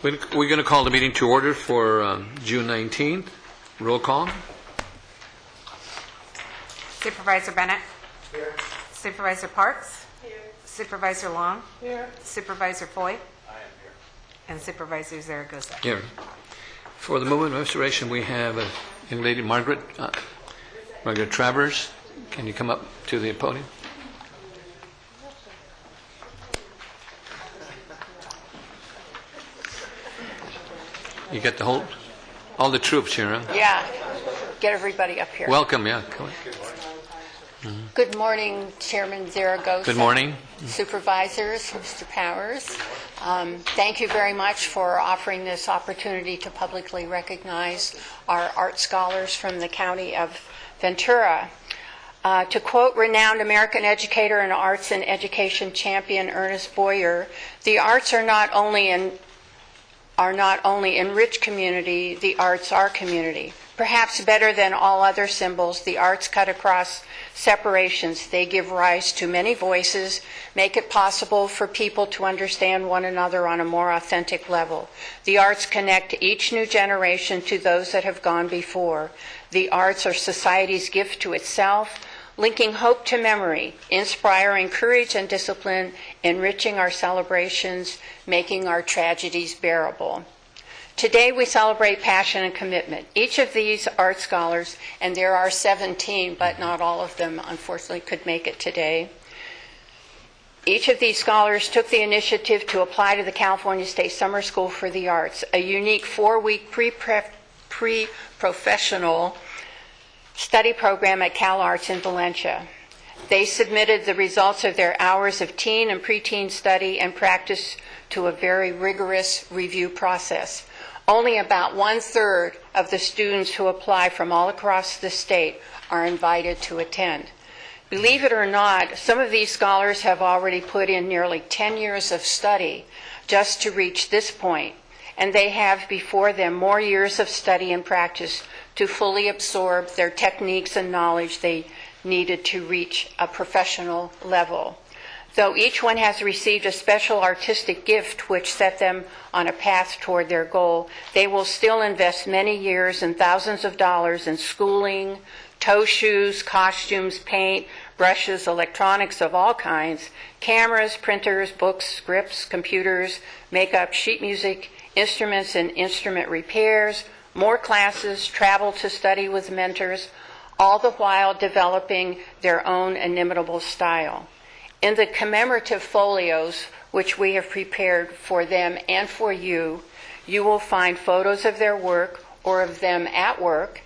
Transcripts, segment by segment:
We're going to call the meeting to order for June 19th. Roll call. Supervisor Bennett. Here. Supervisor Parks. Here. Supervisor Long. Here. Supervisor Foy. I am here. And Supervisor Zaragoza. Here. For the movement of restoration, we have a young lady, Margaret Travers. Can you come up to the podium? You got all the troops here, huh? Yeah, get everybody up here. Welcome, yeah. Come on. Good morning, Chairman Zaragoza. Good morning. Supervisors, Mr. Powers. Thank you very much for offering this opportunity to publicly recognize our art scholars from the county of Ventura. To quote renowned American educator and arts and education champion Ernest Boyer, the arts are not only enrich community, the arts are community. Perhaps better than all other symbols, the arts cut across separations. They give rise to many voices, make it possible for people to understand one another on a more authentic level. The arts connect each new generation to those that have gone before. The arts are society's gift to itself, linking hope to memory, inspiring courage and discipline, enriching our celebrations, making our tragedies bearable. Today we celebrate passion and commitment. Each of these art scholars, and there are 17, but not all of them unfortunately could make it today. Each of these scholars took the initiative to apply to the California State Summer School for the Arts, a unique 4-week pre-professional study program at CalArts in Valencia. They submitted the results of their hours of teen and preteen study and practice to a very rigorous review process. Only about 1/3 of the students who apply from all across the state are invited to attend. Believe it or not, some of these scholars have already put in nearly 10 years of study just to reach this point, and they have before them more years of study and practice to fully absorb their techniques and knowledge they needed to reach a professional level. Though each one has received a special artistic gift which set them on a path toward their goal, they will still invest many years and thousands of dollars in schooling, toe shoes, costumes, paint, brushes, electronics of all kinds, cameras, printers, books, scripts, computers, makeup, sheet music, instruments and instrument repairs, more classes, travel to study with mentors, all the while developing their own inimitable style. In the commemorative folios, which we have prepared for them and for you, you will find photos of their work or of them at work,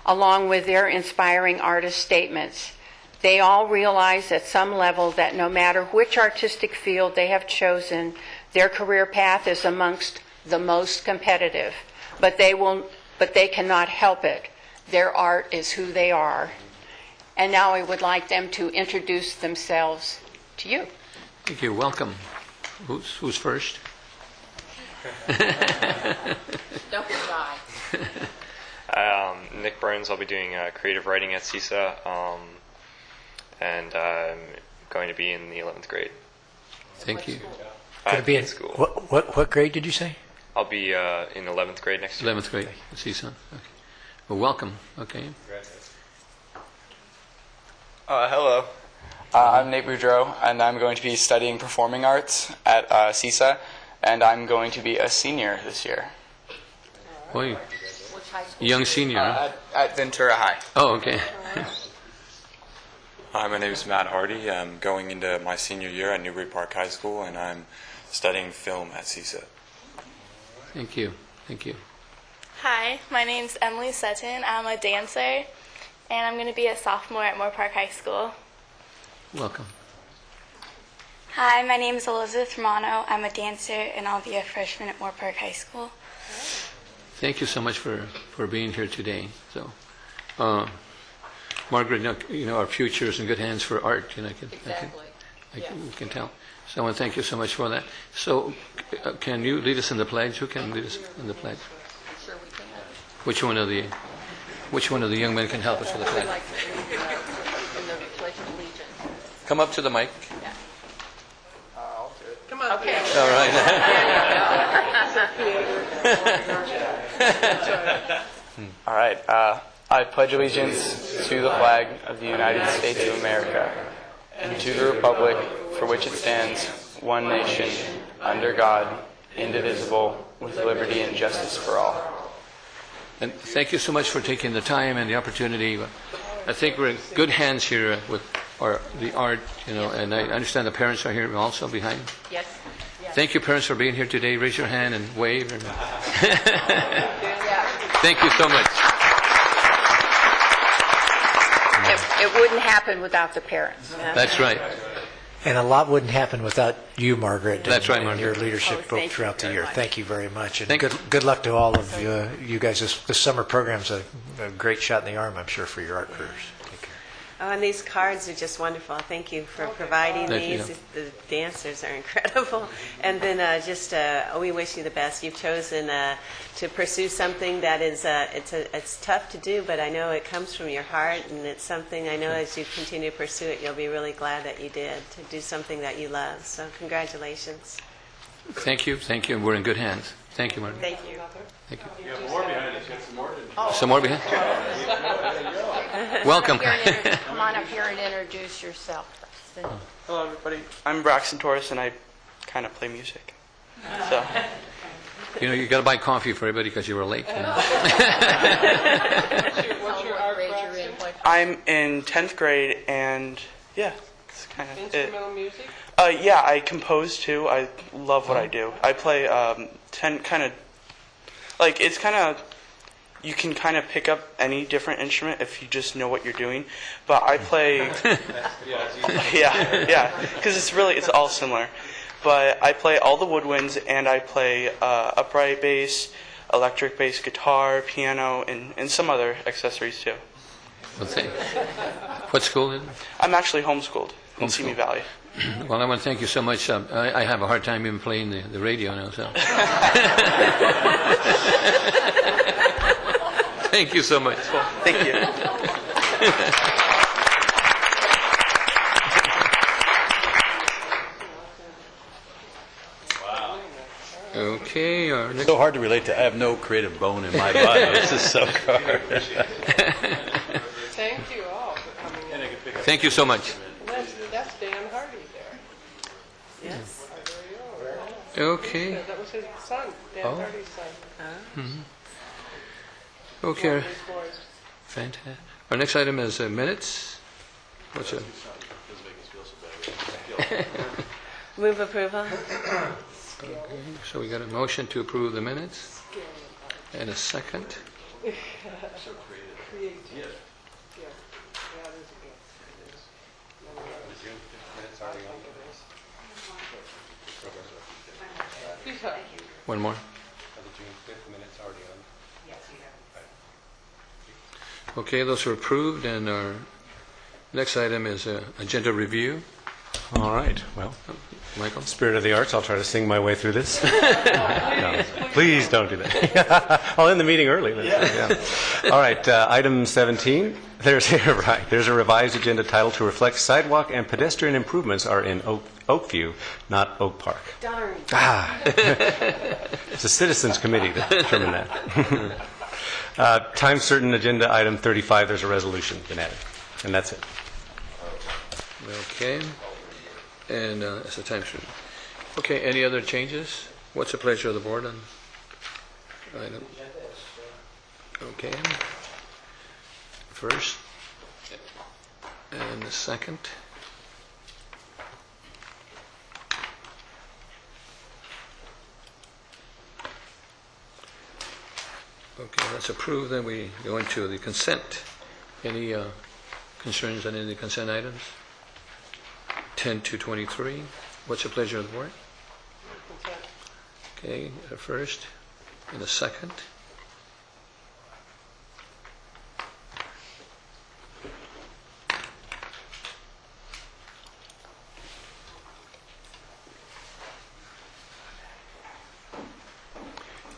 along with their inspiring artist statements. They all realize at some level that no matter which artistic field they have chosen, their career path is amongst the most competitive, but they cannot help it. Their art is who they are. And now I would like them to introduce themselves to you. Thank you. Welcome. Who's first? Don't be shy. Nick Burns. I'll be doing creative writing at CISA, and I'm going to be in the 11th grade. Thank you. Could it be in school. What grade did you say? I'll be in 11th grade next year. 11th grade. CSUN. Okay. Well, welcome. Okay. Hello. I'm Nate Boudreau, and I'm going to be studying performing arts at CISA, and I'm going to be a senior this year. Boy, Which high school? young senior. Huh? At Ventura High. Oh, okay. Hi, my name is Matt Hardy. I'm going into my senior year at Newbury Park High School, and I'm studying film at CISA. Thank you. Thank you. Hi, my name's Emily Sutton. I'm a dancer, and I'm going to be a sophomore at Moore Park High School. Welcome. Hi, my name is Elizabeth Romano. I'm a dancer, and I'll be a freshman at Moore Park High School. Thank you so much for being here today. So, Margaret, our future is in good hands for art. We can tell. So I want to thank you so much for that. So, can you lead us in the pledge? Who can lead us in the pledge? Sure we can. Which one of the young men can help us with the pledge? Like to lead in the Pledge of Allegiance. Come up to the mic. Yeah. Come on. Okay. All right. All right. I pledge allegiance to the flag of the United States of America and to the republic for which it stands, one nation, under God, indivisible, with liberty and justice for all. And thank you so much for taking the time and the opportunity. I think we're in good hands here with the art, and I understand the parents are here also behind. Yes. Thank you, parents, for being here today. Raise your hand and wave. Thank you so much. It wouldn't happen without the parents. That's right. And a lot wouldn't happen without you, Margaret. That's right, and Margaret. your leadership thank you throughout the very year. much. Thank you very much. And Thank you. good luck to all of you guys. This summer program's a great shot in the arm, I'm sure, for your art careers. Take care. Oh, and these cards are just wonderful. Thank you for providing Thank you. these. The dancers are incredible. And then we wish you the best. You've chosen to pursue something that is it's tough to do, but I know it comes from your heart, and it's something I know as you continue to pursue it, you'll be really glad that you did, to do something that you love. So congratulations. Thank you. Thank you. And we're in good hands. Thank you, Martin. Thank you. Thank you. Some more behind? Welcome. Come on up here and introduce yourself. Hello, everybody. I'm Braxton Torres, and I kind of play music. So You got to buy coffee for everybody because you were late. I'm in 10th grade, and yeah, it's kind of Instrumental music? Yeah, I compose too. I love what I do. I play you can kind of pick up any different instrument if you just know what you're doing. But I play, yeah, because it's all similar. But I play all the woodwinds, and I play upright bass, electric bass guitar, piano, and some other accessories too. What school is it? I'm actually homeschooled in Simi Valley. Well, I want to thank you so much. I have a hard time even playing the radio now, so. Thank you so much. Thank you. Okay, our next. So hard to relate to. I have no creative bone in my body. This is so hard. Thank you all for coming in. Thank you so much. That's Dan Hardy there. Yes. Our very own. Okay. That was his son, Dan Oh. Hardy's son. Okay. His voice. Fantastic. Our next item is minutes. What's it? Move approval. So we got a motion to approve the minutes and a second. Creative. Yeah. Yeah, it is a gift. It is. He's up. One more. Okay, those are approved, and our next item is agenda review. All right. Well, Michael? spirit of the arts, I'll try to sing my way through this. No, please don't do that. I'll end the meeting early. Yeah. All right. Item 17. There's a revised agenda title to reflect sidewalk and pedestrian improvements are in Oakview, not Oak Park. Darn. It's a citizens committee that determined that. Time certain agenda item 35. There's a resolution been added, and that's it. Okay. And it's a time certain. Okay, any other changes? What's the pleasure of the board on item? Okay. First and the second. Okay, that's approved. Then we go into the consent. Any concerns on any of the consent items? 10 to 23. What's the pleasure of the board? Consent. Okay, a first and a second.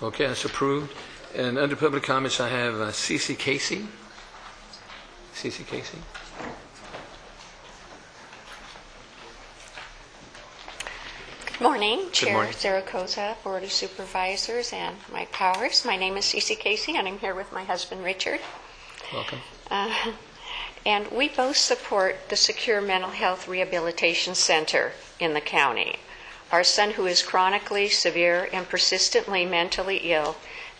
Okay, that's approved. And under public comments, I have Cece Casey. Cece Casey. Morning, Chair morning. Zaragoza, Board of Supervisors, and Mike Powers. My name is Cece Casey, and I'm here with my husband, Richard. Welcome. And we both support the Secure Mental Health Rehabilitation Center in the county. Our son, who is chronically, severe, and persistently mentally ill,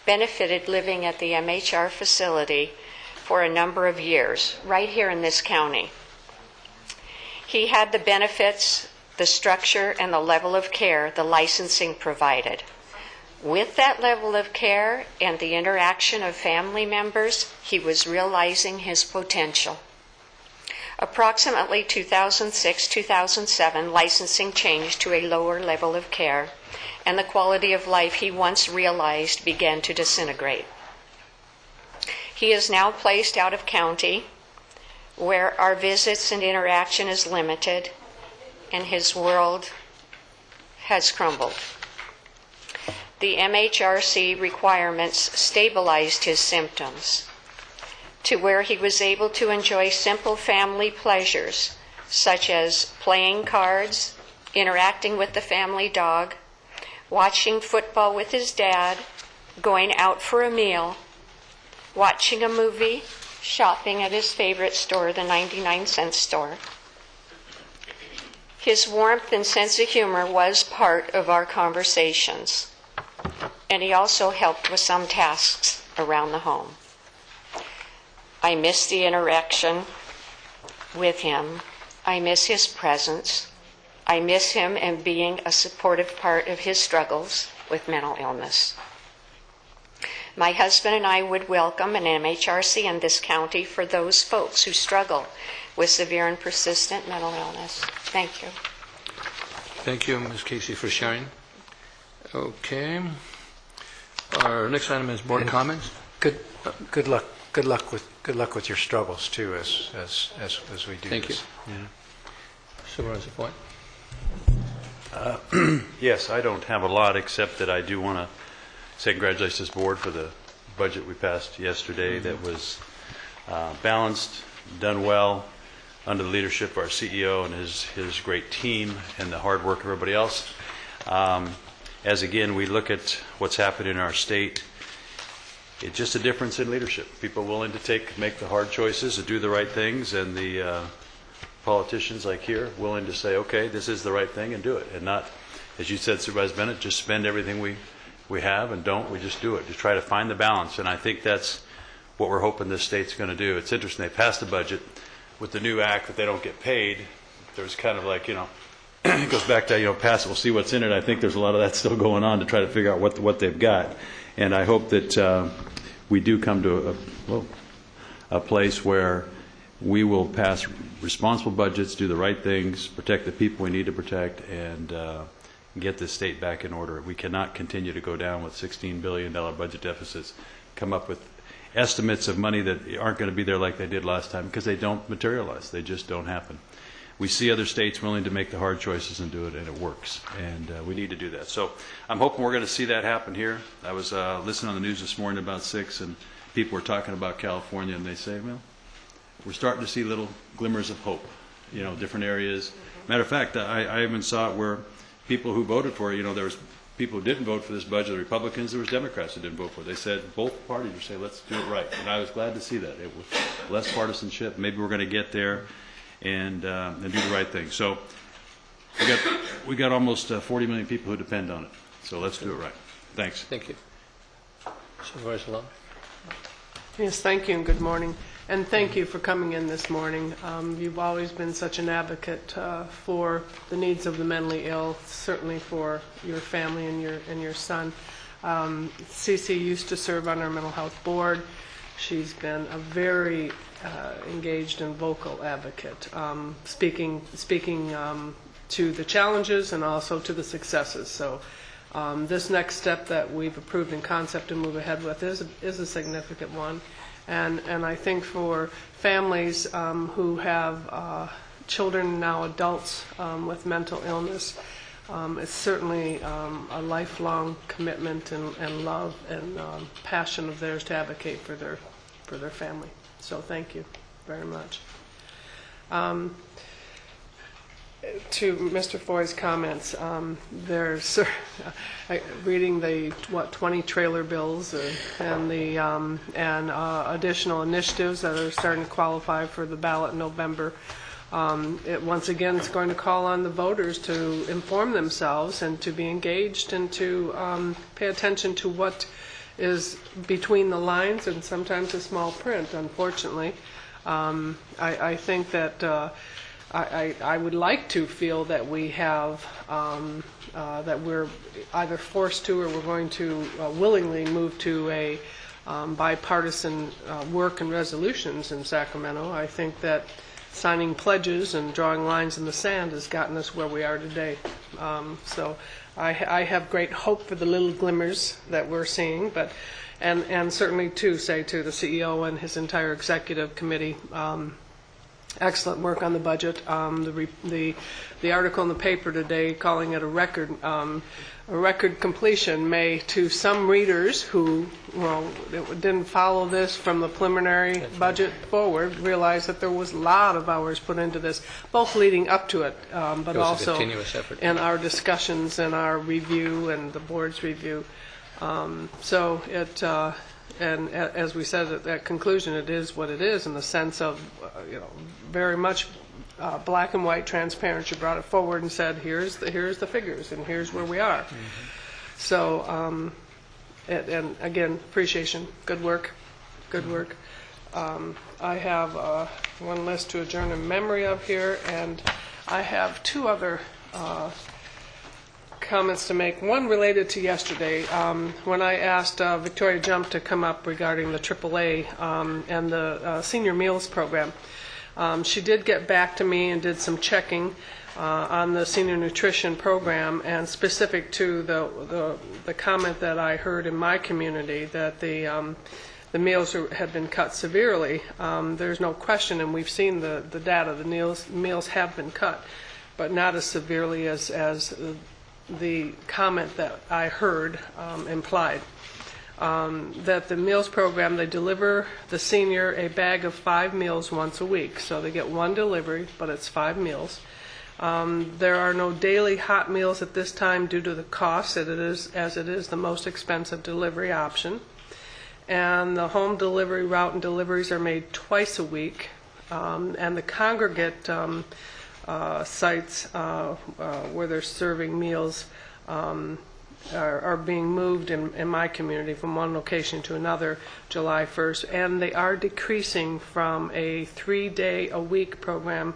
benefited living at the MHR facility for a number of years, right here in this county. He had the benefits, the structure, and the level of care the licensing provided. With that level of care and the interaction of family members, he was realizing his potential. Approximately 2006-2007, licensing changed to a lower level of care, and the quality of life he once realized began to disintegrate. He is now placed out of county, where our visits and interaction is limited, and his world has crumbled. The MHRC requirements stabilized his symptoms to where he was able to enjoy simple family pleasures, such as playing cards, interacting with the family dog, watching football with his dad, going out for a meal, watching a movie, shopping at his favorite store, the 99-cent store. His warmth and sense of humor was part of our conversations, and he also helped with some tasks around the home. I miss the interaction with him. I miss his presence. I miss him and being a supportive part of his struggles with mental illness. My husband and I would welcome an MHRC in this county for those folks who struggle with severe and persistent mental illness. Thank you. Thank you, Ms. Casey, for sharing. Okay. Our next item is board comments. Good luck. Good luck with your struggles too, as we do. Thank this. you. Supervisor Foy. Yes, I don't have a lot, except that I do want to say congratulations to this board for the budget we passed yesterday that was balanced, done well, under the leadership of our CEO and his great team and the hard work of everybody else. As again, we look at what's happened in our state, it's just a difference in leadership. People willing to make the hard choices and do the right things, and the politicians like here willing to say, okay, this is the right thing, and do it. And not, as you said, Supervisor Bennett, just spend everything we have and we just do it. Just try to find the balance. And I think that's what we're hoping this state's going to do. It's interesting, they passed the budget with the new act that they don't get paid. There's kind of like, it goes back to, pass it, we'll see what's in it. I think there's a lot of that still going on to try to figure out what they've got. And I hope that we do come to a place where we will pass responsible budgets, do the right things, protect the people we need to protect, and get this state back in order. We cannot continue to go down with $16 billion budget deficits, come up with estimates of money that aren't going to be there like they did last time, because they don't materialize. They just don't happen. We see other states willing to make the hard choices and do it, and it works. And we need to do that. So I'm hoping we're going to see that happen here. I was listening on the news this morning about 6, and people were talking about California, and they say, well, we're starting to see little glimmers of hope, different areas. Matter of fact, I even saw it where people who voted for it, there was people who didn't vote for this budget, the Republicans, there was Democrats who didn't vote for it. They said both parties were saying, let's do it right. And I was glad to see that. It was less partisanship. Maybe we're going to get there and do the right thing. So we got almost 40 million people who depend on it. So let's do it right. Thanks. Thank you. Supervisor Long. Yes, thank you and good morning. And thank you for coming in this morning. You've always been such an advocate for the needs of the mentally ill, certainly for your family and your son. Cece used to serve on our mental health board. She's been a very engaged and vocal advocate, speaking to the challenges and also to the successes. So this next step that we've approved in concept to move ahead with is a significant one. And I think for families who have children, now adults, with mental illness, it's certainly a lifelong commitment and love and passion of theirs to advocate for their family. So thank you very much. to Mr. Foy's comments, there's reading the 20 trailer bills and the additional initiatives that are starting to qualify for the ballot in November. It once again is going to call on the voters to inform themselves and to be engaged and to pay attention to what is between the lines and sometimes the small print, unfortunately. I think that I would like to feel that we have, that we're either forced to or we're going to willingly move to a bipartisan work and resolutions in Sacramento. I think that signing pledges and drawing lines in the sand has gotten us where we are today. So I have great hope for the little glimmers that we're seeing, but and certainly to say to the CEO and his entire executive committee, excellent work on the budget. The article in the paper today calling it a record completion may, to some readers who didn't follow this from the preliminary budget forward, realize that there was a lot of hours put into this, both leading up to it, but also a continuous effort. in our discussions and our review and the board's review. So it. And as we said at that conclusion, it is what it is in the sense of, very much black and white, transparent. You brought it forward and said, here's the figures and here's where we are. Mm-hmm. So, and again, appreciation, good work. I have one list to adjourn in memory of here, and I have two other comments to make. One related to yesterday, when I asked Victoria Jump to come up regarding the AAA and the senior meals program. She did get back to me and did some checking on the senior nutrition program, and specific to the comment that I heard in my community that the meals had been cut severely. There's no question, and we've seen the data, the meals have been cut, but not as severely as the comment that I heard implied. That the meals program, they deliver the senior a bag of 5 meals once a week. So they get one delivery, but it's 5 meals. There are no daily hot meals at this time due to the cost, as it is the most expensive delivery option. And the home delivery route and deliveries are made twice a week. And the congregate sites where they're serving meals are being moved in my community from one location to another July 1st, and they are decreasing from a 3-day-a-week program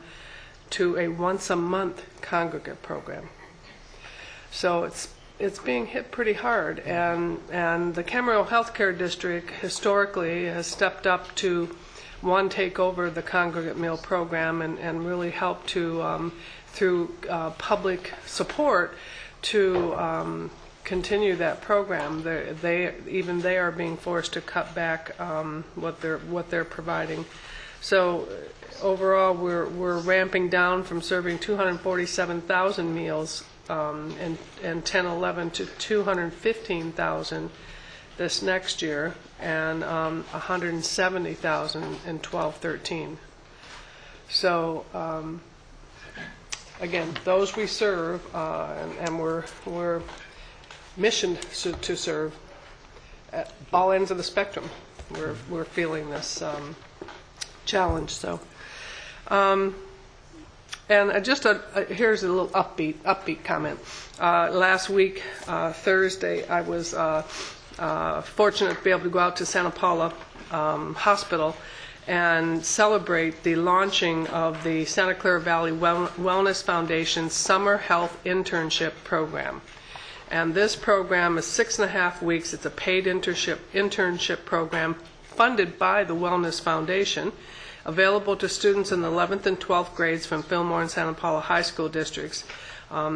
to a once-a-month congregate program. So it's being hit pretty hard, and the Camarillo Healthcare District historically has stepped up to take over the congregate meal program and really help to, through public support, to continue that program. They are being forced to cut back what they're providing. So overall, we're ramping down from serving 247,000 meals in 10-11 to 215,000 this next year, and 170,000 in 12-13. So again, those we serve, and we're missioned to serve at all ends of the spectrum. We're feeling this challenge. So, and here's a little upbeat comment. Last week, Thursday, I was fortunate to be able to go out to Santa Paula Hospital and celebrate the launching of the Santa Clara Valley Wellness Foundation's Summer Health Internship Program. And this program is 6.5 weeks. It's a paid internship program funded by the Wellness Foundation, available to students in the 11th and 12th grades from Fillmore and Santa Paula high school districts.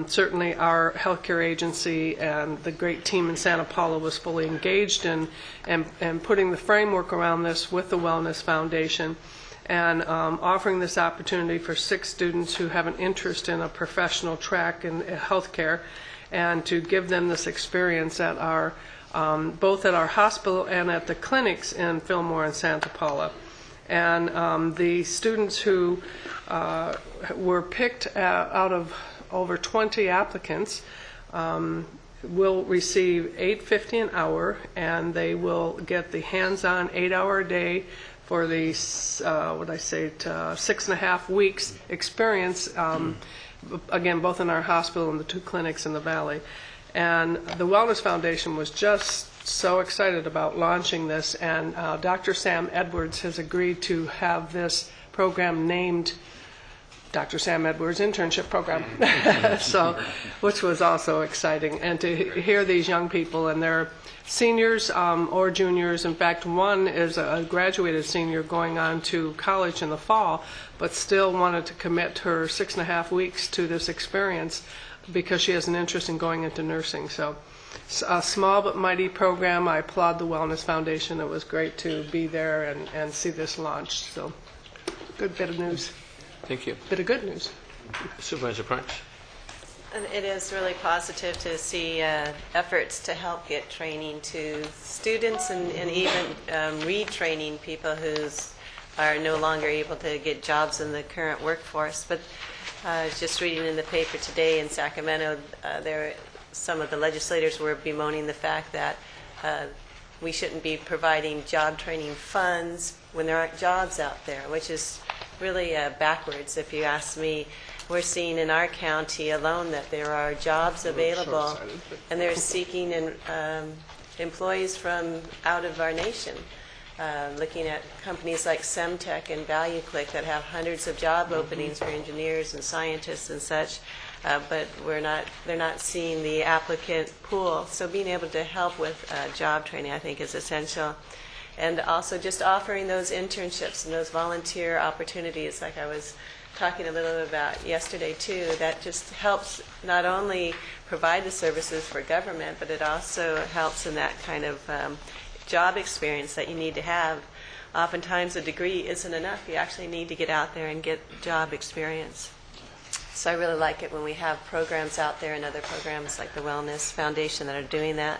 Certainly our healthcare agency and the great team in Santa Paula was fully engaged in and putting the framework around this with the Wellness Foundation, and offering this opportunity for 6 students who have an interest in a professional track in healthcare, and to give them this experience at our both at our hospital and at the clinics in Fillmore and Santa Paula. And the students who were picked out of over 20 applicants will receive $8.50 an hour, and they will get the hands-on 8-hour-a-day for the 6.5 weeks experience, again, both in our hospital and the 2 clinics in the Valley. And the Wellness Foundation was just so excited about launching this, and Dr. Sam Edwards has agreed to have this program named Dr. Sam Edwards Internship Program, so, which was also exciting. And to hear these young people, and they're seniors or juniors. In fact, one is a graduated senior going on to college in the fall, but still wanted to commit her 6.5 weeks to this experience because she has an interest in going into nursing. So a small but mighty program. I applaud the Wellness Foundation. It was great to be there and see this launched. So good bit of news. Thank you. Bit of good news. Supervisor Parks? And it is really positive to see efforts to help get training to students and even retraining people who are no longer able to get jobs in the current workforce. But I was just reading in the paper today in Sacramento, some of the legislators were bemoaning the fact that we shouldn't be providing job training funds when there aren't jobs out there, which is really backwards, if you ask me. We're seeing in our county alone that there are jobs available, and they're seeking employees from out of our nation. Looking at companies like Semtech and ValueClick that have hundreds of job openings for engineers and scientists and such, but they're not seeing the applicant pool. So being able to help with job training, I think, is essential. And also just offering those internships and those volunteer opportunities, like I was talking a little bit about yesterday too, that just helps not only provide the services for government, but it also helps in that kind of job experience that you need to have. Oftentimes a degree isn't enough. You actually need to get out there and get job experience. So I really like it when we have programs out there and other programs like the Wellness Foundation that are doing that.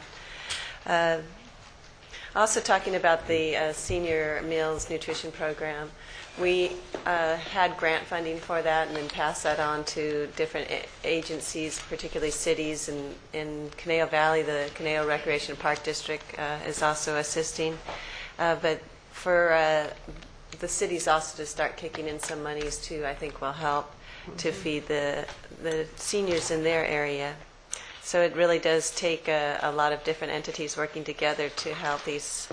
Also talking about the Senior Meals Nutrition Program, we had grant funding for that and then passed that on to different agencies, particularly cities. In Conejo Valley, the Conejo Recreation Park District is also assisting. But for the cities also to start kicking in some monies too, I think will help to feed the seniors in their area. So it really does take a lot of different entities working together to help these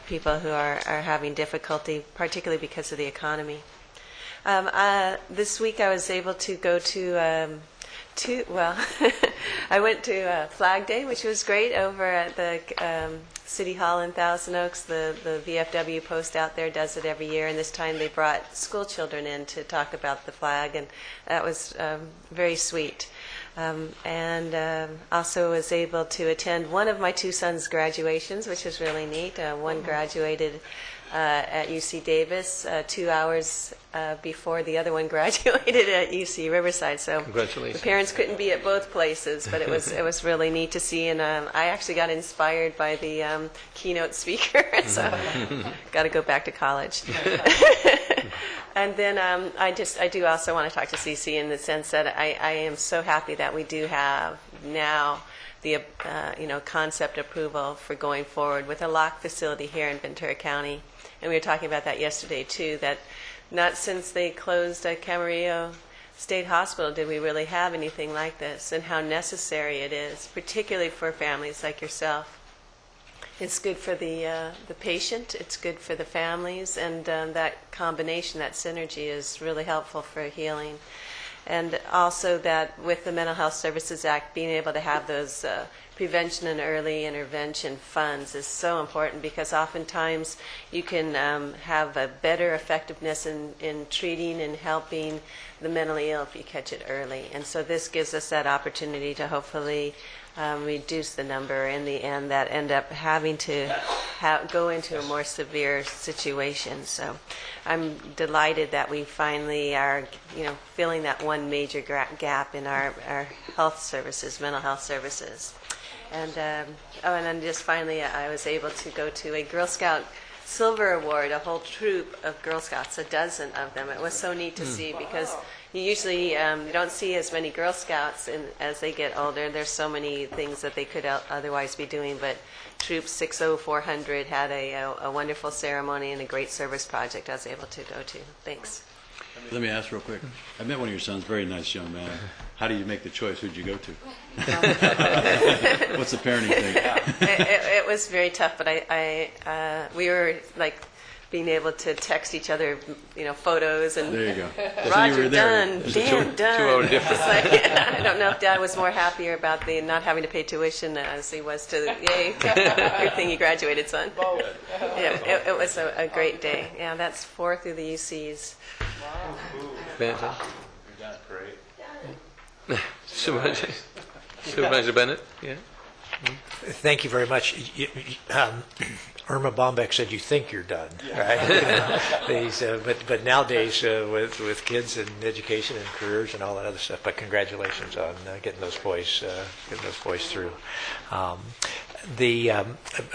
people who are having difficulty, particularly because of the economy. This week I was able to go to I went to Flag Day, which was great, over at the City Hall in Thousand Oaks. The VFW post out there does it every year, and this time they brought school children in to talk about the flag, and that was very sweet. And also was able to attend one of my 2 sons' graduations, which was really neat. One graduated at UC Davis 2 hours before the other one graduated at UC Riverside. So congratulations. The parents couldn't be at both places, but it was really neat to see. And I actually got inspired by the keynote speaker, so got to go back to college. And then I do also want to talk to CC in the sense that I am so happy that we do have now the concept approval for going forward with a lock facility here in Ventura County. And we were talking about that yesterday too, that not since they closed Camarillo State Hospital did we really have anything like this, and how necessary it is, particularly for families like yourself. It's good for the patient, it's good for the families, and that combination, that synergy is really helpful for healing. And also that with the Mental Health Services Act, being able to have those prevention and early intervention funds is so important, because oftentimes you can have a better effectiveness in treating and helping the mentally ill if you catch it early. And so this gives us that opportunity to hopefully reduce the number in the end that end up having to go into a more severe situation. So I'm delighted that we finally are, filling that one major gap in our health services, mental health services. And and then just finally, I was able to go to a Girl Scout silver award, a whole troop of Girl Scouts, a dozen of them. It was so neat to see because you usually you don't see as many Girl Scouts as they get older. There's so many things that they could otherwise be doing, but Troop 60400 had a wonderful ceremony and a great service project I was able to go to. Thanks. Let me ask real quick. I met one of your sons, very nice young man. How do you make the choice? Who'd you go to? What's the parenting thing? It was very tough, but we were like being able to text each other, photos and There you go. Roger done, Dan done. 2 hour difference. It's like, I don't know if Dad was more happier about the not having to pay tuition as he was to yay, good thing you graduated, son. Yeah, it was a great day. Yeah, that's 4 through the UCs. Fantastic. Supervisor Bennett? Yeah. Thank you very much. Irma Bombeck said, "You think you're done," right? But nowadays, with kids and education and careers and all that other stuff. But congratulations on getting those boys through. I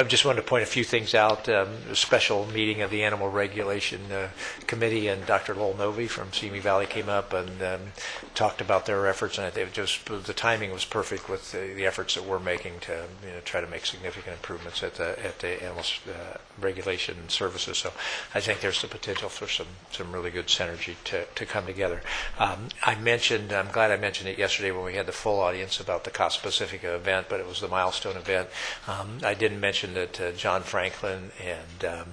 just wanted to point a few things out. A special meeting of the Animal Regulation Committee, and Dr. Lowell Novi from Simi Valley came up and talked about their efforts, and the timing was perfect with the efforts that we're making to try to make significant improvements at the animal regulation services. So I think there's the potential for some really good synergy to come together. I'm glad I mentioned it yesterday when we had the full audience about the Casa Pacifica event, but it was the milestone event. I didn't mention that John Franklin and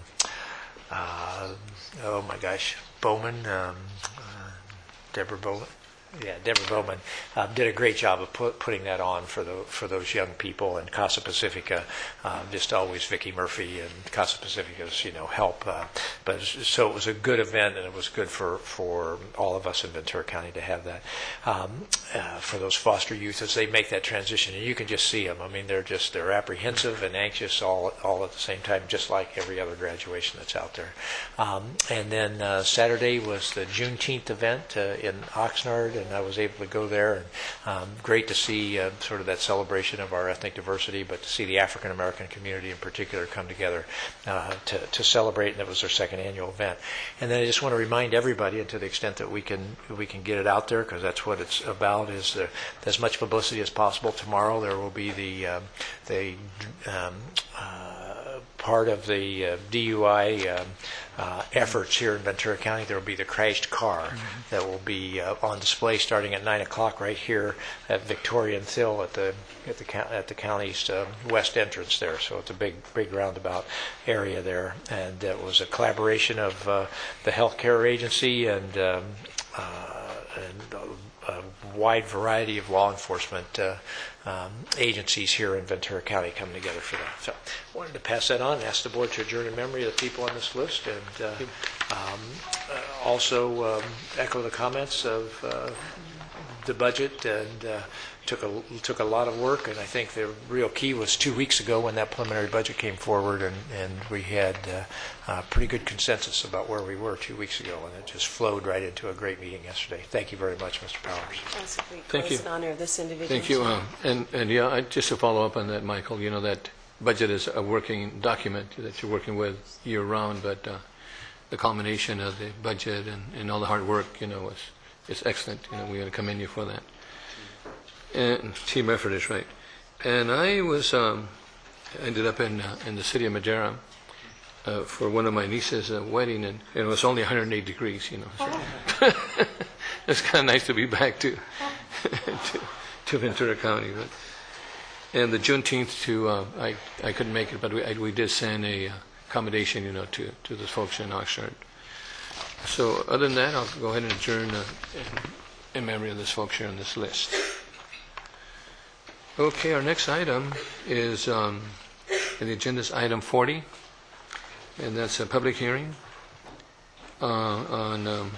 Bowman, Deborah Bowman. Yeah, Deborah Bowman did a great job of putting that on for those young people, and Casa Pacifica, just always Vicki Murphy and Casa Pacifica's help. But so it was a good event, and it was good for all of us in Ventura County to have that for those foster youth as they make that transition. And you can just see them. I mean, they're apprehensive and anxious all at the same time, just like every other graduation that's out there. And then Saturday was the Juneteenth event in Oxnard, and I was able to go there, and great to see sort of that celebration of our ethnic diversity, but to see the African American community in particular come together to celebrate, and it was their second annual event. And then I just want to remind everybody, and to the extent that we can get it out there, because that's what it's about, is as much publicity as possible. Tomorrow there will be the part of the DUI efforts here in Ventura County. There will be the crashed car that will be on display starting at 9 o'clock right here at Victoria and Thill at the county's west entrance there. So it's a big roundabout area there, and it was a collaboration of the healthcare agency and a wide variety of law enforcement agencies here in Ventura County coming together for that. So I wanted to pass that on and ask the board to adjourn in memory of the people on this list, and also echo the comments of the budget, and took a lot of work, and I think the real key was 2 weeks ago when that preliminary budget came forward, and we had pretty good consensus about where we were 2 weeks ago, and it just flowed right into a great meeting yesterday. Thank you very much, Mr. Powers. Thank you. It's an honor of this individual. Thank you. And yeah, just to follow up on that, Michael, that budget is a working document that you're working with year-round, but the culmination of the budget and all the hard work, is excellent. We got to commend you for that. And team effort is right. And I ended up in the city of Madera for one of my niece's wedding, and it was only 108 degrees, So it's kind of nice to be back to Ventura County. And the Juneteenth I couldn't make it, but we did send a accommodation, to the folks in Oxnard. So other than that, I'll go ahead and adjourn in memory of those folks here on this list. Okay, our next item is the agenda's item 40, and that's a public hearing on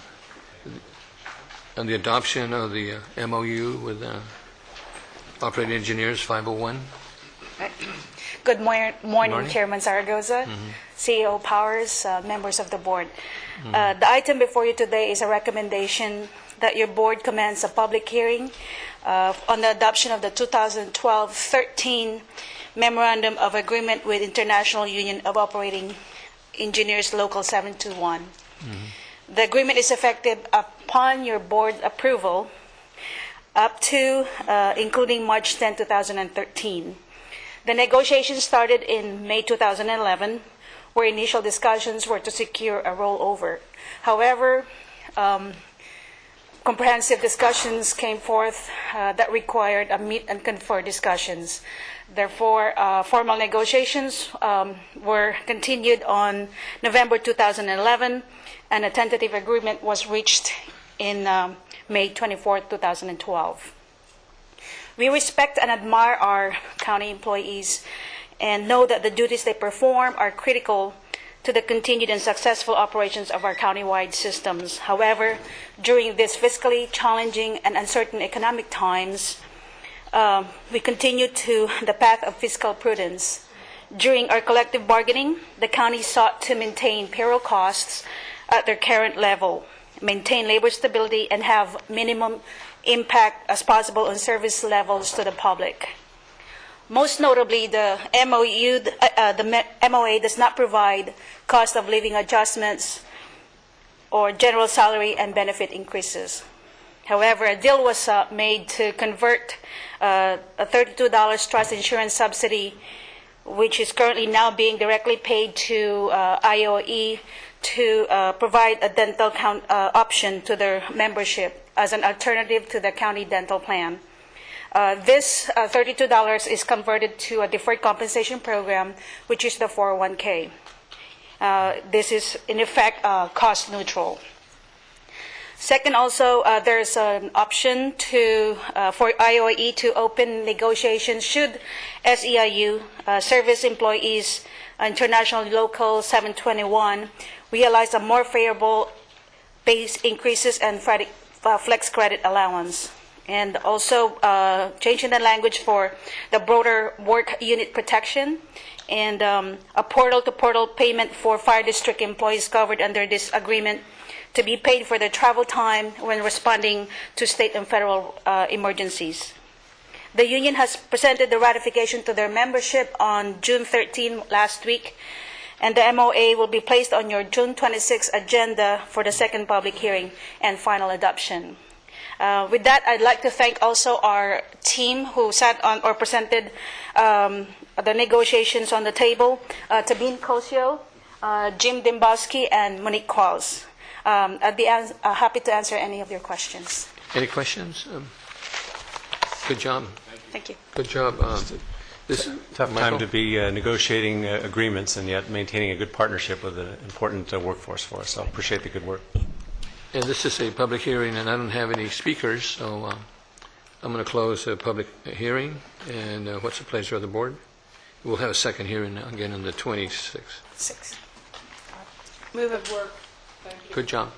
the adoption of the MOU with Operating Engineers 501. Good morning, Chairman Zaragoza, CEO Powers, members of the board. The item before you today is a recommendation that your board commence a public hearing on the adoption of the 2012-13 Memorandum of Agreement with International Union of Operating Engineers Local 721. The agreement is effective upon your board approval up to including March 10, 2013. The negotiations started in May 2011, where initial discussions were to secure a rollover. However, comprehensive discussions came forth that required a meet and confer discussions. Therefore, formal negotiations were continued on November 2011, and a tentative agreement was reached in May 24, 2012. We respect and admire our county employees and know that the duties they perform are critical to the continued and successful operations of our countywide systems. However, during these fiscally challenging and uncertain economic times, we continue to the path of fiscal prudence. During our collective bargaining, the county sought to maintain payroll costs at their current level, maintain labor stability, and have minimum impact as possible on service levels to the public. Most notably, the MOA does not provide cost of living adjustments or general salary and benefit increases. However, a deal was made to convert a $32 trust insurance subsidy, which is currently now being directly paid to IOE, to provide a dental option to their membership as an alternative to the county dental plan. This $32 is converted to a deferred compensation program, which is the 401k. This is, in effect, cost neutral. Second, also, there's an option for IOE to open negotiations should SEIU, Service Employees International Local 721, realize a more favorable base increases and flex credit allowance. And also changing the language for the broader work unit protection and a portal-to-portal payment for fire district employees covered under this agreement to be paid for their travel time when responding to state and federal emergencies. The union has presented the ratification to their membership on June 13 last week, and the MOA will be placed on your June 26 agenda for the second public hearing and final adoption. With that, I'd like to thank also our team who sat on or presented the negotiations on the table, Tabine Cosio, Jim Dimbowski, and Monique Qualls. I'd be happy to answer any of your questions. Any questions? Good job. Thank you. Good job. This Tough Michael? time to be negotiating agreements and yet maintaining a good partnership with an important workforce for us. So I appreciate the good work. And this is a public hearing, and I don't have any speakers, so I'm going to close the public hearing. And what's the pleasure of the board? We'll have a second hearing again on the 26th. 6. Move it. Work. Thank you. Good job.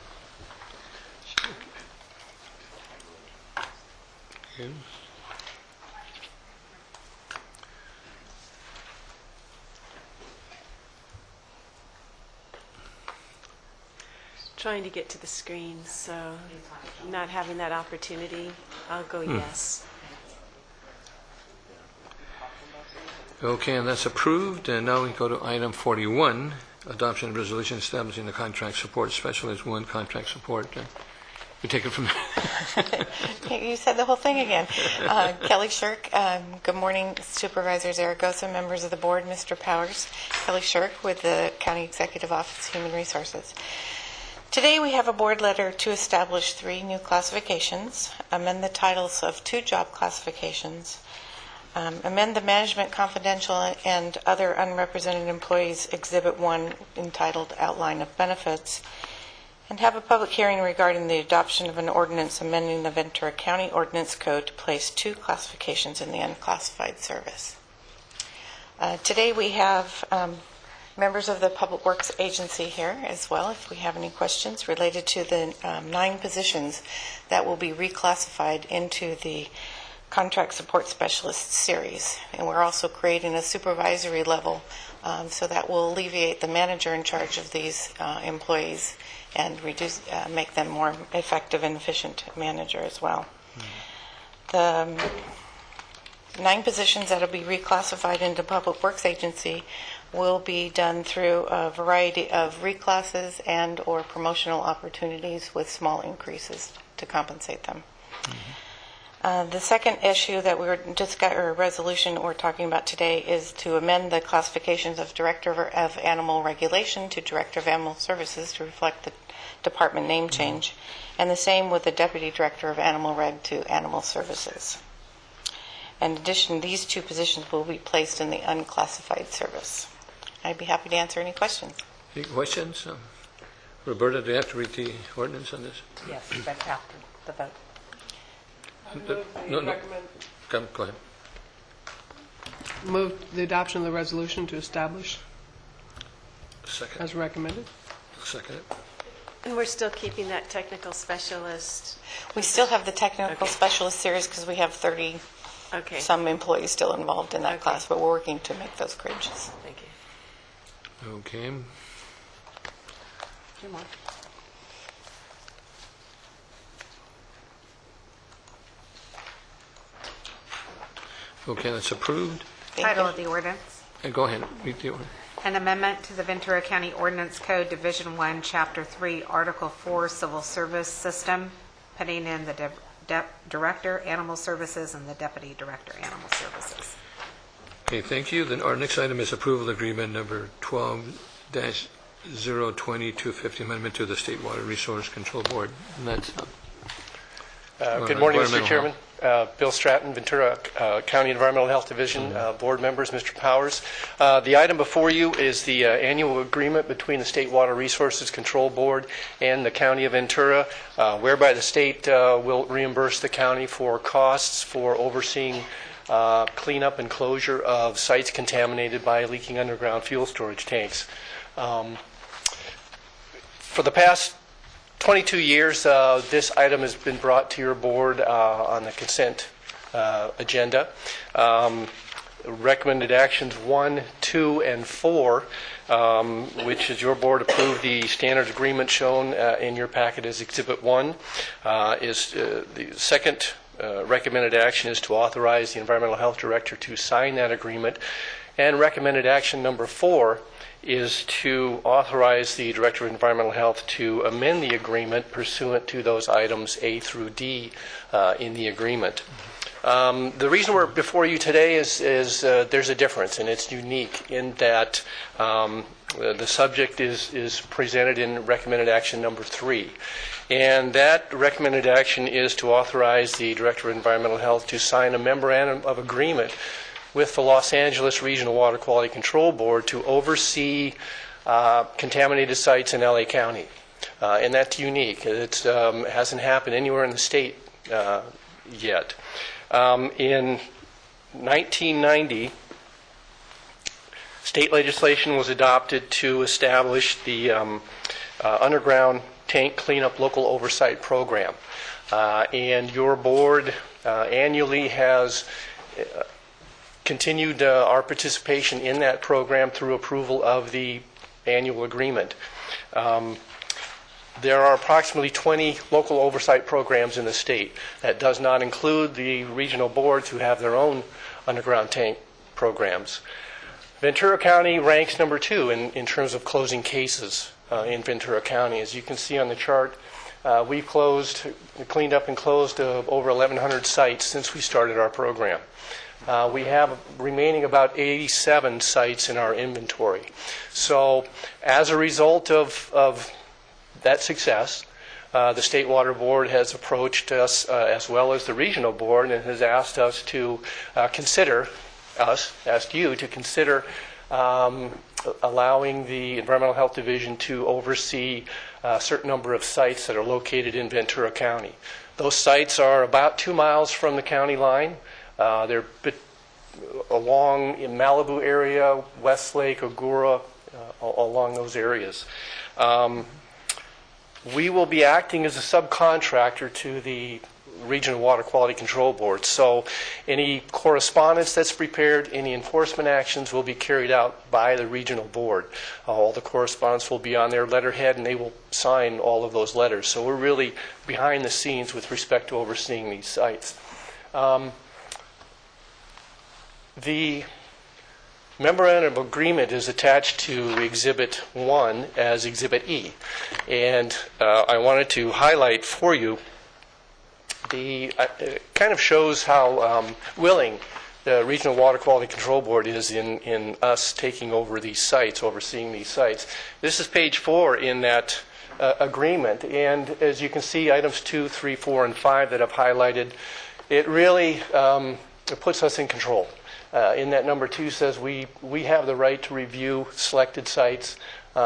Okay. Trying to get to the screen, so not having that opportunity, I'll go yes. Okay, and that's approved. And now we go to item 41, adoption of resolution establishing the contract support specialist 1 contract support. We take it from there. You said the whole thing again. Kelly Shirk, good morning, Supervisors Zaragoza, members of the board, Mr. Powers. Kelly Shirk with the County Executive Office of Human Resources. Today we have a board letter to establish 3 new classifications, amend the titles of 2 job classifications, amend the management confidential and other unrepresented employees Exhibit 1 entitled Outline of Benefits, and have a public hearing regarding the adoption of an ordinance amending the Ventura County Ordinance Code to place 2 classifications in the unclassified service. Today we have members of the Public Works Agency here as well, if we have any questions related to the 9 positions that will be reclassified into the Contract Support Specialist series. And we're also creating a supervisory level, so that will alleviate the manager in charge of these employees and make them more effective and efficient manager as well. The 9 positions that will be reclassified into Public Works Agency will be done through a variety of reclasses and or promotional opportunities with small increases to compensate them. The second issue that we were or resolution we're talking about today is to amend the classifications of Director of Animal Regulation to Director of Animal Services to reflect the department name change, and the same with the Deputy Director of Animal Reg to Animal Services. In addition, these two positions will be placed in the unclassified service. I'd be happy to answer any questions. Any questions? Roberta, do you have to read the ordinance on this? Yes, that's after the vote. No. Go ahead. Move the adoption of the resolution to establish Second. as recommended. Second it. And we're still keeping that technical specialist. We still have the technical specialist series because we have 30 Okay. some employees still involved in that class, but we're working to make those changes. Thank you. Okay. Two more. Okay, that's approved. Title of the ordinance. And go ahead, read the ordinance. An amendment to the Ventura County Ordinance Code, Division 1, Chapter 3, Article 4, Civil Service System, putting in the Director, Animal Services, and the Deputy Director, Animal Services. Okay, thank you. Then our next item is approval agreement number 12-020-250, amendment to the State Water Resource Control Board. And that's Good morning, Mr. Environmental Chairman. Bill Stratton, Ventura County Environmental Health Division, board members, Mr. Powers. The item before you is the annual agreement between the State Water Resources Control Board and the County of Ventura, whereby the state will reimburse the county for costs for overseeing cleanup and closure of sites contaminated by leaking underground fuel storage tanks. For the past 22 years, this item has been brought to your board on the consent agenda. Recommended actions 1, 2, and 4, which is your board approved the standard agreement shown in your packet as Exhibit 1, is the second recommended action is to authorize the Environmental Health Director to sign that agreement. And recommended action number 4 is to authorize the Director of Environmental Health to amend the agreement pursuant to those items A through D in the agreement. The reason we're before you today is there's a difference, and it's unique in that the subject is presented in recommended action number 3. And that recommended action is to authorize the Director of Environmental Health to sign a memorandum of agreement with the Los Angeles Regional Water Quality Control Board to oversee contaminated sites in LA County. And that's unique. It hasn't happened anywhere in the state yet. In 1990, state legislation was adopted to establish the underground tank cleanup local oversight program. And your board annually has continued our participation in that program through approval of the annual agreement. There are approximately 20 local oversight programs in the state. That does not include the regional boards who have their own underground tank programs. Ventura County ranks number 2 in terms of closing cases in Ventura County. As you can see on the chart, we've cleaned up and closed over 1,100 sites since we started our program. We have remaining about 87 sites in our inventory. So as a result of that success, the State Water Board has approached us as well as the Regional Board and has asked us to asked you to consider allowing the Environmental Health Division to oversee a certain number of sites that are located in Ventura County. Those sites are about 2 miles from the county line. They're along in Malibu area, Westlake, Agoura, along those areas. We will be acting as a subcontractor to the Regional Water Quality Control Board. So any correspondence that's prepared, any enforcement actions will be carried out by the Regional Board. All the correspondence will be on their letterhead, and they will sign all of those letters. So we're really behind the scenes with respect to overseeing these sites. The memorandum of agreement is attached to Exhibit 1 as Exhibit E. And I wanted to highlight for you it kind of shows how willing the Regional Water Quality Control Board is in us taking over these sites, overseeing these sites. This is page 4 in that agreement, and as you can see, items 2, 3, 4, and 5 that I've highlighted, it really it puts us in control. In that number 2 says we have the right to review selected sites,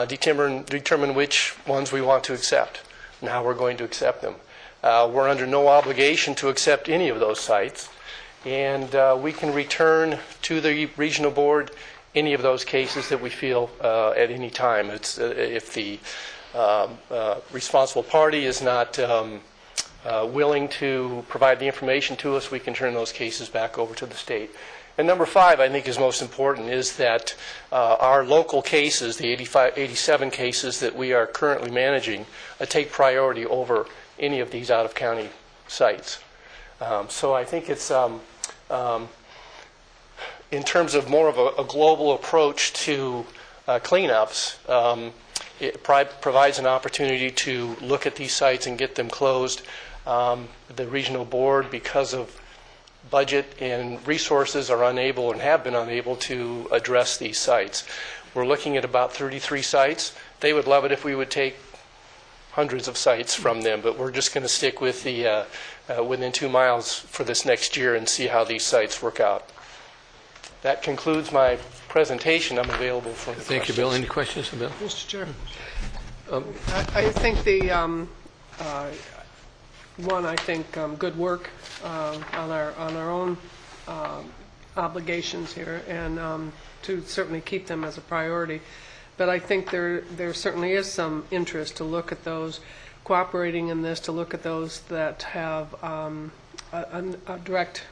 determine which ones we want to accept and how we're going to accept them. We're under no obligation to accept any of those sites, and we can return to the regional board any of those cases that we feel at any time. It's if the responsible party is not willing to provide the information to us, we can turn those cases back over to the state. And number 5, I think, is most important, is that our local cases, the 87 cases that we are currently managing, take priority over any of these out-of-county sites. So I think it's, in terms of more of a global approach to cleanups, it provides an opportunity to look at these sites and get them closed. The regional board, because of budget and resources, are unable and have been unable to address these sites. We're looking at about 33 sites. They would love it if we would take hundreds of sites from them, but we're just going to stick with the within 2 miles for this next year and see how these sites work out. That concludes my presentation. I'm available for any questions. Thank you, Bill. Any questions, Bill? Mr. Chairman. I think the good work on our own obligations here, and to certainly keep them as a priority. But I think there certainly is some interest to look at those cooperating in this, to look at those that have a direct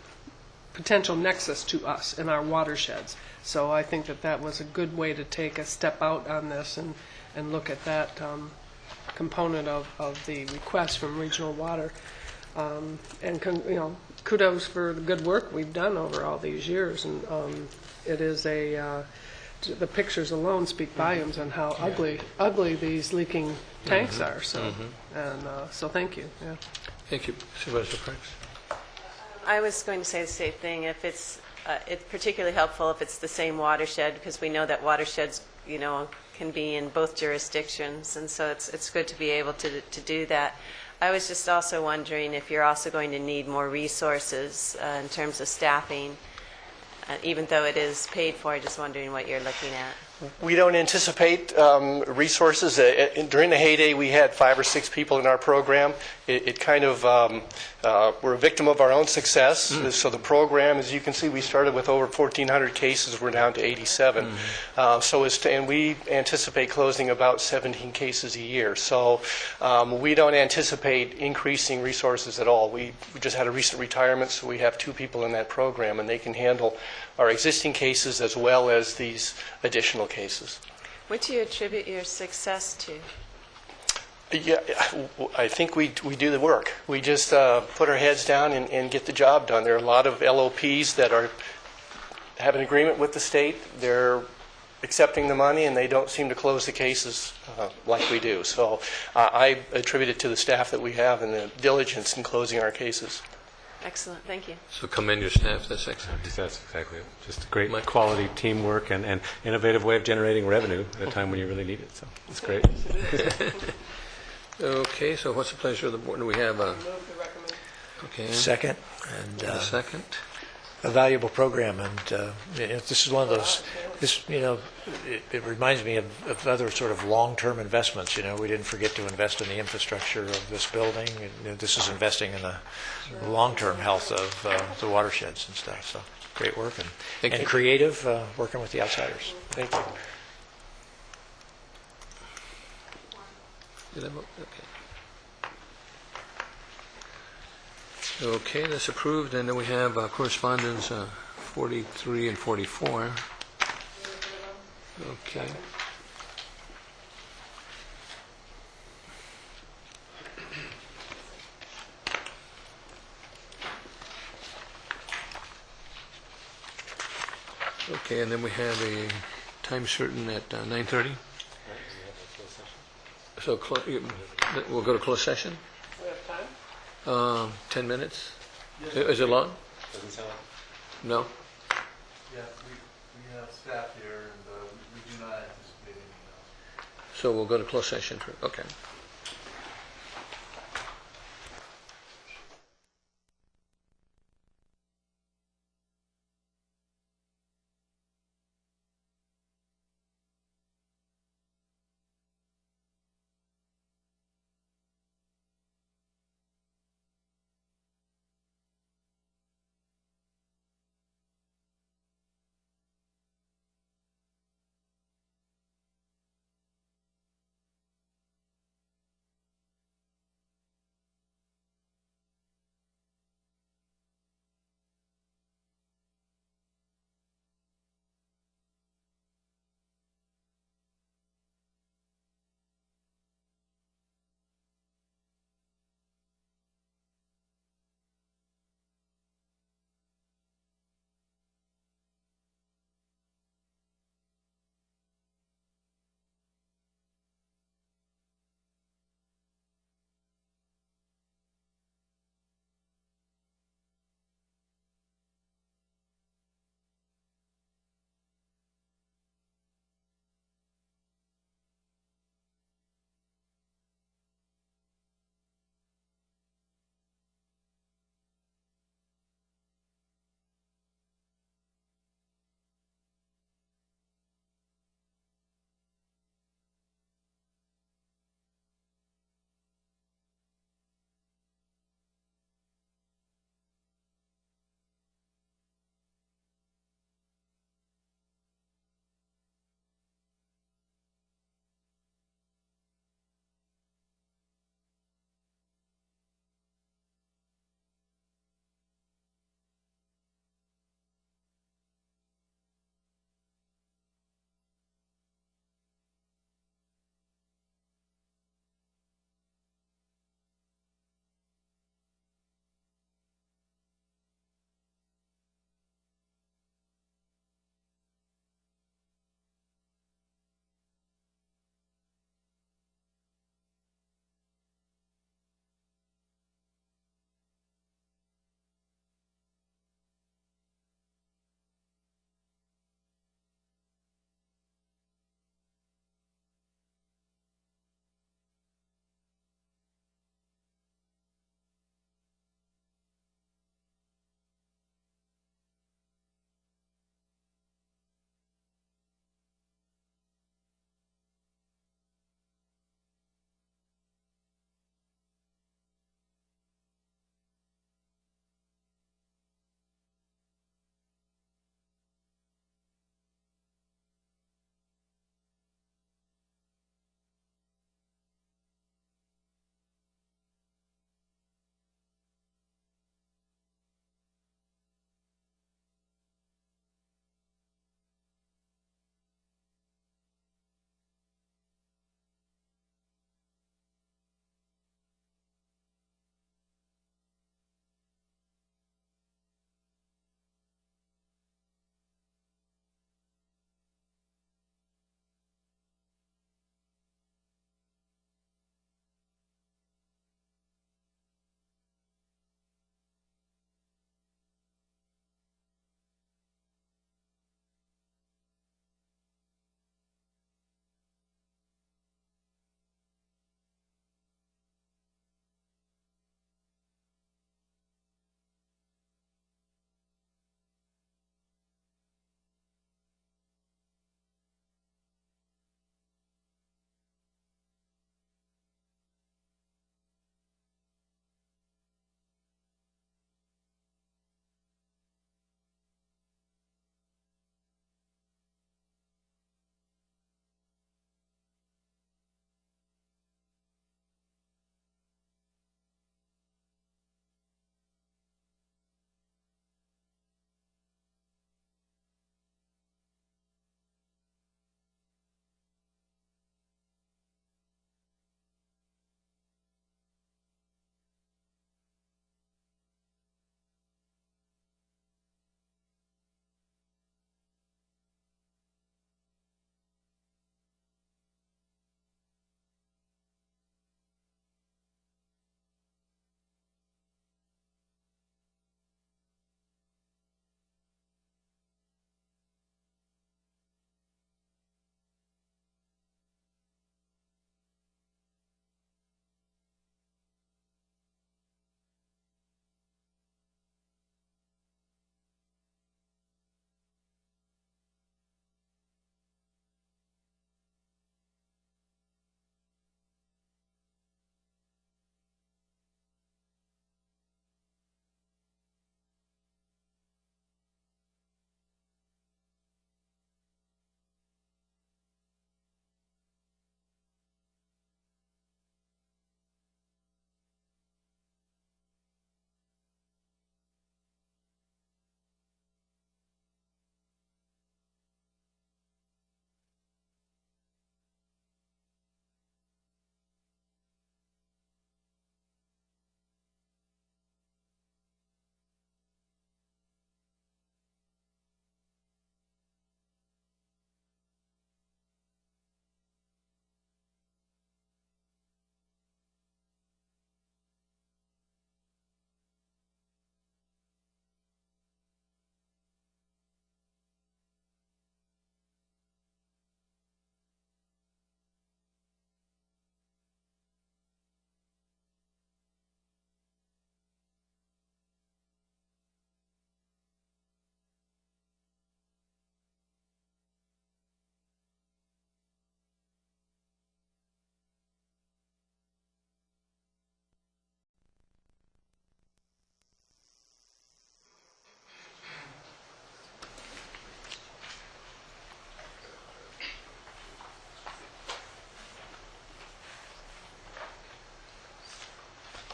potential nexus to us in our watersheds. So I think that was a good way to take a step out on this and look at that component of the request from Regional Water. And kudos for the good work we've done over all these years. And it is the pictures alone speak volumes on how ugly these leaking tanks are. So so thank you. Yeah. Thank you, Supervisor Parks. I was going to say the same thing. If it's particularly helpful if it's the same watershed, because we know that watersheds, can be in both jurisdictions, and so it's good to be able to do that. I was just also wondering if you're also going to need more resources in terms of staffing, even though it is paid for. Just wondering what you're looking at. We don't anticipate resources. During the heyday, we had 5 or 6 people in our program. It kind of, we're a victim of our own success. So the program, as you can see, we started with over 1,400 cases. We're down to 87. And we anticipate closing about 17 cases a year. So we don't anticipate increasing resources at all. We just had a recent retirement, so we have 2 people in that program, and they can handle our existing cases as well as these additional cases. What do you attribute your success to? Yeah, I think we do the work. We just put our heads down and get the job done. There are a lot of LOPs that have an agreement with the state. They're accepting the money, and they don't seem to close the cases like we do. So I attribute it to the staff that we have and the diligence in closing our cases. Excellent, thank you. So commend your staff. That's excellent. That's exactly it. Just great quality teamwork and innovative way of generating revenue at a time when you really need it. So it's great. Okay, so what's the pleasure of the board? Do we have a... Okay. Second. And a second. A valuable program, and this is one of those. It reminds me of other sort of long-term investments. We didn't forget to invest in the infrastructure of this building. This is investing in the long-term health of the watersheds and stuff. So great work and creative working with the outsiders. Thank you. Did I vote? Okay. Okay, that's approved. And then we have correspondence 43 and 44. Okay. Okay, and then we have a time certain at 9:30. So we'll go to closed session. We have time? 10 minutes. Is it long? Doesn't sound like. No? Yeah, we have staff here, and we do not anticipate anything else. So we'll go to closed session. Okay.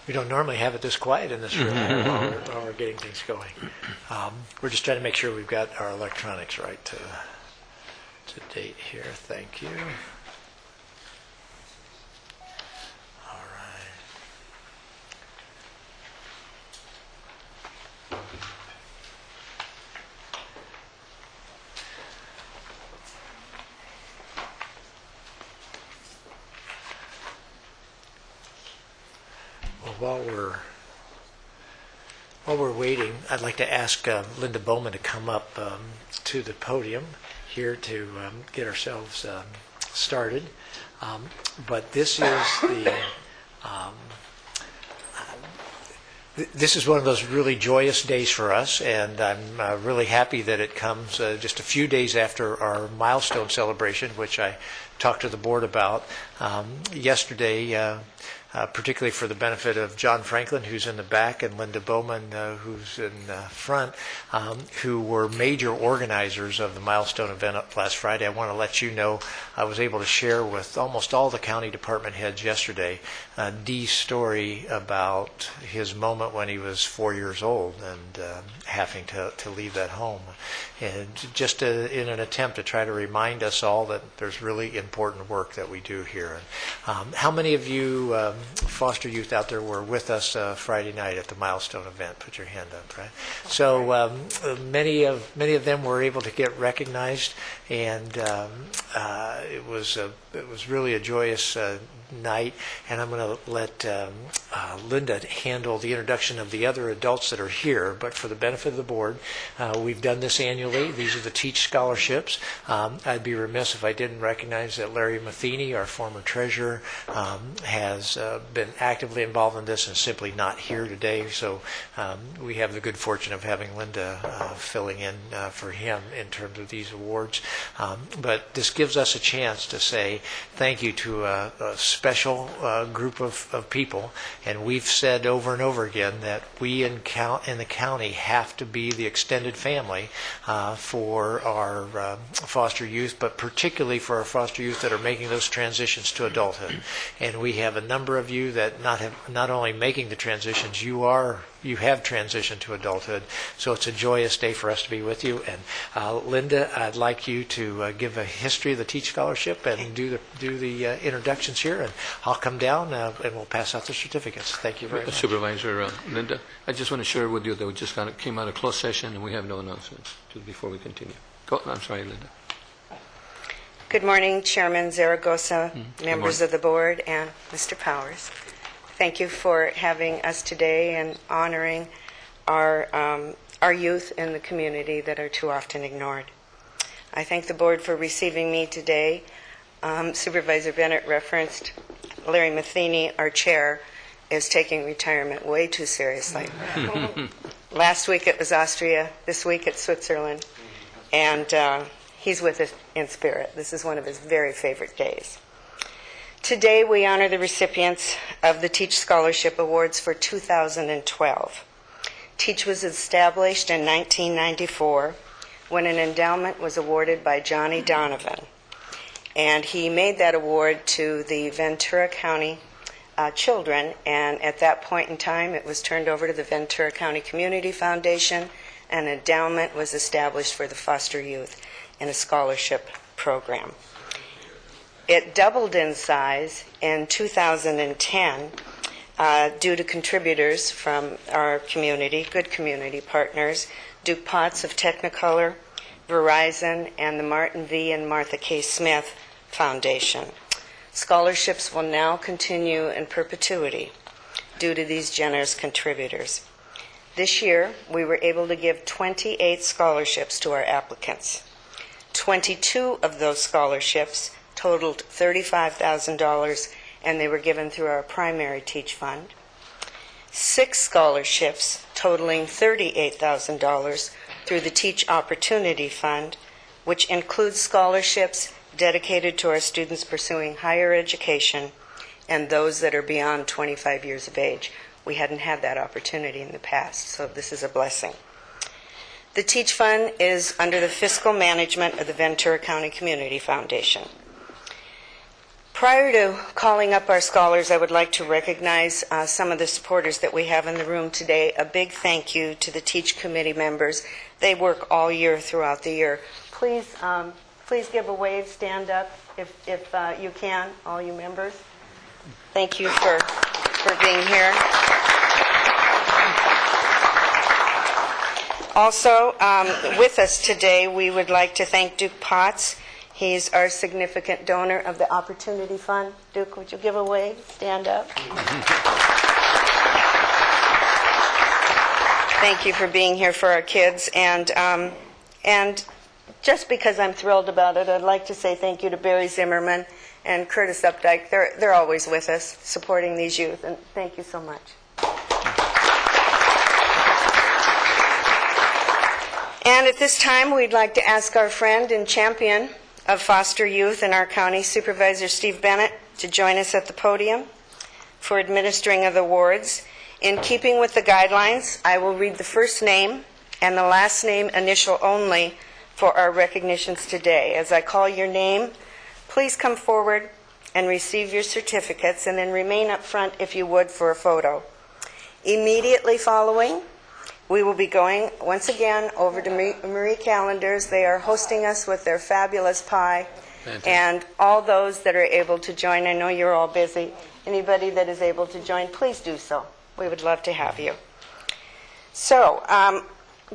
We don't normally have it this quiet in this room while we're getting things going. We're just trying to make sure we've got our electronics right to date here. Thank you. All right. Well, while we're waiting, I'd like to ask Linda Bowman to come up to the podium here to get ourselves started. But this is this is one of those really joyous days for us, and I'm really happy that it comes just a few days after our milestone celebration, which I talked to the board about yesterday. Particularly for the benefit of John Franklin, who's in the back, and Linda Bowman, who's in front, who were major organizers of the milestone event last Friday. I want to let you know I was able to share with almost all the county department heads yesterday Dee's story about his moment when he was 4 years old and having to leave that home. And just in an attempt to try to remind us all that there's really important work that we do here. And how many of you foster youth out there were with us Friday night at the milestone event? Put your hand up, right? So many of them were able to get recognized, and it was really a joyous night. And I'm going to let Linda handle the introduction of the other adults that are here. But for the benefit of the board, we've done this annually. These are the Teach Scholarships. I'd be remiss if I didn't recognize that Larry Matheny, our former treasurer, has been actively involved in this and simply not here today. So we have the good fortune of having Linda filling in for him in terms of these awards. But this gives us a chance to say thank you to a special group of people. And we've said over and over again that we in the county have to be the extended family for our foster youth, but particularly for our foster youth that are making those transitions to adulthood. And we have a number of you that not only making the transitions, you have transitioned to adulthood. So it's a joyous day for us to be with you. And Linda, I'd like you to give a history of the Teach Scholarship and do the introductions here, and I'll come down and we'll pass out the certificates. Thank you very much. Supervisor Linda, I just want to share with you that we just came out of closed session and we have no announcements before we continue. I'm sorry, Linda. Good morning, Chairman Zaragoza, members of the board, and Mr. Powers. Thank you for having us today and honoring our youth in the community that are too often ignored. I thank the board for receiving me today. Supervisor Bennett referenced Larry Matheny, our chair, is taking retirement way too seriously. Last week it was Austria, this week it's Switzerland, and he's with us in spirit. This is one of his very favorite days. Today we honor the recipients of the Teach Scholarship Awards for 2012. Teach was established in 1994 when an endowment was awarded by Johnny Donovan. And he made that award to the Ventura County children, and at that point in time it was turned over to the Ventura County Community Foundation, and an endowment was established for the foster youth in a scholarship program. It doubled in size in 2010 due to contributors from our community, good community partners, Duke Potts of Technicolor, Verizon, and the Martin V. and Martha K. Smith Foundation. Scholarships will now continue in perpetuity due to these generous contributors. This year, we were able to give 28 scholarships to our applicants. 22 of those scholarships totaled $35,000, and they were given through our primary Teach Fund. 6 scholarships totaling $38,000 through the Teach Opportunity Fund, which includes scholarships dedicated to our students pursuing higher education and those that are beyond 25 years of age. We hadn't had that opportunity in the past, so this is a blessing. The Teach Fund is under the fiscal management of the Ventura County Community Foundation. Prior to calling up our scholars, I would like to recognize some of the supporters that we have in the room today. A big thank you to the Teach Committee members. They work all year throughout the year. Please give a wave, stand up if you can, all you members. Thank you for being here. Also, with us today, we would like to thank Duke Potts. He's our significant donor of the Opportunity Fund. Duke, would you give a wave? Stand up. Thank you for being here for our kids. And just because I'm thrilled about it, I'd like to say thank you to Barry Zimmerman and Curtis Updike. They're always with us, supporting these youth, and thank you so much. And at this time, we'd like to ask our friend and champion of foster youth in our county, Supervisor Steve Bennett, to join us at the podium for administering of the awards. In keeping with the guidelines, I will read the first name and the last name initial only for our recognitions today. As I call your name, please come forward and receive your certificates, and then remain up front if you would for a photo. Immediately following, we will be going once again over to Marie Callender's. They are hosting us with their fabulous pie. Fantastic. And all those that are able to join, I know you're all busy. Anybody that is able to join, please do so. We would love to have you. So,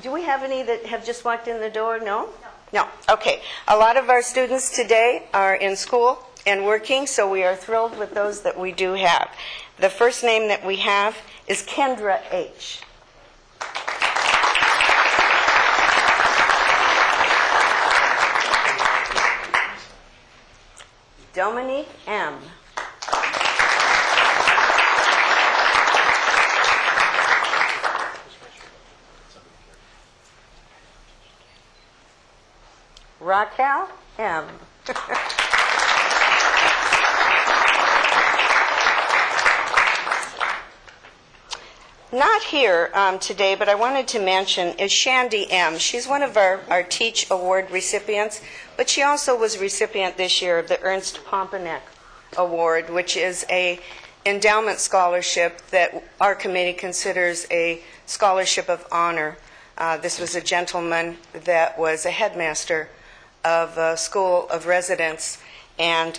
do we have any that have just walked in the door? No? No. Okay. A lot of our students today are in school and working, so we are thrilled with those that we do have. The first name that we have is Kendra H. Dominique M. Raquel M. Not here today, but I wanted to mention is Shandy M. She's one of our Teach Award recipients, but she also was recipient this year of the Ernst Pompenek Award, which is a endowment scholarship that our committee considers a scholarship of honor. This was a gentleman that was a headmaster of a school of residence and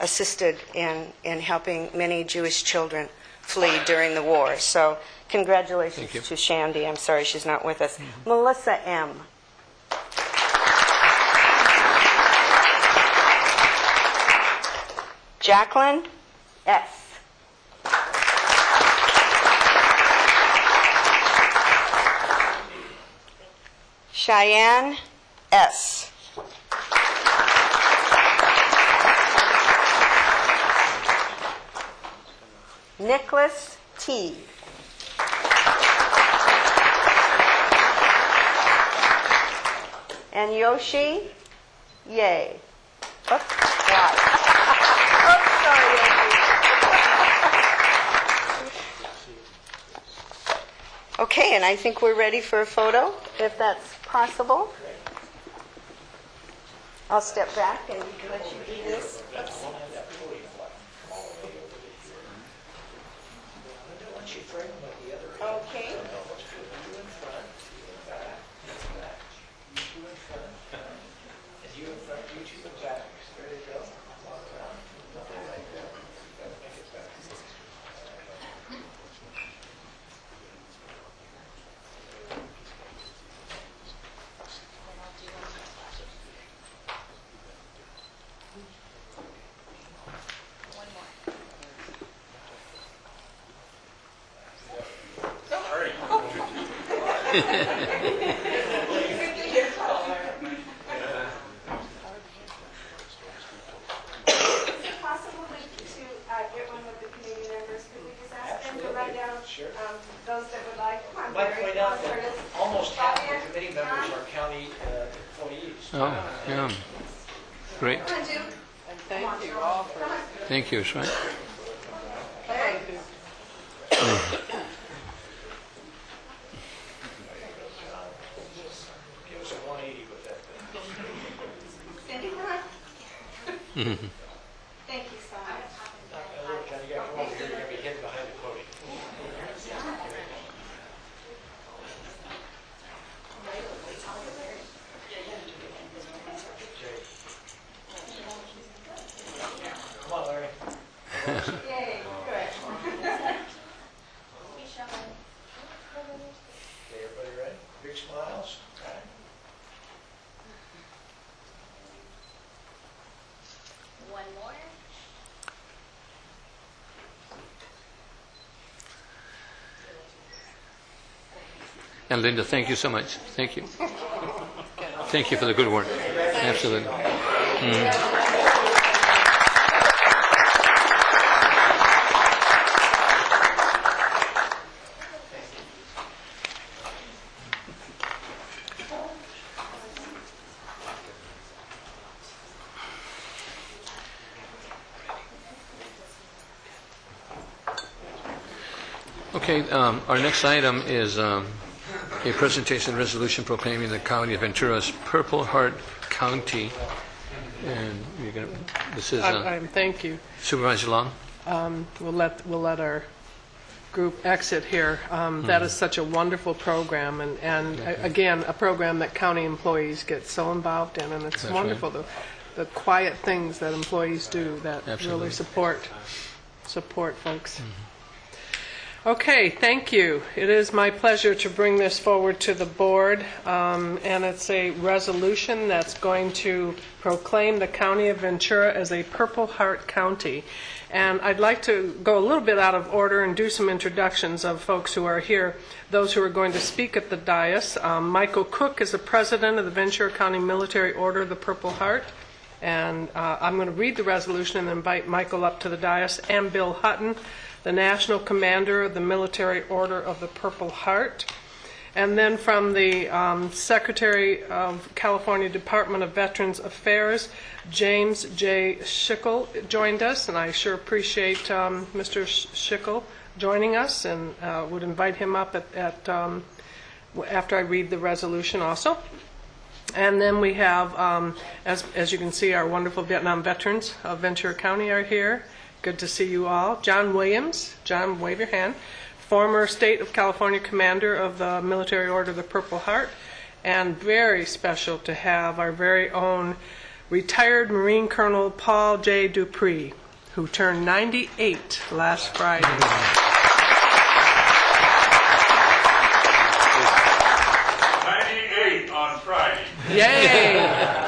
assisted in helping many Jewish children flee during the war. So congratulations to Shandy. I'm sorry she's not with us. Melissa M. Jacqueline S. Cheyenne S. Nicholas T. And Yoshi Yay. Oops, wow. Oops, sorry, Yoshi. Okay, and I think we're ready for a photo, if that's possible. I'll step back and let you do this. Oops. Okay. Those that would like. Come on, I'd like to Barry. point out that almost half of the committee members are county employees. Oh, yeah. Great. Come on, Duke. And thank you all for... Thank you, that's right. Hey. Give us a 180 with that. Cindy, come on. Mhm. Thank you And Linda, thank you so much. Thank you. Thank you for the good work. Absolutely. Okay, our next item is a presentation resolution proclaiming the County of Ventura's Purple Heart County. And you're going to, this is thank you. Supervisor Long. We'll let our group exit here. That is such a wonderful program, and again, a program that county employees get so involved in, and it's That's wonderful, right. the quiet things that employees do that Absolutely. really support folks. Okay, thank you. It is my pleasure to bring this forward to the board, and it's a resolution that's going to proclaim the County of Ventura as a Purple Heart County. And I'd like to go a little bit out of order and do some introductions of folks who are here, those who are going to speak at the dais. Michael Cook is the president of the Ventura County Military Order of the Purple Heart. And I'm going to read the resolution and invite Michael up to the dais, and Bill Hutton, the National Commander of the Military Order of the Purple Heart. And then from the Secretary of California Department of Veterans Affairs, James J. Schickel joined us, and I sure appreciate Mr. Schickel joining us, and would invite him up after I read the resolution also. And then we have, as you can see, our wonderful Vietnam veterans of Ventura County are here. Good to see you all. John Williams, John, wave your hand, former State of California Commander of the Military Order of the Purple Heart, and very special to have our very own retired Marine Colonel Paul J. Dupree, who turned 98 last Friday. 98 on Friday. Yay!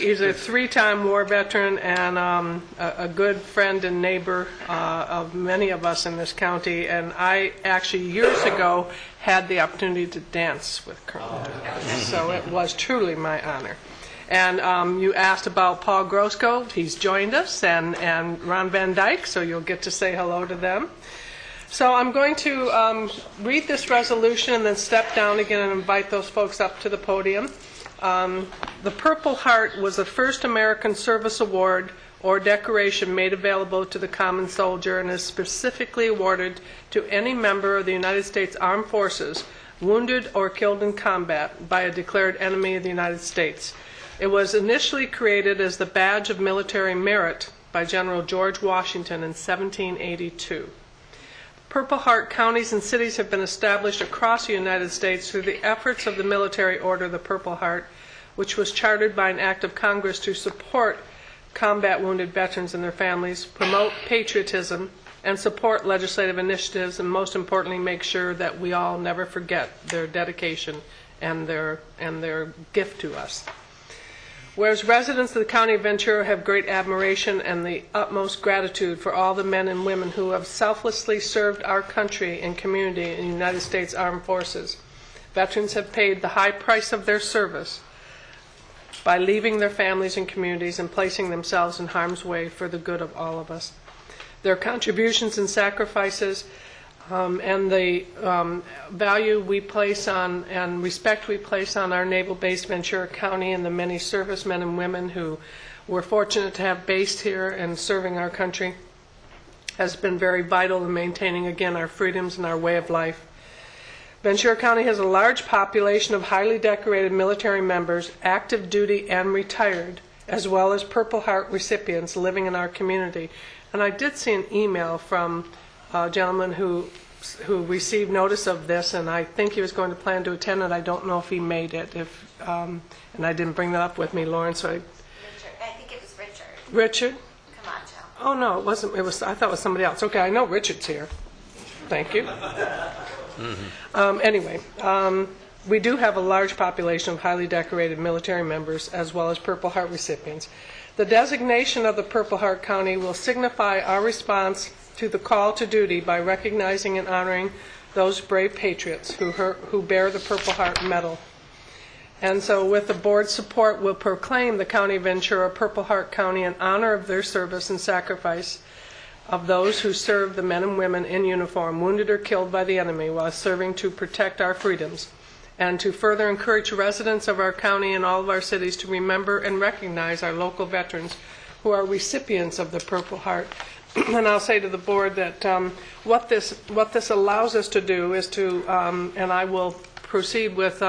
He's a three-time war veteran and a good friend and neighbor of many of us in this county. And I actually, years ago, had the opportunity to dance with Colonel Dupree. So it was truly my honor. And you asked about Paul Groscove. He's joined us, and Ron Van Dyke, so you'll get to say hello to them. So I'm going to read this resolution and then step down again and invite those folks up to the podium. The Purple Heart was the first American Service Award or decoration made available to the common soldier and is specifically awarded to any member of the United States Armed Forces wounded or killed in combat by a declared enemy of the United States. It was initially created as the badge of military merit by General George Washington in 1782. Purple Heart counties and cities have been established across the United States through the efforts of the Military Order of the Purple Heart, which was chartered by an act of Congress to support combat wounded veterans and their families, promote patriotism, and support legislative initiatives, and most importantly, make sure that we all never forget their dedication and their gift to us. Whereas residents of the County of Ventura have great admiration and the utmost gratitude for all the men and women who have selflessly served our country and community in the United States Armed Forces, veterans have paid the high price of their service by leaving their families and communities and placing themselves in harm's way for the good of all of us. Their contributions and sacrifices and the value we place on and respect we place on our naval base Ventura County and the many servicemen and women who we're fortunate to have based here and serving our country has been very vital in maintaining, again, our freedoms and our way of life. Ventura County has a large population of highly decorated military members, active duty and retired, as well as Purple Heart recipients living in our community. And I did see an email from a gentleman who received notice of this, and I think he was going to plan to attend it. I don't know if he made it, and I didn't bring that up with me, Lauren. So I think it was Richard. Richard? Camacho. Oh no, it wasn't. It was. I thought it was somebody else. Okay, I know Richard's here. Thank you. Anyway, we do have a large population of highly decorated military members as well as Purple Heart recipients. The designation of the Purple Heart County will signify our response to the call to duty by recognizing and honoring those brave patriots who bear the Purple Heart Medal. And so with the board's support, we'll proclaim the County of Ventura Purple Heart County in honor of their service and sacrifice of those who serve the men and women in uniform, wounded or killed by the enemy while serving to protect our freedoms, and to further encourage residents of our county and all of our cities to remember and recognize our local veterans who are recipients of the Purple Heart. And I'll say to the board that what this allows us to do is to, and I will proceed with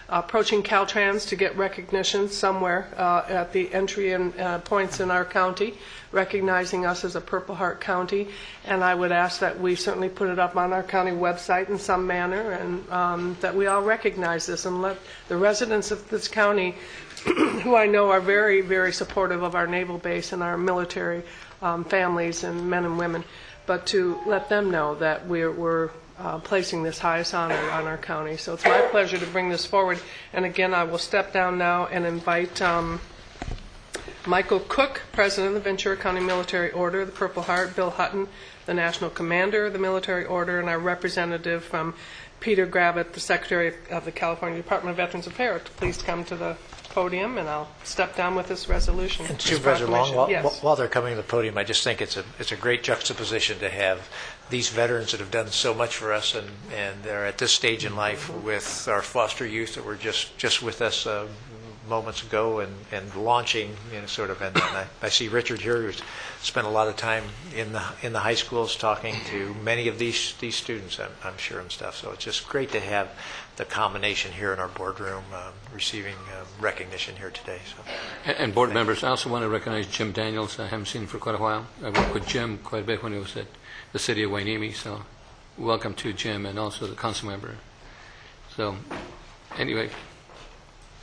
approaching Caltrans to get recognition somewhere at the entry and points in our county, recognizing us as a Purple Heart County. And I would ask that we certainly put it up on our county website in some manner, and that we all recognize this and let the residents of this county, who I know are very, very supportive of our naval base and our military families and men and women, but to let them know that we're placing this highest honor on our county. So it's my pleasure to bring this forward. And again, I will step down now and invite Michael Cook, President of the Ventura County Military Order, the Purple Heart, Bill Hutton, the National Commander of the Military Order, and our representative from Peter Gravitt, the Secretary of the California Department of Veterans Affairs, to please come to the podium, and I'll step down with this resolution. And Supervisor Long, Yes. while they're coming to the podium, I just think it's a great juxtaposition to have these veterans that have done so much for us, and they're at this stage in life with our foster youth that were just with us moments ago and launching, sort of. And I see Richard here, who's spent a lot of time in the high schools talking to many of these students, I'm sure, and stuff. So it's just great to have the combination here in our boardroom, receiving recognition here today. So. And board members, I also want to recognize Jim Daniels. I haven't seen him for quite a while. I worked with Jim quite a bit when he was at the city of Wainimi. So welcome to Jim, and also the council member. So anyway.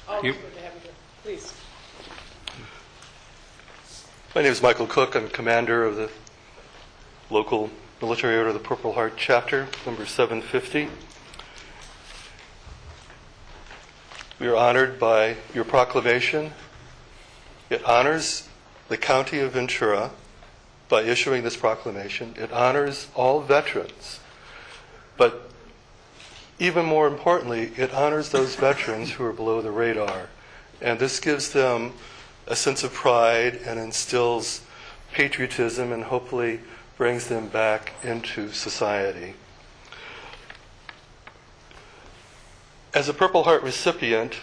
Always good to have you here. Please. My name is Michael Cook. I'm commander of the local military order, the Purple Heart chapter, number 750. We are honored by your proclamation. It honors the county of Ventura by issuing this proclamation. It honors all veterans. But even more importantly, it honors those veterans who are below the radar. And this gives them a sense of pride and instills patriotism and hopefully brings them back into society. As a Purple Heart recipient,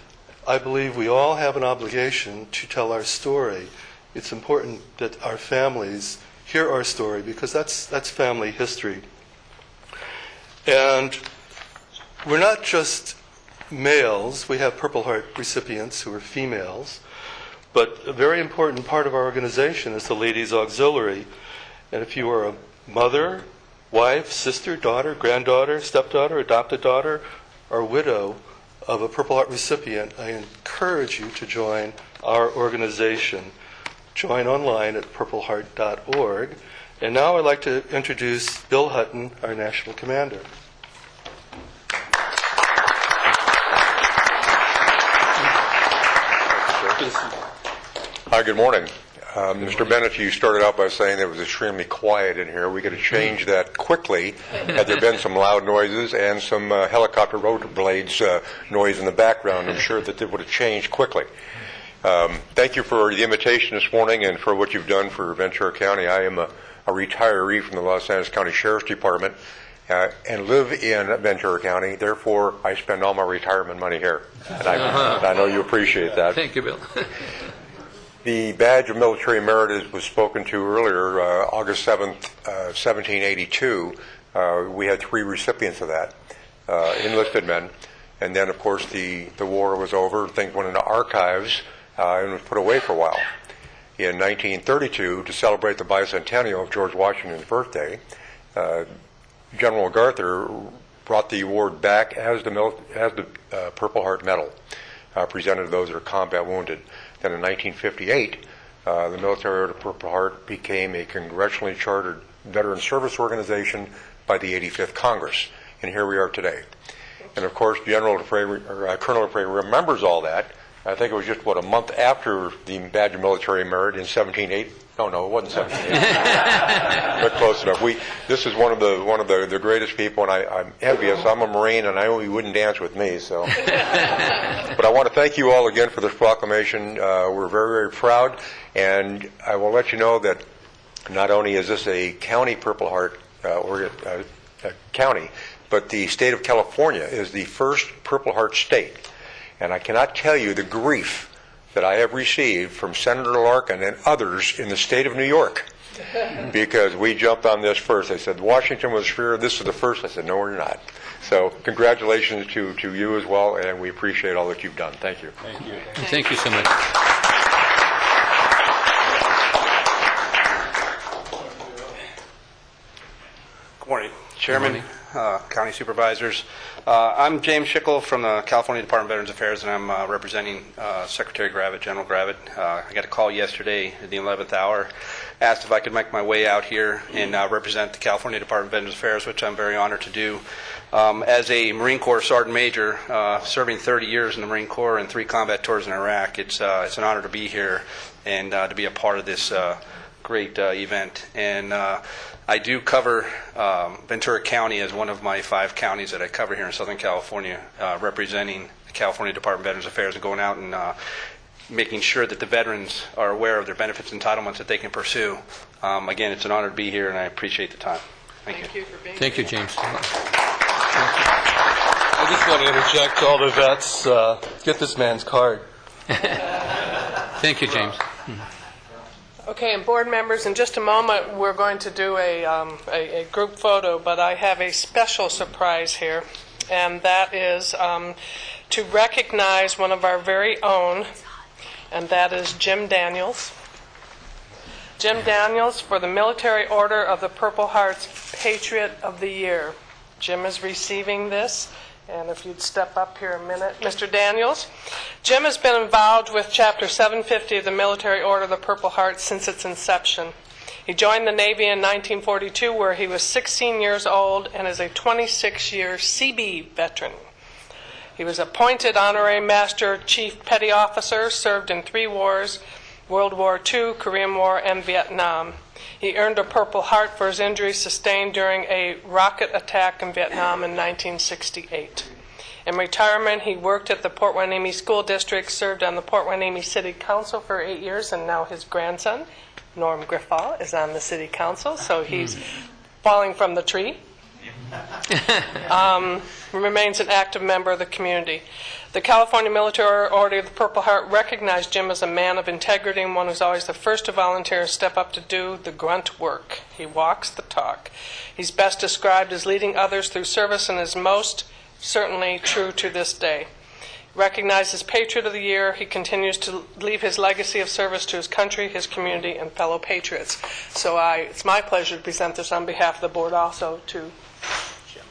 I believe we all have an obligation to tell our story. It's important that our families hear our story because that's family history. And we're not just males. We have Purple Heart recipients who are females. But a very important part of our organization is the Ladies Auxiliary. And if you are a mother, wife, sister, daughter, granddaughter, stepdaughter, adopted daughter, or widow of a Purple Heart recipient, I encourage you to join our organization. Join online at purpleheart.org. And now I'd like to introduce Bill Hutton, our National Commander. Hi, good morning. Mr. Bennett, you started out by saying that it was extremely quiet in here. We got to change that quickly. Had there been some loud noises and some helicopter rotor blades noise in the background, I'm sure that it would have changed quickly. Thank you for the invitation this morning and for what you've done for Ventura County. I am a retiree from the Los Angeles County Sheriff's Department and live in Ventura County. Therefore, I spend all my retirement money here. And I know you appreciate that. Thank you, Bill. The badge of military merit was spoken to earlier, August 7th, 1782. We had 3 recipients of that, enlisted men. And then, of course, the war was over. Things went into archives and was put away for a while. In 1932, to celebrate the bicentennial of George Washington's birthday, General MacArthur brought the award back as the Purple Heart Medal, presented to those that are combat wounded. Then in 1958, the Military Order of Purple Heart became a congressionally chartered veteran service organization by the 85th Congress. And here we are today. And of course, Colonel Lefray remembers all that. I think it was just, a month after the Badge of Military Merit in No, it wasn't 17. But close enough. This is one of the greatest people, and I'm envious. I'm a Marine, and I know you wouldn't dance with me. So, but I want to thank you all again for this proclamation. We're very, very proud, and I will let you know that not only is this a county Purple Heart county, but the state of California is the first Purple Heart state, and I cannot tell you the grief that I have received from Senator Larkin and others in the state of New York because we jumped on this first. They said Washington was here, this is the first. I said, no, we're not. So congratulations to you as well, and we appreciate all that you've done. Thank you. Thank you. Thank you so much. Good morning, Chairman, County Supervisors. I'm James Schickel from the California Department of Veterans Affairs, and I'm representing Secretary Gravitt, General Gravitt. I got a call yesterday at the 11th hour, asked if I could make my way out here and represent the California Department of Veterans Affairs, which I'm very honored to do. As a Marine Corps Sergeant Major, serving 30 years in the Marine Corps and 3 combat tours in Iraq, it's an honor to be here and to be a part of this great event. And I do cover Ventura County as one of my 5 counties that I cover here in Southern California, representing the California Department of Veterans Affairs and going out and making sure that the veterans are aware of their benefits and entitlements that they can pursue. Again, it's an honor to be here, and I appreciate the time. Thank you. Thank you, James. I just want to interject all the vets, get this man's card. Thank you, James. Okay, and board members, in just a moment, we're going to do a group photo, but I have a special surprise here, and that is to recognize one of our very own, and that is Jim Daniels. Jim Daniels for the Military Order of the Purple Heart's Patriot of the Year. Jim is receiving this. And if you'd step up here a minute. Mr. Daniels. Jim has been involved with Chapter 750 of the Military Order of the Purple Heart since its inception. He joined the Navy in 1942, where he was 16 years old and is a 26-year CB veteran. He was appointed Honorary Master Chief Petty Officer, served in 3 wars, World War II, Korean War, and Vietnam. He earned a Purple Heart for his injuries sustained during a rocket attack in Vietnam in 1968. In retirement, he worked at the Port Hueneme School District, served on the Port Hueneme City Council for 8 years, and now his grandson, Norm Griffaw, is on the City Council, so he's falling from the tree. Remains an active member of the community. The California Military Order of the Purple Heart recognized Jim as a man of integrity and one who's always the first to volunteer and step up to do the grunt work. He walks the talk. He's best described as leading others through service and is most certainly true to this day. Recognized as Patriot of the Year, he continues to leave his legacy of service to his country, his community, and fellow patriots. So it's my pleasure to present this on behalf of the board also to Jim.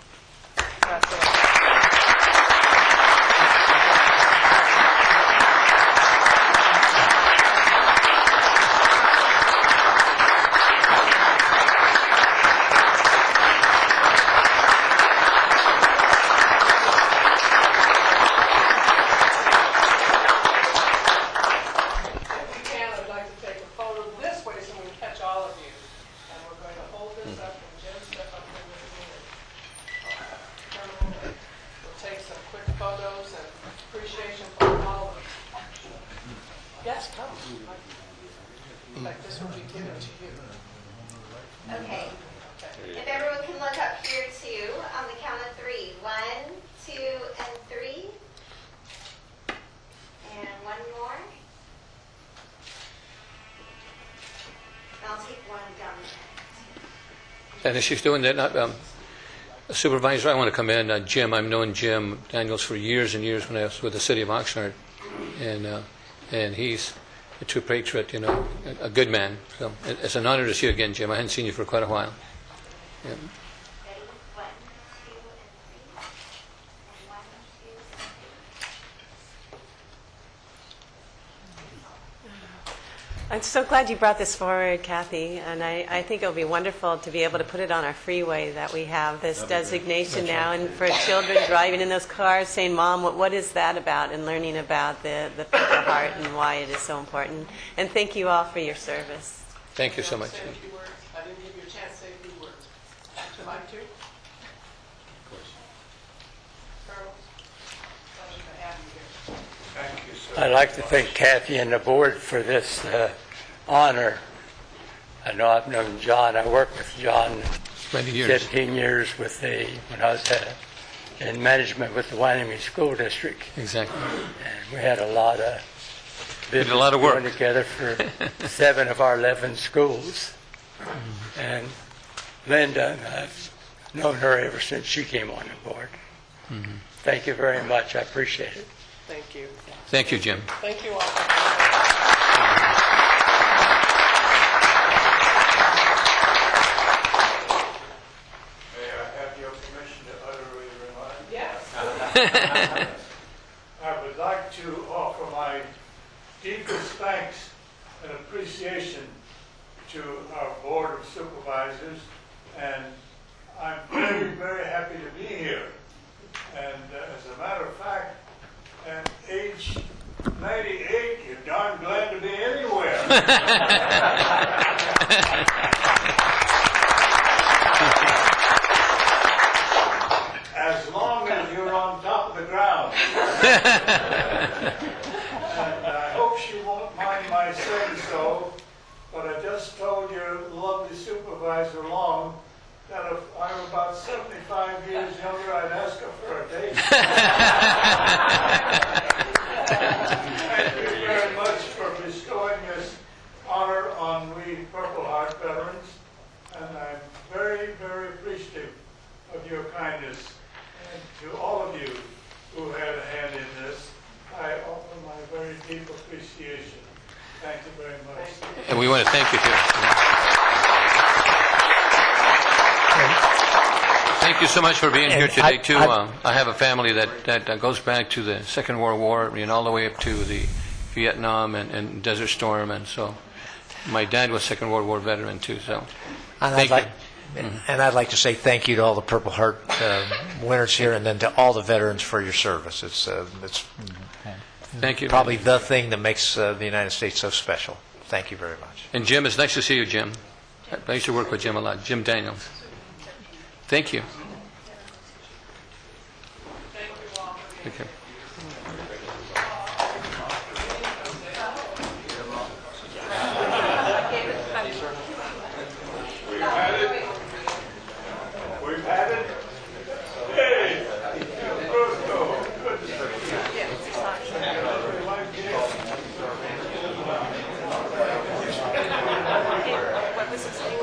Okay. If everyone can look up here too, on the count of 3. 1, 2, and 3. And one more. I'll take one down there. And as she's doing that, Supervisor, I want to come in. Jim, I've known Jim Daniels for years and years when I was with the city of Oxnard, and he's a true patriot, a good man. So it's an honor to see you again, Jim. I hadn't seen you for quite a while. Yeah. I'm so glad you brought this forward, Kathy, and I think it'll be wonderful to be able to put it on our freeway that we have this designation now, and for children driving in those cars saying, Mom, what is that about, and learning about the Purple Heart and why it is so important. And thank you all for your service. Thank you so much. I didn't give you a chance to say a few words. Would you like to? I'd like to thank Kathy and the board for this honor. I know I've known John. I worked with John 20 years. 15 years when I was in management with the Wyoming School District. Exactly. And we had a lot of did a lot of work going together for 7 of our 11 schools. And Linda, I've known her ever since she came on the board. Thank you very much. I appreciate it. Thank you. Thank you, Jim. Thank you all. May I have your permission to utter a remark? Yes. I would like to offer my deepest thanks and appreciation to our Board of Supervisors, and I'm very, very happy to be here. And as a matter of fact, at age 98, you're darn glad to be anywhere. As long as you're on top of the ground. And I hope she won't mind my saying so, but I just told your lovely Supervisor Long that if I were about 75 years younger, I'd ask her for a date. Thank you very much for bestowing this honor on we Purple Heart veterans, and I'm very, very appreciative of your kindness. And to all of you who had a hand in this, I offer my very deep appreciation. Thank you very much. And we want to thank you too. Thank you so much for being here today too. I have a family that goes back to the Second World War and all the way up to the Vietnam and Desert Storm, and so my dad was Second World War veteran too. So thank you. And I'd like to say thank you to all the Purple Heart winners here, and then to all the veterans for your service. It's thank you. Probably the thing that makes the United States so special. Thank you very much. And Jim, it's nice to see you, Jim. I used to work with Jim a lot. Jim Daniels. Thank you. Thank you. We've had it. Hey! What was his name?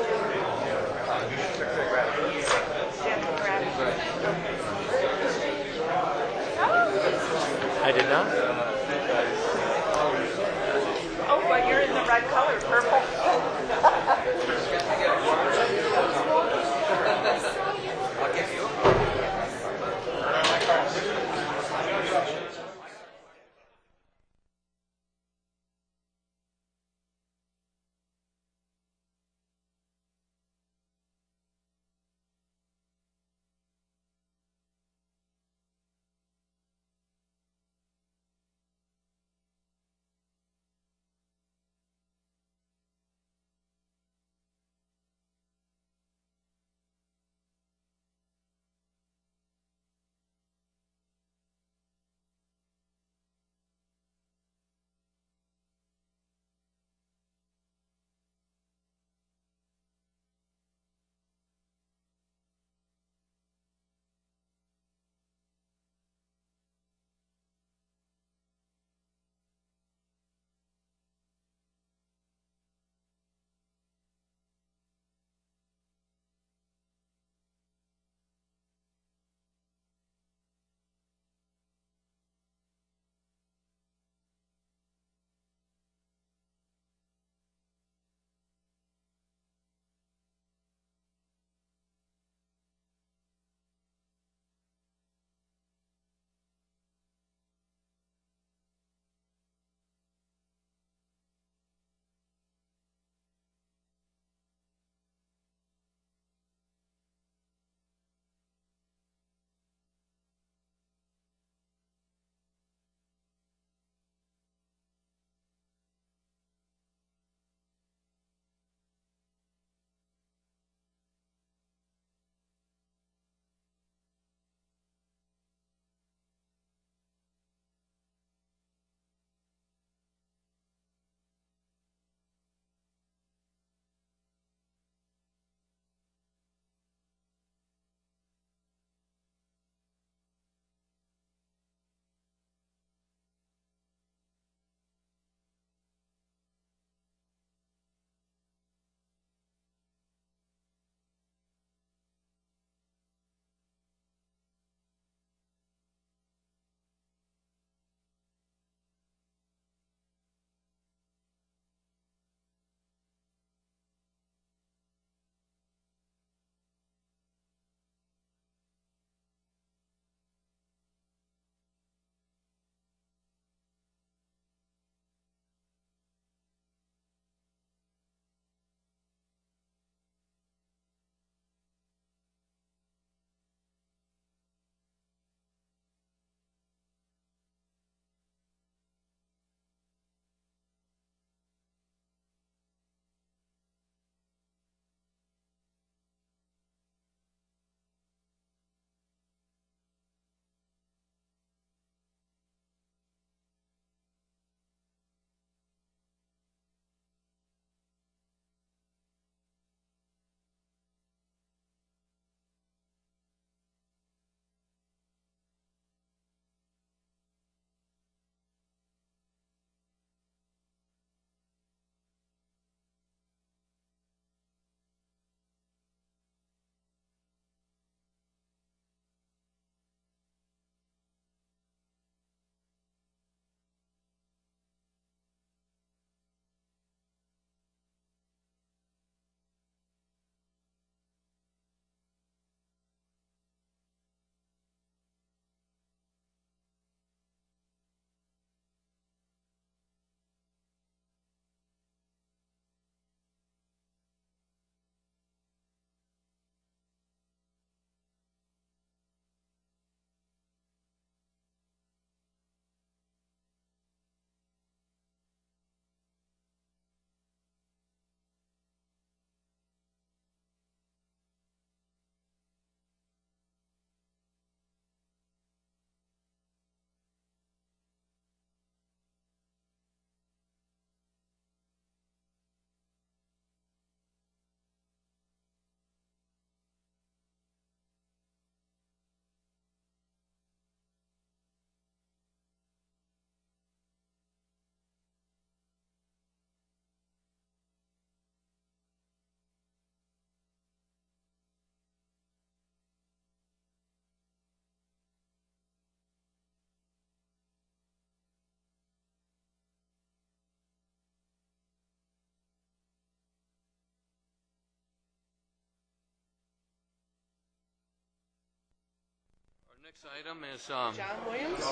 Next item is John Williams?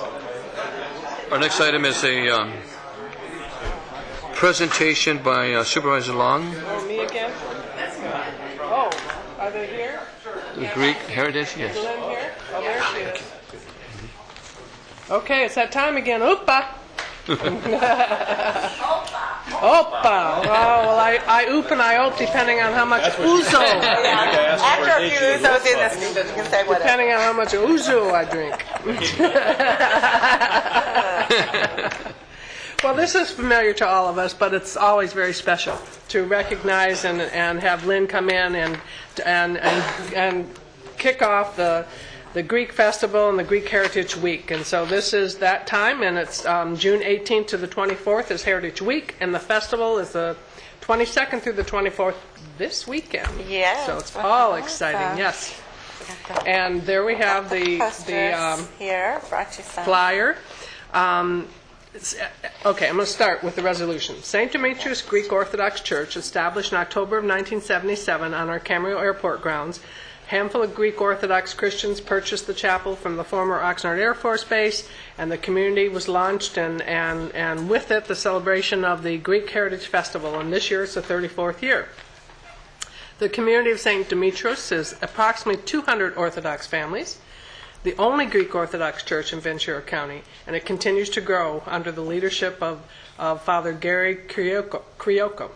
our next item is a presentation by Supervisor Long, Oh, me again? Oh, are they here? the Greek heritage. Yes. Lynn here? Oh, there she is. Okay, it's that time again. Oopa! Opa! Well, I oop and I ope depending on how much ouzo. After a few oozos in this, you can say whatever. Depending on how much ouzo I drink. Well, this is familiar to all of us, but it's always very special to recognize and have Lynn come in and kick off the Greek Festival and the Greek Heritage Week. And so this is that time, and it's June 18th to the 24th is Heritage Week, and the festival is the 22nd through the 24th this weekend. Yes. So it's all exciting, yes. And there we have the here, brought you some. flyer. Okay, I'm going to start with the resolution. St. Demetrius Greek Orthodox Church, established in October of 1977 on our Camarillo Airport grounds. A handful of Greek Orthodox Christians purchased the chapel from the former Oxnard Air Force Base, and the community was launched, and with it, the celebration of the Greek Heritage Festival, and this year it's the 34th year. The community of St. Demetrius is approximately 200 Orthodox families, the only Greek Orthodox church in Ventura County, and it continues to grow under the leadership of Father Gary Kyriakou.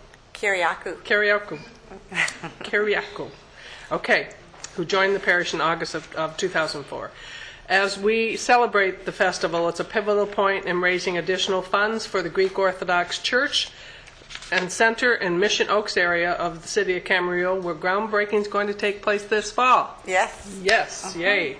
Okay, who joined the parish in August of 2004. As we celebrate the festival, it's a pivotal point in raising additional funds for the Greek Orthodox Church and Center in Mission Oaks area of the city of Camarillo, where groundbreaking is going to take place this fall. Yes. Yes, yay.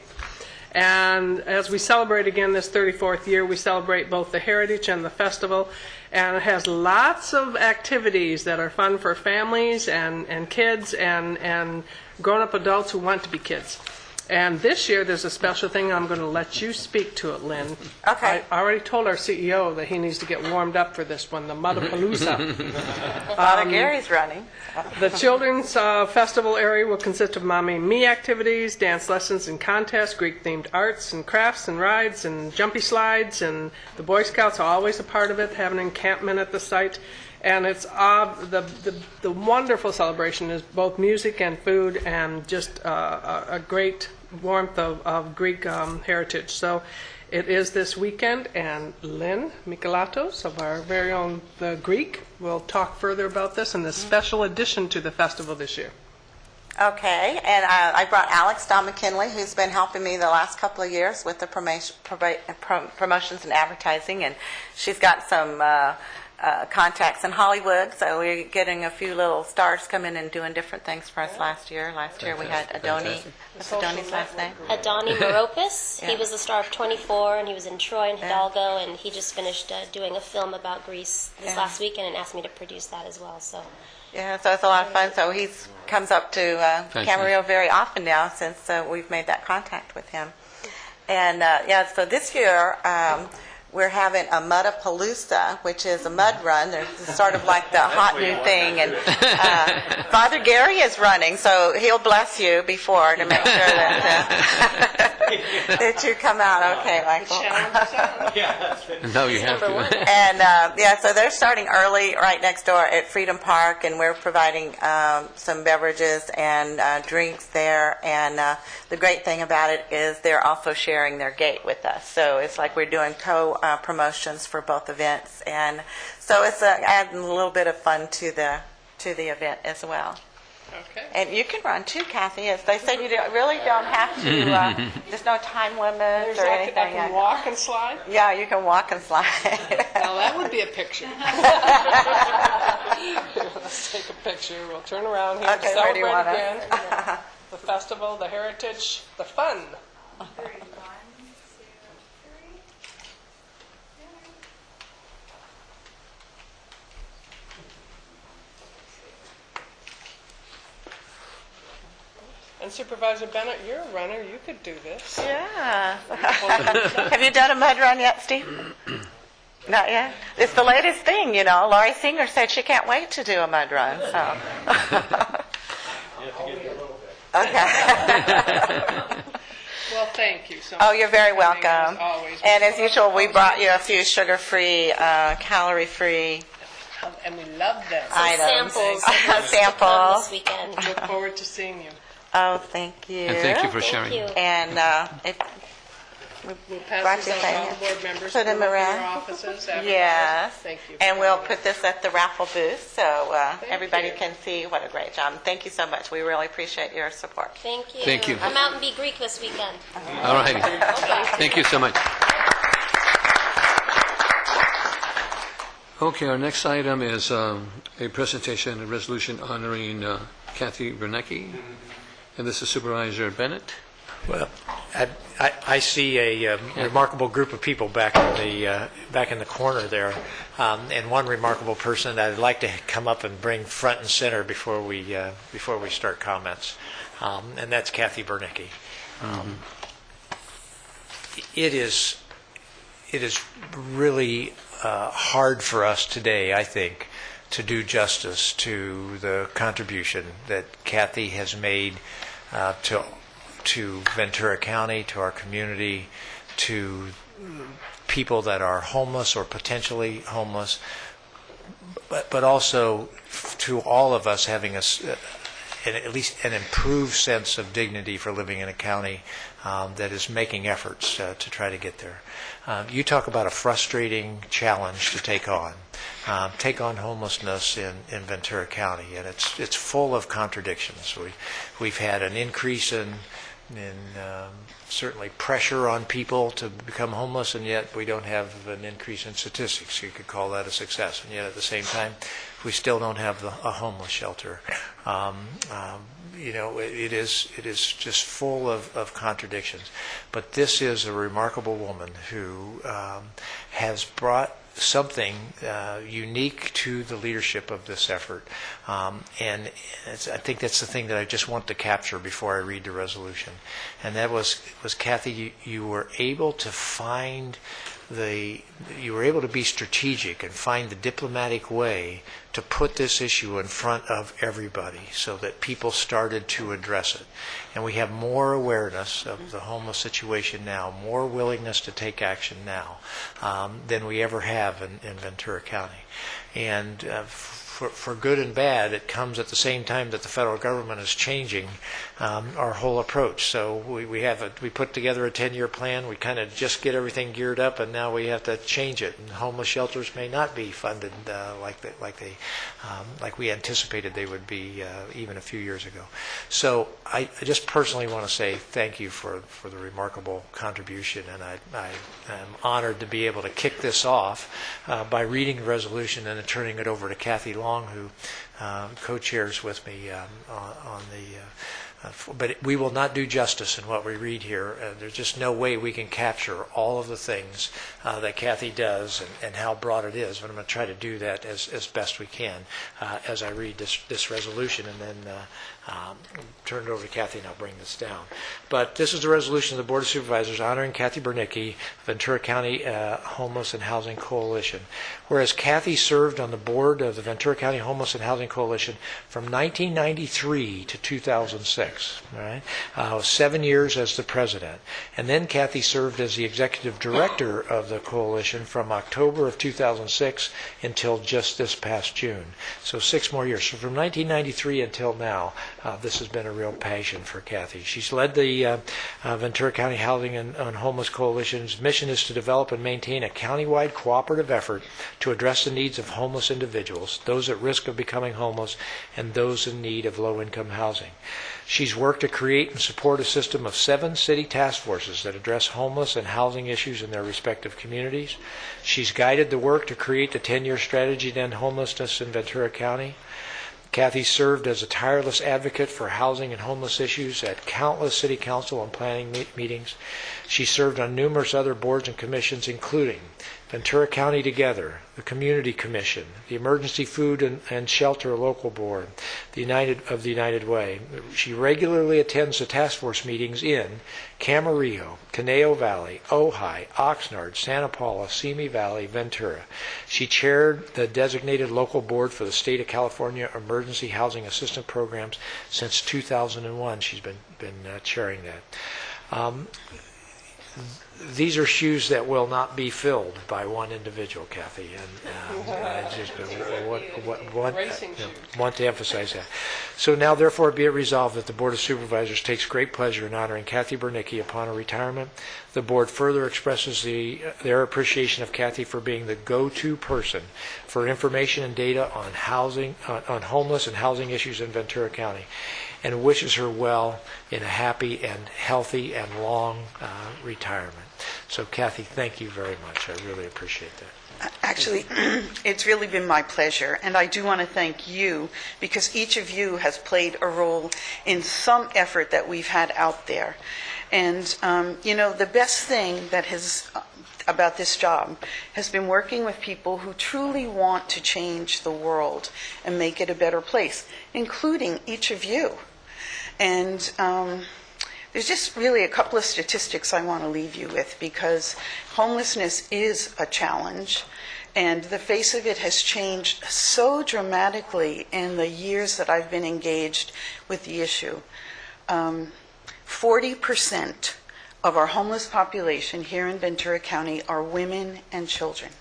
And as we celebrate again this 34th year, we celebrate both the heritage and the festival. And it has lots of activities that are fun for families and kids and grown-up adults who want to be kids. And this year, there's a special thing. I'm going to let you speak to it, Lynn. Okay. I already told our CEO that he needs to get warmed up for this one, the Mudapalooza. Father Gary's running. The children's festival area will consist of Mommy and Me activities, dance lessons and contests, Greek-themed arts and crafts and rides and jumpy slides, and the Boy Scouts are always a part of it, have an encampment at the site. And it's the wonderful celebration is both music and food and just a great warmth of Greek heritage. So it is this weekend, and Lynn Michelatos of our very own The Greek will talk further about this and the special addition to the festival this year. Okay, and I brought Alex Don McKinley, who's been helping me the last couple of years with the promotions and advertising, and she's got some contacts in Hollywood, so we're getting a few little stars coming and doing different things for us last year. Last year we had Adoni. What's Adoni's last name? Adoni Meropis. Yeah. He was the star of 24, and he was in Troy and Hidalgo, and he just finished doing a film about Greece this last weekend and asked me to produce that as well. So. Yeah, so it's a lot of fun. So he comes up to Camarillo very often now since we've made that contact with him. And so this year we're having a Mudapalooza, which is a mud run. It's sort of like the hot new thing. And Father Gary is running, so he'll bless you before to make sure that that you come out okay, Michael. No, you have to. And so they're starting early right next door at Freedom Park, and we're providing some beverages and drinks there. And the great thing about it is they're also sharing their gate with us. So it's like we're doing promotions for both events, and so it's adding a little bit of fun to the event as well. Okay. And you can run too, Kathy. As they said, you really don't have to. There's no time limit or anything. I can walk and slide? Yeah, you can walk and slide. Now that would be a picture. Let's take a picture. We'll turn around here to celebrate again. The festival, the heritage, the fun. And Supervisor Bennett, you're a runner. You could do this. Yeah. Have you done a mud run yet, Steve? Not yet? It's the latest thing, you know. Laurie Singer said she can't wait to do a mud run. So. Okay. Well, thank you. so much. Oh, you're very for coming, welcome. as always. And as usual, we brought you a few sugar-free, calorie-free And we love them. items. Samples. Sample. This weekend. Look forward to seeing you. Oh, thank you. And thank you for sharing. you. And if We'll brought pass you this out to all thing. the board members. Put them Put 'em in around. your offices. everywhere. Yes. Thank you. And we'll put this at the raffle booth so everybody you. can see what a great job. Thank you so much. We really appreciate your support. Thank you. Thank you. Come out and be Greek this weekend. All righty. Thank you so much. Okay, our next item is a presentation, a resolution honoring Kathy Bernecki, and this is Supervisor Bennett. Well, I see a remarkable group of people back in the corner there, and one remarkable person that I'd like to come up and bring front and center before we start comments, and that's Kathy Bernecki. It is really hard for us today, I think, to do justice to the contribution that Kathy has made to Ventura County, to our community, to people that are homeless or potentially homeless, but also to all of us having at least an improved sense of dignity for living in a county that is making efforts to try to get there. You talk about a frustrating challenge to take on homelessness in Ventura County, and it's full of contradictions. We've had an increase in certainly pressure on people to become homeless, and yet we don't have an increase in statistics. You could call that a success, and yet at the same time, we still don't have a homeless shelter. It is just full of contradictions. But this is a remarkable woman who has brought something unique to the leadership of this effort. And I think that's the thing that I just want to capture before I read the resolution. And that was Kathy, you were able to be strategic and find the diplomatic way to put this issue in front of everybody so that people started to address it. And we have more awareness of the homeless situation now, more willingness to take action now than we ever have in Ventura County. And for good and bad, it comes at the same time that the federal government is changing our whole approach. So we put together a 10-year plan. We kind of just get everything geared up, and now we have to change it. And homeless shelters may not be funded like we anticipated they would be even a few years ago. So I just personally want to say thank you for the remarkable contribution, and I am honored to be able to kick this off by reading the resolution and then turning it over to Kathy Long, who co-chairs with me on the. But we will not do justice in what we read here. There's just no way we can capture all of the things that Kathy does and how broad it is. But I'm going to try to do that as best we can as I read this resolution, and then turn it over to Kathy, and I'll bring this down. But this is the resolution of the Board of Supervisors honoring Kathy Bernecki, Ventura County Homeless and Housing Coalition. Whereas Kathy served on the board of the Ventura County Homeless and Housing Coalition from 1993 to 2006. Right? 7 years as the president. And then Kathy served as the executive director of the coalition from October of 2006 until just this past June. So 6 more years. So from 1993 until now, this has been a real passion for Kathy. She's led the Ventura County Housing and Homeless Coalition's mission is to develop and maintain a countywide cooperative effort to address the needs of homeless individuals, those at risk of becoming homeless, and those in need of low-income housing. She's worked to create and support a system of 7 city task forces that address homeless and housing issues in their respective communities. She's guided the work to create the 10-year strategy to end homelessness in Ventura County. Kathy served as a tireless advocate for housing and homeless issues at countless city council and planning meetings. She served on numerous other boards and commissions, including Ventura County Together, the Community Commission, the Emergency Food and Shelter Local Board, the United Way. She regularly attends the task force meetings in Camarillo, Conejo Valley, Ojai, Oxnard, Santa Paula, Simi Valley, Ventura. She chaired the designated local board for the State of California Emergency Housing Assistance Programs since 2001. She's been chairing that. these are shoes that will not be filled by one individual, Kathy, and I just want to emphasize that. So now, therefore, be it resolved that the Board of Supervisors takes great pleasure in honoring Kathy Bernicki upon her retirement. The Board further expresses their appreciation of Kathy for being the go-to person for information and data on housing, on homeless and housing issues in Ventura County, and wishes her well in a happy and healthy and long retirement. So, Kathy, thank you very much. I really appreciate that. Actually, it's really been my pleasure, and I do want to thank you because each of you has played a role in some effort that we've had out there. And, the best thing that has about this job has been working with people who truly want to change the world and make it a better place, including each of you. And there's just really a couple of statistics I want to leave you with, because homelessness is a challenge, and the face of it has changed so dramatically in the years that I've been engaged with the issue. 40% of our homeless population here in Ventura County are women and children.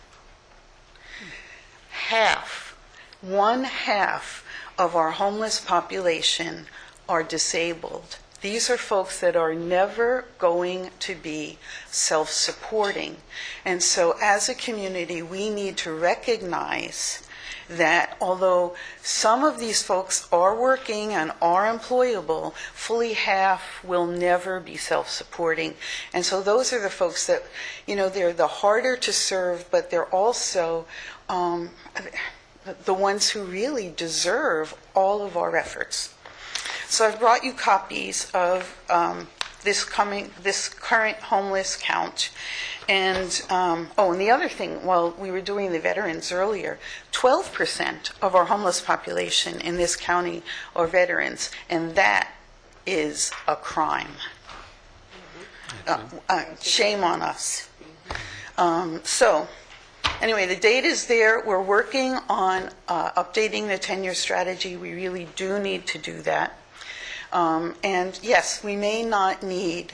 One half of our homeless population are disabled. These are folks that are never going to be self-supporting. And so as a community, we need to recognize that although some of these folks are working and are employable, fully half will never be self-supporting. And so those are the folks that, they're the harder to serve, but they're also the ones who really deserve all of our efforts. So I've brought you copies of this current homeless count. And, and the other thing, while we were doing the veterans earlier, 12% of our homeless population in this county are veterans, and that is a crime. Shame on us. So, anyway, the data is there. We're working on updating the 10-year strategy. We really do need to do that. And yes, we may not need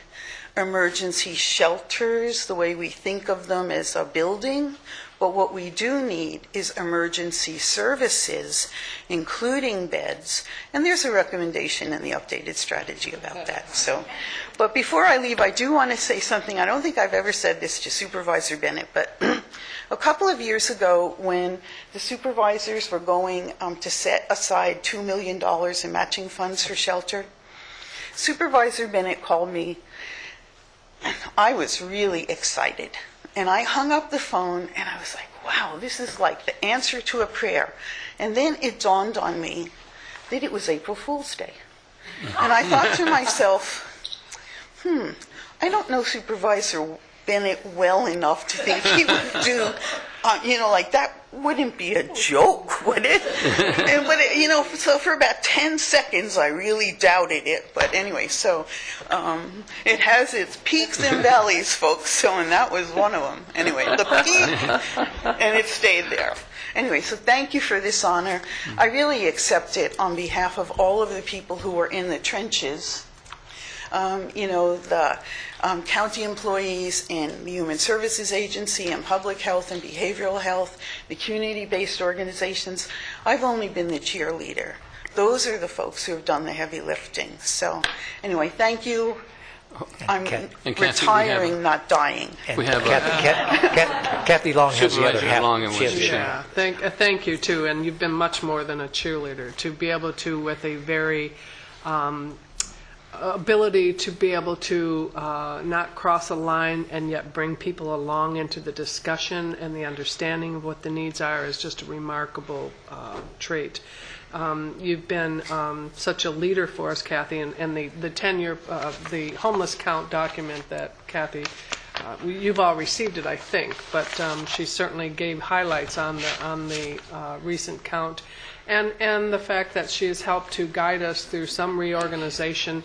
emergency shelters the way we think of them as a building, but what we do need is emergency services, including beds, and there's a recommendation in the updated strategy about that. So, but before I leave, I do want to say something. I don't think I've ever said this to Supervisor Bennett, but a couple of years ago, when the supervisors were going to set aside $2 million in matching funds for shelter, Supervisor Bennett called me. I was really excited. And I hung up the phone and I was like, wow, this is like the answer to a prayer. And then it dawned on me that it was April Fool's Day. And I thought to myself, I don't know Supervisor Bennett well enough to think he would do, like that wouldn't be a joke, would it? So for about 10 seconds, I really doubted it. But anyway, so it has its peaks and valleys, folks. So, and that was one of them. Anyway, the peak, and it stayed there. Anyway, so thank you for this honor. I really accept it on behalf of all of the people who are in the trenches. The county employees in the Human Services Agency and Public Health and Behavioral Health, the community-based organizations. I've only been the cheerleader. Those are the folks who have done the heavy lifting. So anyway, thank you. I'm retiring, not dying. We have Kathy Long has the other half. Thank you, too. And you've been much more than a cheerleader. To be able to, with a very ability to be able to not cross a line and yet bring people along into the discussion and the understanding of what the needs are is just a remarkable trait. You've been such a leader for us, Kathy, and the 10-year, the homeless count document that Kathy, you've all received it, I think, but she certainly gave highlights on the recent count, and the fact that she has helped to guide us through some reorganization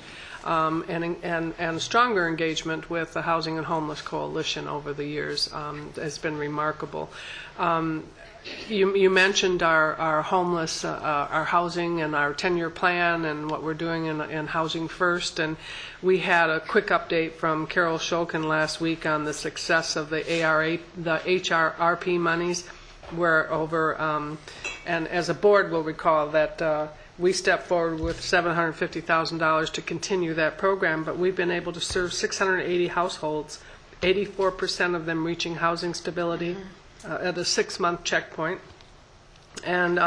and stronger engagement with the Housing and Homeless Coalition over the years has been remarkable. You mentioned our homeless, our housing and our 10-year plan and what we're doing in Housing First. And we had a quick update from Carol Shulkin last week on the success of the HRRP monies. We're over, and as a board will recall that we stepped forward with $750,000 to continue that program, but we've been able to serve 680 households, 84% of them reaching housing stability at a 6-month checkpoint. And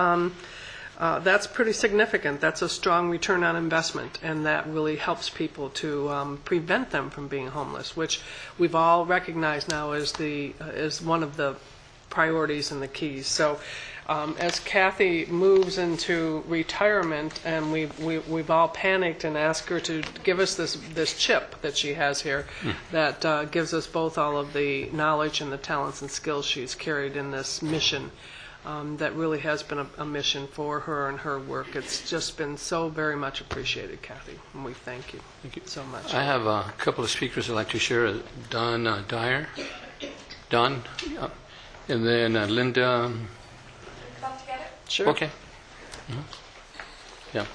that's pretty significant. That's a strong return on investment, and that really helps people to prevent them from being homeless, which we've all recognized now as one of the priorities and the keys. So as Kathy moves into retirement, and we've all panicked and asked her to give us this chip that she has here that gives us both all of the knowledge and the talents and skills she's carried in this mission that really has been a mission for her and her work. It's just been so very much appreciated, Kathy, and we thank you. Thank you so much. I have a couple of speakers I'd like to share. Don Dyer. Don, and then Linda. Come together? Sure. Okay. Yeah.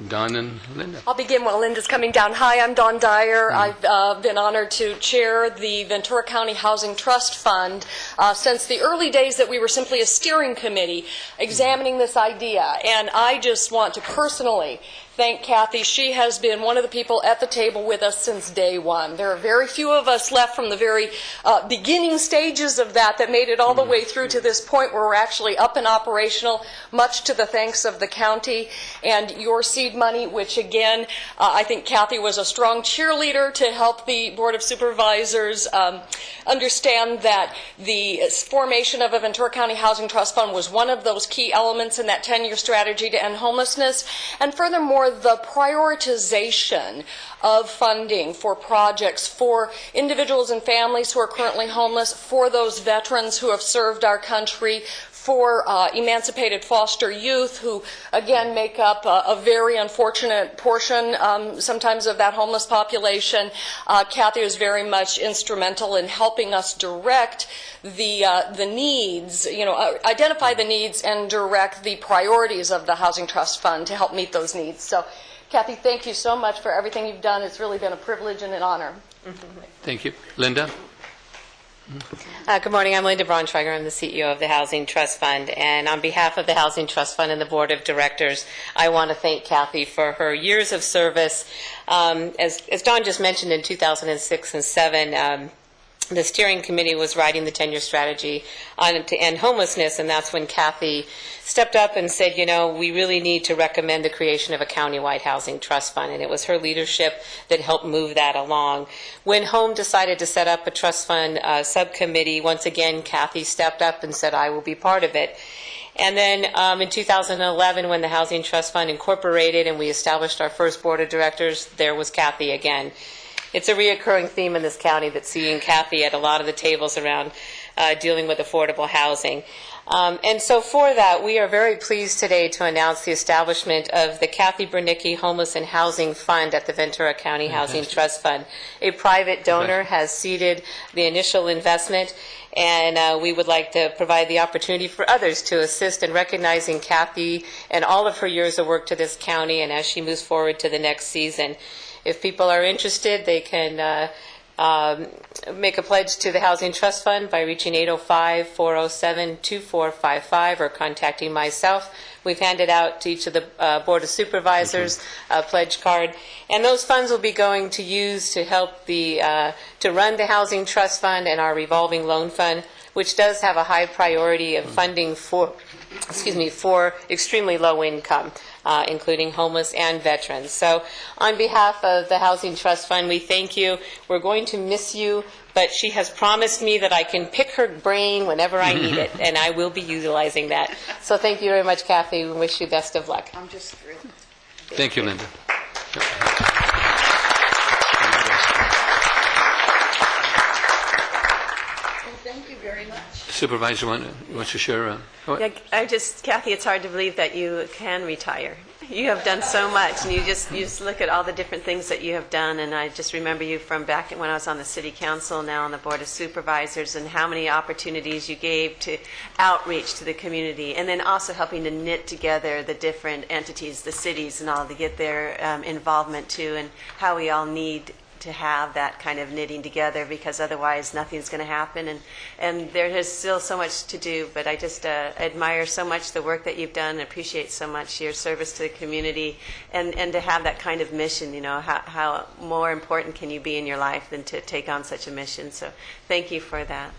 Don and Linda. I'll begin while Linda's coming down. Hi, I'm Dawn Dyer. I've been honored to chair the Ventura County Housing Trust Fund since the early days that we were simply a steering committee examining this idea. And I just want to personally thank Kathy. She has been one of the people at the table with us since day one. There are very few of us left from the very beginning stages of that made it all the way through to this point where we're actually up and operational, much to the thanks of the county and your seed money, which again, I think Kathy was a strong cheerleader to help the Board of Supervisors understand that the formation of a Ventura County Housing Trust Fund was one of those key elements in that 10-year strategy to end homelessness. And furthermore, the prioritization of funding for projects for individuals and families who are currently homeless, for those veterans who have served our country, for emancipated foster youth who, again, make up a very unfortunate portion sometimes of that homeless population. Kathy was very much instrumental in helping us direct the needs, identify the needs and direct the priorities of the Housing Trust Fund to help meet those needs. So, Kathy, thank you so much for everything you've done. It's really been a privilege and an honor. Thank you. Linda? Good morning. I'm Linda Braunschweiger. I'm the CEO of the Housing Trust Fund. And on behalf of the Housing Trust Fund and the Board of Directors, I want to thank Kathy for her years of service. As Don just mentioned, in 2006 and 2007, the steering committee was writing the 10-year strategy to end homelessness, and that's when Kathy stepped up and said, we really need to recommend the creation of a countywide housing trust fund, and it was her leadership that helped move that along. When Home decided to set up a trust fund subcommittee, once again, Kathy stepped up and said, I will be part of it. And then in 2011, when the Housing Trust Fund incorporated and we established our first board of directors, there was Kathy again. It's a reoccurring theme in this county that seeing Kathy at a lot of the tables around dealing with affordable housing. And so for that, we are very pleased today to announce the establishment of the Kathy Bernicki Homeless and Housing Fund at the Ventura County Housing Trust Fund. A private donor has seeded the initial investment, and we would like to provide the opportunity for others to assist in recognizing Kathy and all of her years of work to this county and as she moves forward to the next season. If people are interested, they can make a pledge to the Housing Trust Fund by reaching 805-407-2455 or contacting myself. We've handed out to each of the Board of Supervisors a pledge card, and those funds will be going to use to help to run the Housing Trust Fund and our revolving loan fund, which does have a high priority of funding for extremely low income, including homeless and veterans. So on behalf of the Housing Trust Fund, we thank you. We're going to miss you, but she has promised me that I can pick her brain whenever I need it, and I will be utilizing that. So thank you very much, Kathy. We wish you best of luck. I'm just thrilled. Thank you, Linda. Thank you very much. Supervisor wants to share. Kathy, it's hard to believe that you can retire. You have done so much, and you just look at all the different things that you have done, and I just remember you from back when I was on the city council, now on the board of supervisors, and how many opportunities you gave to outreach to the community, and then also helping to knit together the different entities, the cities and all, to get their involvement too, and how we all need to have that kind of knitting together, because otherwise nothing's going to happen, and there is still so much to do, but I just admire so much the work that you've done and appreciate so much your service to the community, and to have that kind of mission. How more important can you be in your life than to take on such a mission, so thank you for that.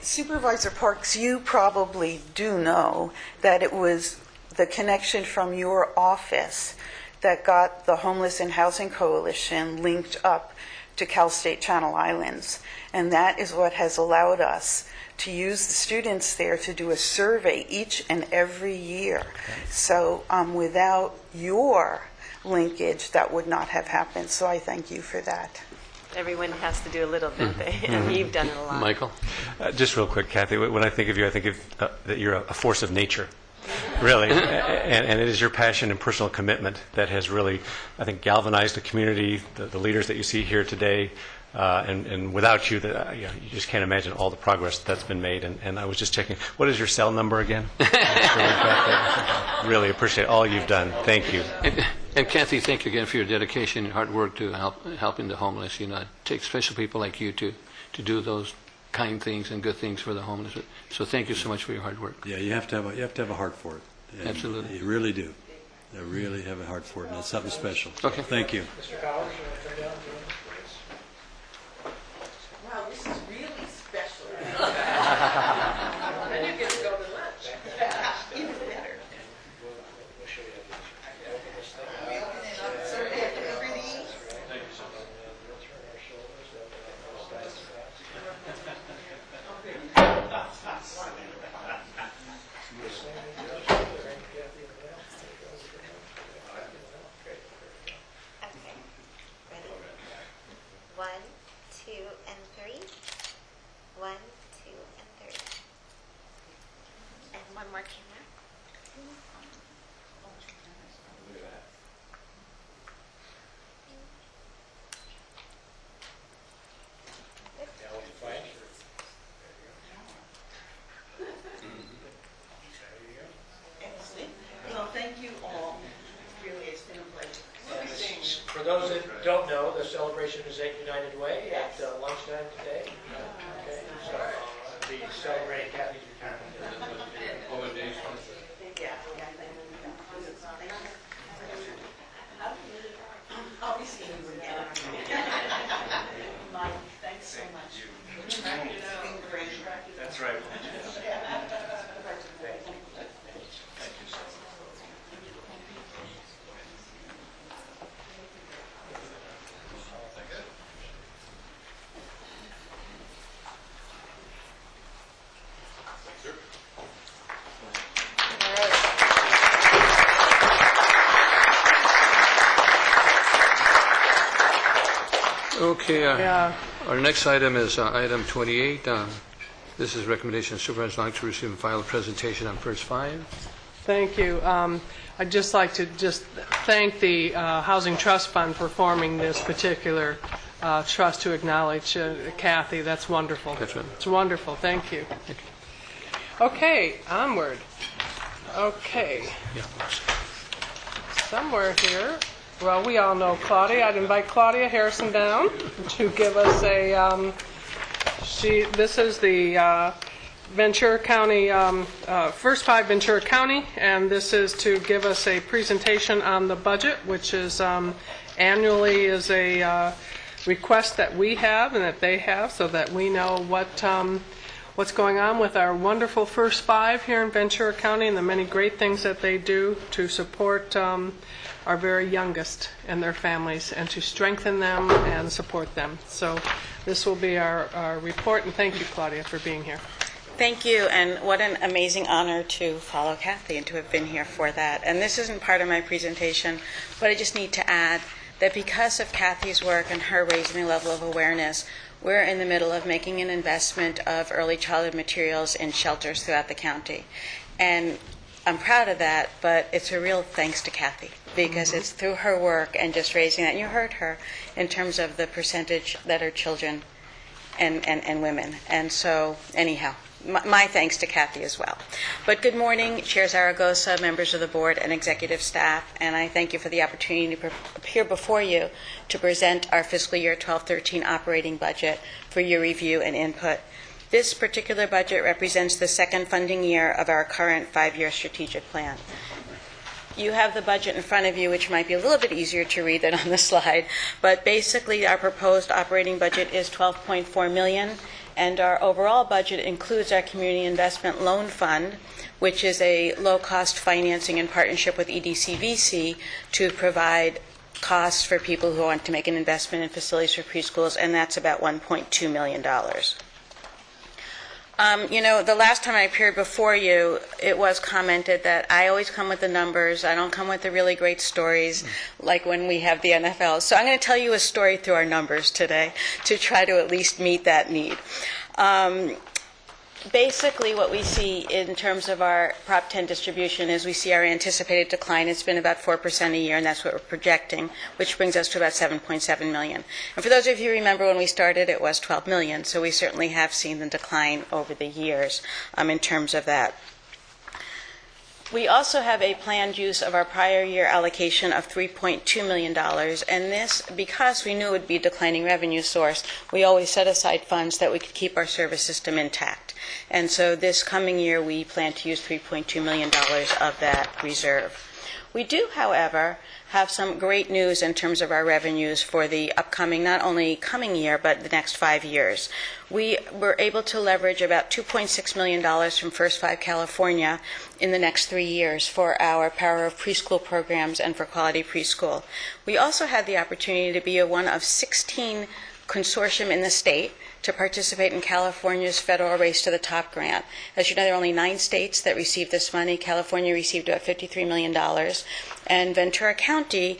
Supervisor Parks, you probably do know that it was the connection from your office that got the Homeless and Housing Coalition linked up to Cal State Channel Islands. And that is what has allowed us to use the students there to do a survey each and every year. So without your linkage, that would not have happened. So I thank you for that. Everyone has to do a little bit, and you've done it a lot. Michael? Just real quick, Kathy, when I think of you, I think of that you're a force of nature. Really, and it is your passion and personal commitment that has really, I think, galvanized the community, the leaders that you see here today, and without you, you just can't imagine all the progress that's been made. And I was just checking, what is your cell number again? Really appreciate all you've done. Thank you. And Kathy, thank you again for your dedication and hard work to helping the homeless. It takes special people like you to do those kind things and good things for the homeless. So thank you so much for your hard work. Yeah, you have to have a heart for it. And absolutely. You really do. You really have a heart for it, and it's something special. Okay. Thank you. Mr. Powers, you want to turn down? Wow, this is really special. Then you get to go to lunch. Even better. For those that don't know, the celebration is at United Way at lunchtime today. Okay, so be celebrating Kathy's retirement. I'll be seeing you again. Mike, thanks so much. It's been great. That's right. Okay, our next item is item 28. This is recommendation of supervisors like to receive and file a presentation on first five. Thank you. I'd just like to thank the Housing Trust Fund for forming this particular trust to acknowledge Kathy. That's wonderful. That's right. It's wonderful. Thank you. Okay, onward. Okay. Yeah. Somewhere here. Well, we all know Claudia. I'd invite Claudia Harrison down to give us a. This is the Ventura County, First Five Ventura County, and this is to give us a presentation on the budget, which is annually is a request that we have and that they have, so that we know what's going on with our wonderful First Five here in Ventura County and the many great things that they do to support our very youngest and their families, and to strengthen them and support them. So this will be our report, and thank you, Claudia, for being here. Thank you, and what an amazing honor to follow Kathy and to have been here for that. And this isn't part of my presentation, but I just need to add that because of Kathy's work and her raising the level of awareness, we're in the middle of making an investment of early childhood materials in shelters throughout the county. And I'm proud of that, but it's a real thanks to Kathy, because it's through her work and just raising that, and you heard her in terms of the percentage that are children and women. And so, anyhow, my thanks to Kathy as well. But good morning, Chair Zaragoza, members of the board, and executive staff, and I thank you for the opportunity to appear before you to present our fiscal year 12-13 operating budget for your review and input. This particular budget represents the second funding year of our current 5-year strategic plan. You have the budget in front of you, which might be a little bit easier to read than on the slide, but basically our proposed operating budget is $12.4 million, and our overall budget includes our Community Investment Loan Fund, which is a low-cost financing in partnership with EDCVC to provide costs for people who want to make an investment in facilities for preschools, and that's about $1.2 million. The last time I appeared before you, it was commented that I always come with the numbers. I don't come with the really great stories like when we have the NFL. So I'm going to tell you a story through our numbers today to try to at least meet that need. Basically, what we see in terms of our Prop 10 distribution is we see our anticipated decline. It's been about 4% a year, and that's what we're projecting, which brings us to about $7.7 million. And for those of you who remember when we started, it was $12 million, so we certainly have seen the decline over the years in terms of that. We also have a planned use of our prior year allocation of $3.2 million, and this, because we knew it would be a declining revenue source, we always set aside funds that we could keep our service system intact. And so this coming year, we plan to use $3.2 million of that reserve. We do, however, have some great news in terms of our revenues for the upcoming, not only coming year, but the next 5 years. We were able to leverage about $2.6 million from First 5 California in the next 3 years for our Power of Preschool programs and for Quality Preschool. We also had the opportunity to be one of 16 consortium in the state to participate in California's Federal Race to the Top grant. As you know, there are only 9 states that received this money. California received about $53 million. And Ventura County,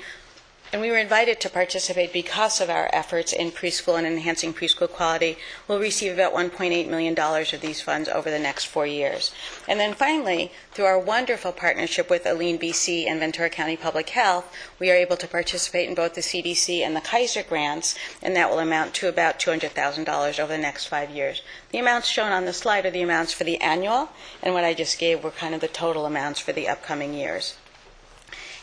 and we were invited to participate because of our efforts in preschool and enhancing preschool quality, will receive about $1.8 million of these funds over the next 4 years. And then finally, through our wonderful partnership with Aline BC and Ventura County Public Health, we are able to participate in both the CDC and the Kaiser grants, and that will amount to about $200,000 over the next 5 years. The amounts shown on the slide are the amounts for the annual, and what I just gave were kind of the total amounts for the upcoming years.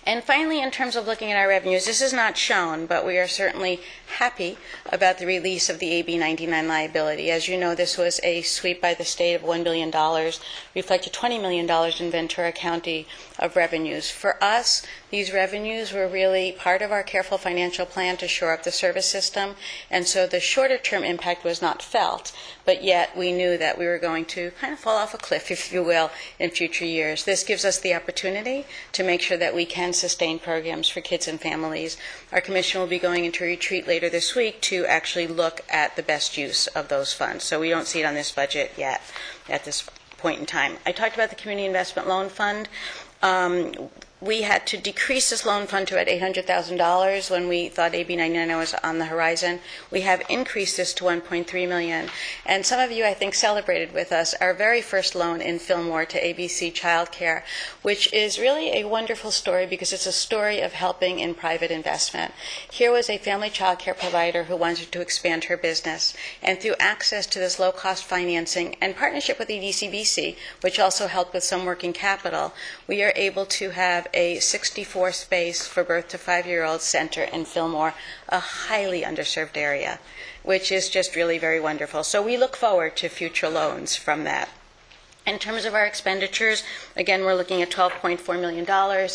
And finally, in terms of looking at our revenues, this is not shown, but we are certainly happy about the release of the AB 99 liability. As you know, this was a sweep by the state of $1 billion, reflected $20 million in Ventura County of revenues. For us, these revenues were really part of our careful financial plan to shore up the service system, and so the shorter-term impact was not felt, but yet we knew that we were going to kind of fall off a cliff, if you will, in future years. This gives us the opportunity to make sure that we can sustain programs for kids and families. Our commission will be going into a retreat later this week to actually look at the best use of those funds. So we don't see it on this budget yet at this point in time. I talked about the Community Investment Loan Fund. We had to decrease this loan fund to about $800,000 when we thought AB 99 was on the horizon. We have increased this to $1.3 million. And some of you, I think, celebrated with us our very first loan in Fillmore to ABC Childcare, which is really a wonderful story because it's a story of helping in private investment. Here was a family childcare provider who wanted to expand her business. And through access to this low-cost financing and partnership with EDCVC, which also helped with some working capital, we are able to have a 64-space for birth to 5-year-old center in Fillmore, a highly underserved area, which is just really very wonderful. So we look forward to future loans from that. In terms of our expenditures, again, we're looking at $12.4 million,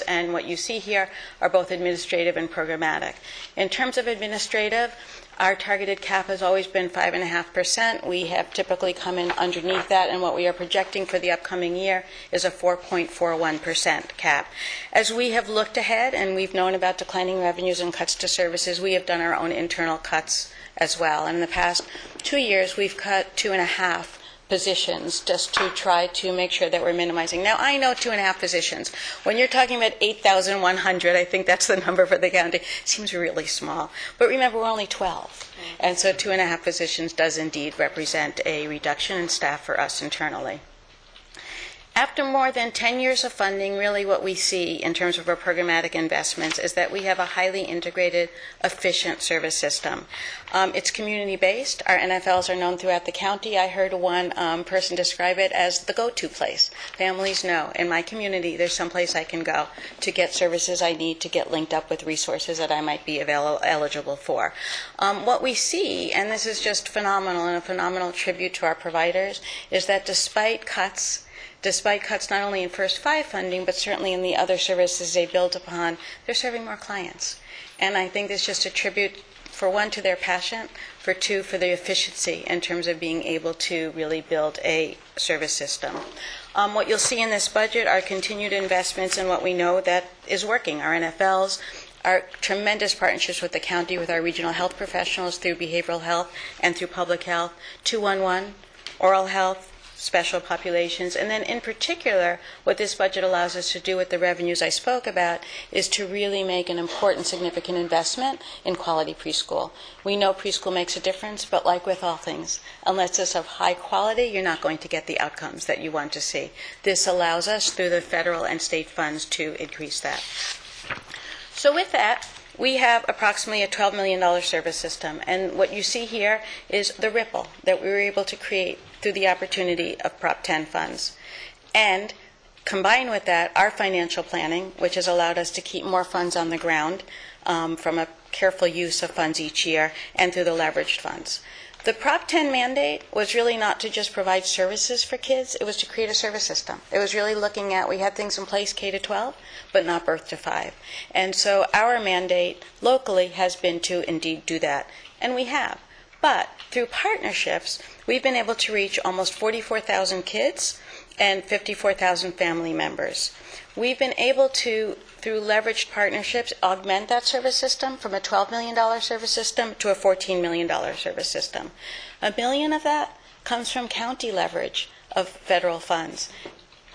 and what you see here are both administrative and programmatic. In terms of administrative, our targeted cap has always been 5.5%. We have typically come in underneath that, and what we are projecting for the upcoming year is a 4.41% cap. As we have looked ahead and we've known about declining revenues and cuts to services, we have done our own internal cuts as well. And in the past 2 years, we've cut 2.5 positions just to try to make sure that we're minimizing. Now, I know 2.5 positions. When you're talking about 8,100, I think that's the number for the county, it seems really small. But remember, we're only 12. And so 2.5 positions does indeed represent a reduction in staff for us internally. After more than 10 years of funding, really what we see in terms of our programmatic investments is that we have a highly integrated, efficient service system. It's community-based. Our NFLs are known throughout the county. I heard one person describe it as the go-to place. Families know, in my community, there's some place I can go to get services I need to get linked up with resources that I might be eligible for. What we see, and this is just phenomenal and a phenomenal tribute to our providers, is that despite cuts not only in First 5 funding, but certainly in the other services they build upon, they're serving more clients. And I think it's just a tribute, for one, to their passion, for two, for the efficiency in terms of being able to really build a service system. What you'll see in this budget are continued investments in what we know that is working, our NFLs, our tremendous partnerships with the county, with our regional health professionals through behavioral health and through public health, 211, oral health, special populations, and then in particular, what this budget allows us to do with the revenues I spoke about is to really make an important, significant investment in quality preschool. We know preschool makes a difference, but like with all things, unless it's of high quality, you're not going to get the outcomes that you want to see. This allows us, through the federal and state funds, to increase that. So with that, we have approximately a $12 million service system, and what you see here is the ripple that we were able to create through the opportunity of Prop 10 funds. And combined with that, our financial planning, which has allowed us to keep more funds on the ground from a careful use of funds each year, and through the leveraged funds. The Prop 10 mandate was really not to just provide services for kids, it was to create a service system. It was really looking at, we had things in place K to 12, but not birth to 5. And so our mandate locally has been to indeed do that, and we have. But through partnerships, we've been able to reach almost 44,000 kids and 54,000 family members. We've been able to, through leveraged partnerships, augment that service system from a $12 million service system to a $14 million service system. $1 million of that comes from county leverage of federal funds.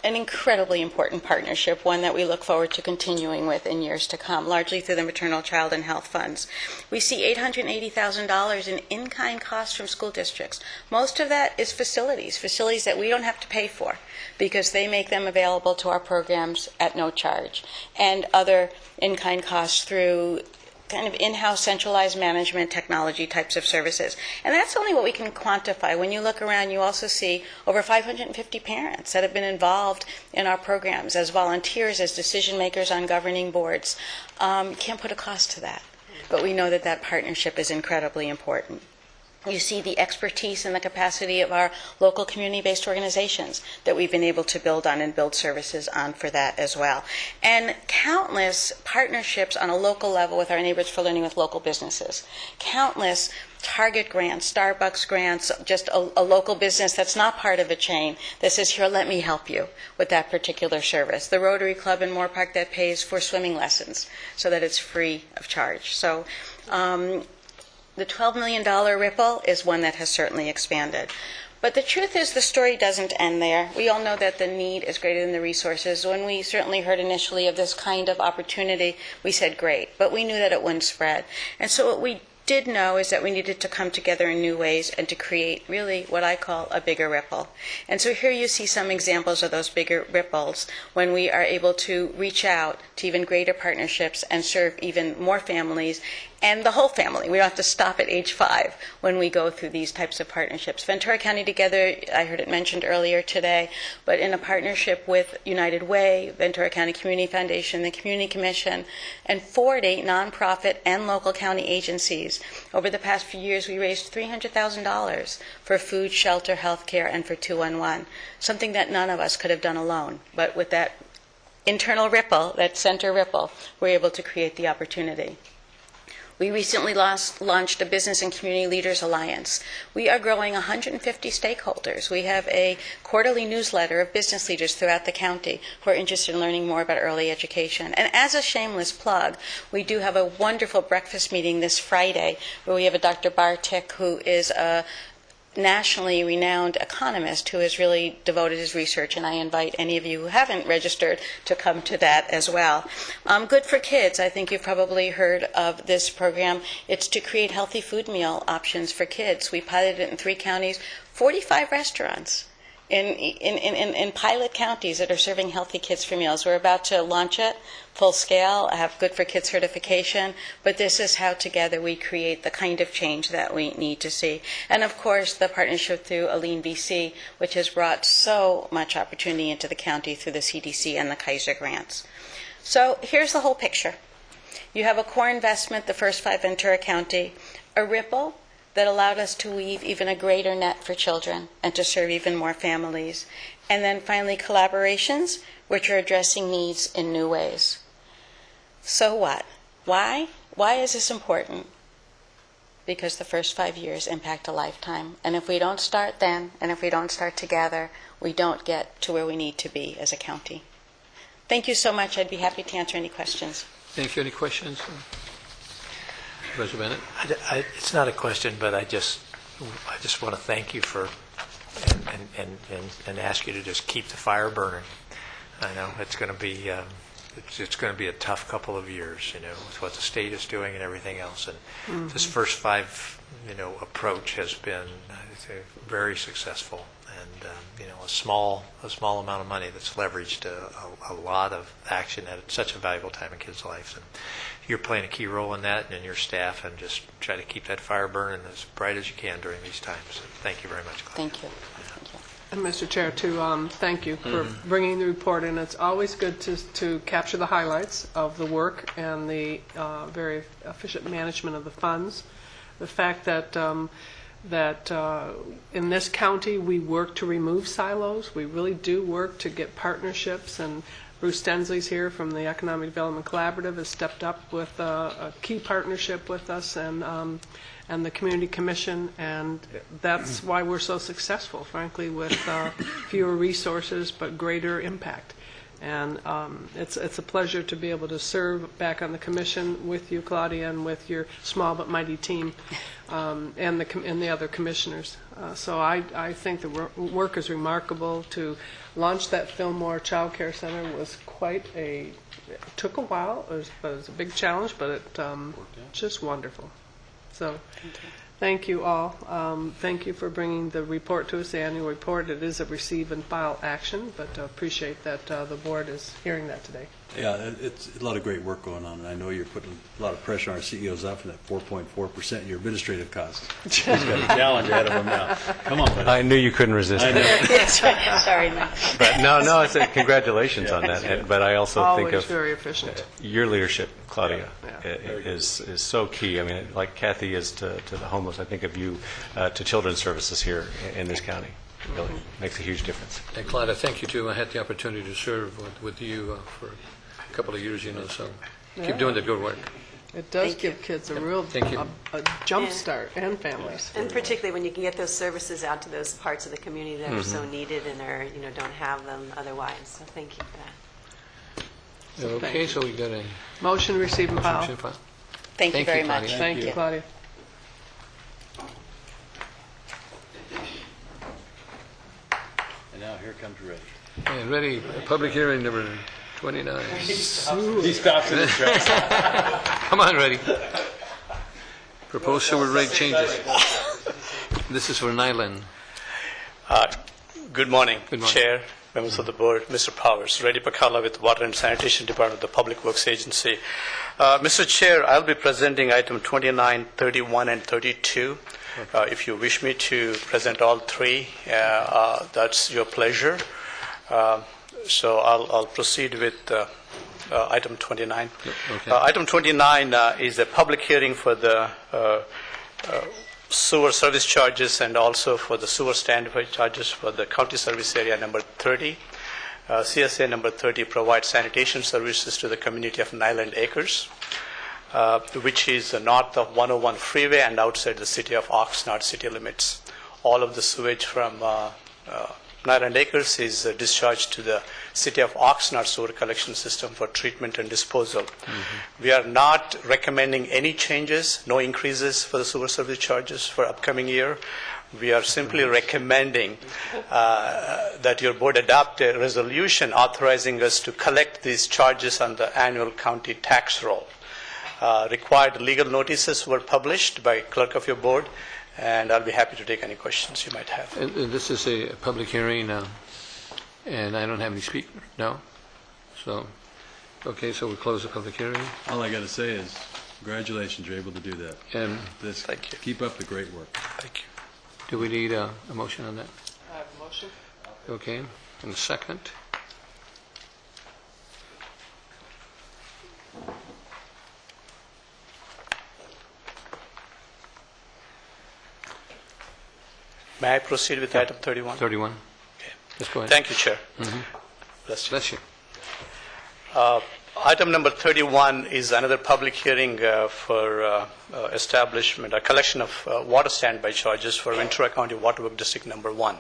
An incredibly important partnership, one that we look forward to continuing with in years to come, largely through the maternal, child, and health funds. We see $880,000 in in-kind costs from school districts. Most of that is facilities that we don't have to pay for because they make them available to our programs at no charge, and other in-kind costs through kind of in-house centralized management technology types of services. And that's only what we can quantify. When you look around, you also see over 550 parents that have been involved in our programs as volunteers, as decision makers on governing boards. Can't put a cost to that, but we know that that partnership is incredibly important. You see the expertise and the capacity of our local community-based organizations that we've been able to build on and build services on for that as well. And countless partnerships on a local level with our Neighbors for Learning with local businesses. Countless Target grants, Starbucks grants, just a local business that's not part of a chain that says, here, let me help you with that particular service. The Rotary Club in Moorpark that pays for swimming lessons so that it's free of charge. So the $12 million ripple is one that has certainly expanded. But the truth is the story doesn't end there. We all know that the need is greater than the resources. When we certainly heard initially of this kind of opportunity, we said great, but we knew that it wouldn't spread. And so what we did know is that we needed to come together in new ways and to create really what I call a bigger ripple. And so here you see some examples of those bigger ripples when we are able to reach out to even greater partnerships and serve even more families and the whole family. We don't have to stop at age 5 when we go through these types of partnerships. Ventura County Together, I heard it mentioned earlier today, but in a partnership with United Way, Ventura County Community Foundation, the Community Commission, and 40 nonprofit and local county agencies. Over the past few years, we raised $300,000 for food, shelter, health care, and for 211, something that none of us could have done alone. But with that internal ripple, that center ripple, we're able to create the opportunity. We recently launched a Business and Community Leaders Alliance. We are growing 150 stakeholders. We have a quarterly newsletter of business leaders throughout the county who are interested in learning more about early education. And as a shameless plug, we do have a wonderful breakfast meeting this Friday where we have a Dr. Bartik, who is a nationally renowned economist who has really devoted his research, and I invite any of you who haven't registered to come to that as well. Good for Kids, I think you've probably heard of this program. It's to create healthy food meal options for kids. We piloted it in 3 counties, 45 restaurants in pilot counties that are serving healthy kids for meals. We're about to launch it full scale, have Good for Kids certification, but this is how together we create the kind of change that we need to see. And of course, the partnership through Aline BC, which has brought so much opportunity into the county through the CDC and the Kaiser grants. So here's the whole picture. You have a core investment, the first 5 Ventura County, a ripple that allowed us to weave even a greater net for children and to serve even more families. And then finally, collaborations, which are addressing needs in new ways. So what? Why? Why is this important? Because the first 5 years impact a lifetime. And if we don't start then, and if we don't start together, we don't get to where we need to be as a county. Thank you so much. I'd be happy to answer any questions. Thank you. Any questions? Professor Bennett? It's not a question, but I just want to thank you for and ask you to just keep the fire burning. I know it's going to be it's going to be a tough couple of years, with what the state is doing and everything else. And this first 5, approach has been very successful. And a small amount of money that's leveraged a lot of action at such a valuable time in kids' lives. And you're playing a key role in that, and your staff, and just try to keep that fire burning as bright as you can during these times. So thank you very much, Claudia. Thank you. And Mr. Chair, too, thank you for bringing the report in. It's always good to capture the highlights of the work and the very efficient management of the funds. The fact that in this county we work to remove silos. We really do work to get partnerships, and Bruce Stensley's here from the Economic Development Collaborative has stepped up with a key partnership with us and the Community Commission, and that's why we're so successful, frankly, with fewer resources but greater impact. And it's a pleasure to be able to serve back on the commission with you, Claudia, and with your small but mighty team, and the other commissioners. So I think the work is remarkable. To launch that Fillmore Child Care Center was it took a while. It was a big challenge, but it just wonderful. So thank you all. Thank you for bringing the report to us, the annual report. It is a receive and file action, but appreciate that the board is hearing that today. Yeah, it's a lot of great work going on, and I know you're putting a lot of pressure on our CEOs up for that 4.4% in your administrative costs. He's got a challenge ahead of him now. Come on, buddy. I knew you couldn't resist. I know. That's right. Sorry, no. But no, it's congratulations on that. But I also Always think of very efficient. Your leadership, Claudia, Yeah. is so key. I mean, like Kathy is to the homeless, I think of you to children's services here in this county. It really makes a huge difference. And Claudia, thank you too. I had the opportunity to serve with you for a couple of years, so keep doing the good work. It does give kids a real a jump start, and families. And particularly when you can get those services out to those parts of the community that are so needed and are don't have them otherwise. So thank you for that. Okay, so we got a motion, receive and file. Thank you very much. Thank you, Claudia. And now here comes Ray. And ready, public hearing number 29. He stops in his tracks. Come on, ready. Proposed sewer rate changes. This is for Nyland. Good morning, Chair, members of the board, Mr. Powers. Reddy Pakala with Water and Sanitation Department of the Public Works Agency. Mr. Chair, I'll be presenting item 29, 31, and 32. If you wish me to present all 3, that's your pleasure. So I'll proceed with item 29. Okay. Item 29 is a public hearing for the sewer service charges and also for the sewer standby charges for the county service area number 30. CSA number 30 provides sanitation services to the community of Nyland Acres, which is north of 101 freeway and outside the city of Oxnard city limits. All of the sewage from Nyland Acres is discharged to the city of Oxnard sewer collection system for treatment and disposal. We are not recommending any changes, no increases for the sewer service charges for upcoming year. We are simply recommending that your board adopt a resolution authorizing us to collect these charges on the annual county tax roll. Required legal notices were published by clerk of your board, and I'll be happy to take any questions you might have. And this is a public hearing, and I don't have any speakers, no? So, okay, so we close the public hearing. All I got to say is, congratulations, you're able to do that. And Thank you. Keep up the great work. Thank you. do we need a motion on that? I have a motion. Okay, and a second? May I proceed with item 31? 31. Okay. Let's go ahead. Thank you, Chair. Bless you. Bless you. Item number 31 is another public hearing for establishment, a collection of water standby charges for Ventura County Water Work District Number 1.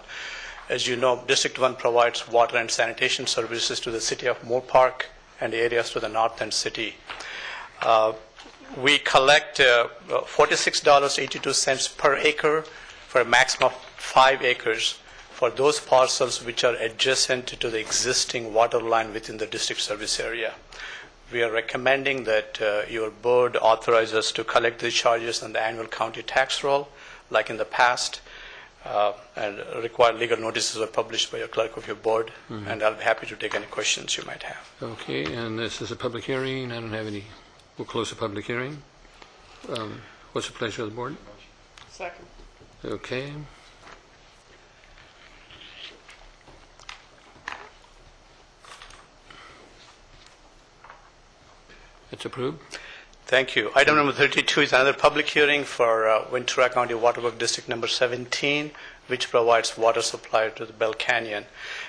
As you know, District 1 provides water and sanitation services to the city of Moore Park and areas to the north end city. We collect $46.82 per acre for a maximum of 5 acres for those parcels which are adjacent to the existing water line within the district service area. We are recommending that your board authorize us to collect the charges on the annual county tax roll, like in the past, and required legal notices are published by your clerk of your board, and I'll be happy to take any questions you might have. Okay, and this is a public hearing. I don't have any. We'll close the public hearing. What's the pleasure of the board? Second. Okay. It's approved. Thank you. Item number 32 is another public hearing for Ventura County Water Work District number 17, which provides water supply to the Bell Canyon.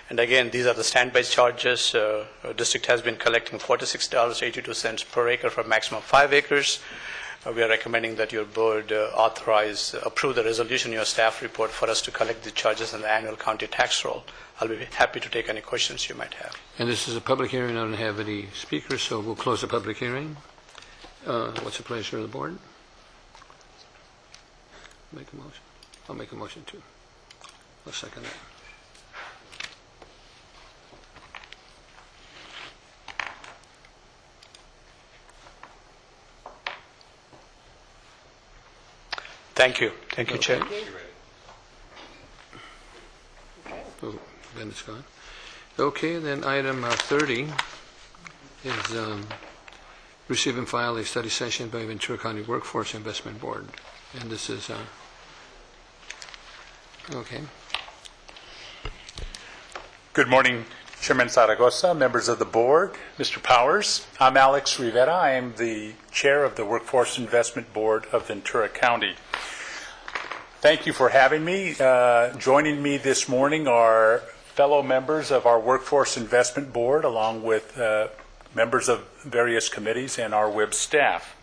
And again, these are the standby charges. The district has been collecting $46.82 per acre for a maximum of 5 acres. We are recommending that your board approve the resolution in your staff report for us to collect the charges on the annual county tax roll. I'll be happy to take any questions you might have. And this is a public hearing. I don't have any speakers, so we'll close the public hearing. What's the pleasure of the board? Make a motion. I'll make a motion too. I'll second that. Thank you. Thank you, Chair. Oh, then it's gone. Okay, then item 30 is receive and file a study session by Ventura County Workforce Investment Board. And this is, okay. Good morning, Chairman Zaragoza, members of the board, Mr. Powers. I'm Alex Rivera. I am the chair of the Workforce Investment Board of Ventura County. Thank you for having me. Joining me this morning are fellow members of our Workforce Investment Board, along with members of various committees and our WIB staff.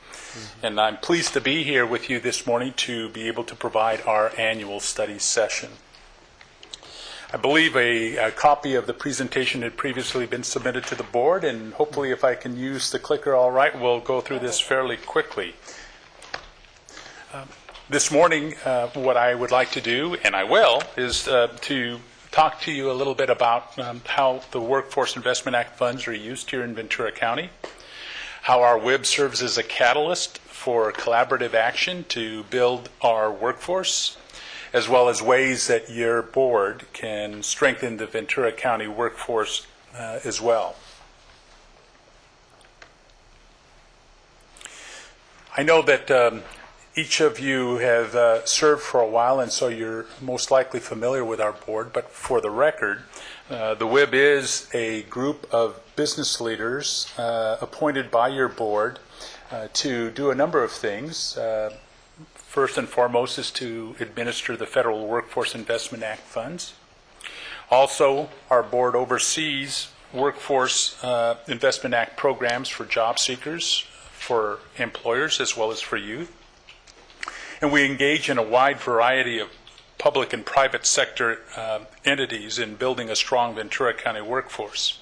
And I'm pleased to be here with you this morning to be able to provide our annual study session. I believe a copy of the presentation had previously been submitted to the board, and hopefully if I can use the clicker all right, we'll go through this fairly quickly. This morning, what I would like to do, and I will, is to talk to you a little bit about how the Workforce Investment Act funds are used here in Ventura County, how our WIB serves as a catalyst for collaborative action to build our workforce, as well as ways that your board can strengthen the Ventura County workforce as well. I know that each of you have served for a while, and so you're most likely familiar with our board, but for the record, the WIB is a group of business leaders appointed by your board to do a number of things. First and foremost is to administer the Federal Workforce Investment Act funds. Also, our board oversees Workforce Investment Act programs for job seekers, for employers, as well as for youth. And we engage in a wide variety of public and private sector entities in building a strong Ventura County workforce.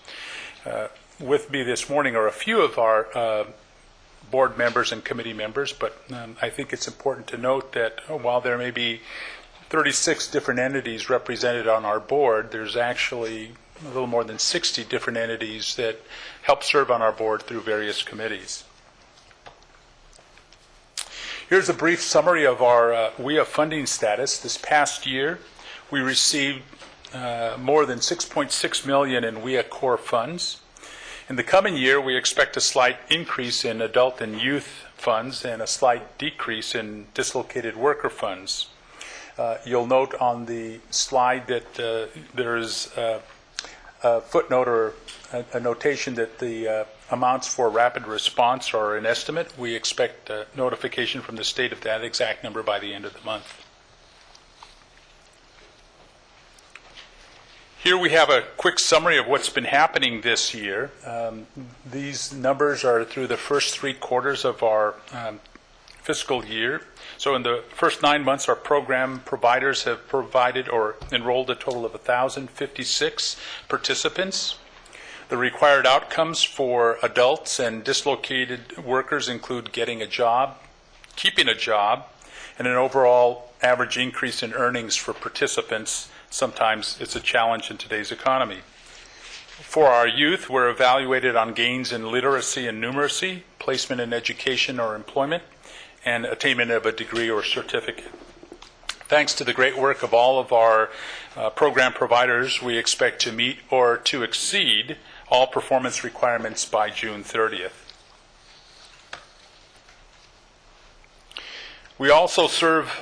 With me this morning are a few of our board members and committee members, but I think it's important to note that while there may be 36 different entities represented on our board, there's actually a little more than 60 different entities that help serve on our board through various committees. Here's a brief summary of our WIA funding status. This past year, we received more than $6.6 million in WIA core funds. In the coming year, we expect a slight increase in adult and youth funds and a slight decrease in dislocated worker funds. You'll note on the slide that there is a footnote or a notation that the amounts for rapid response are an estimate. We expect notification from the state of that exact number by the end of the month. Here we have a quick summary of what's been happening this year. These numbers are through the first 3 quarters of our fiscal year. So in the first 9 months, our program providers have provided or enrolled a total of 1,056 participants. The required outcomes for adults and dislocated workers include getting a job, keeping a job, and an overall average increase in earnings for participants. Sometimes it's a challenge in today's economy. For our youth, we're evaluated on gains in literacy and numeracy, placement in education or employment, and attainment of a degree or certificate. Thanks to the great work of all of our program providers, we expect to meet or to exceed all performance requirements by June 30th. We also serve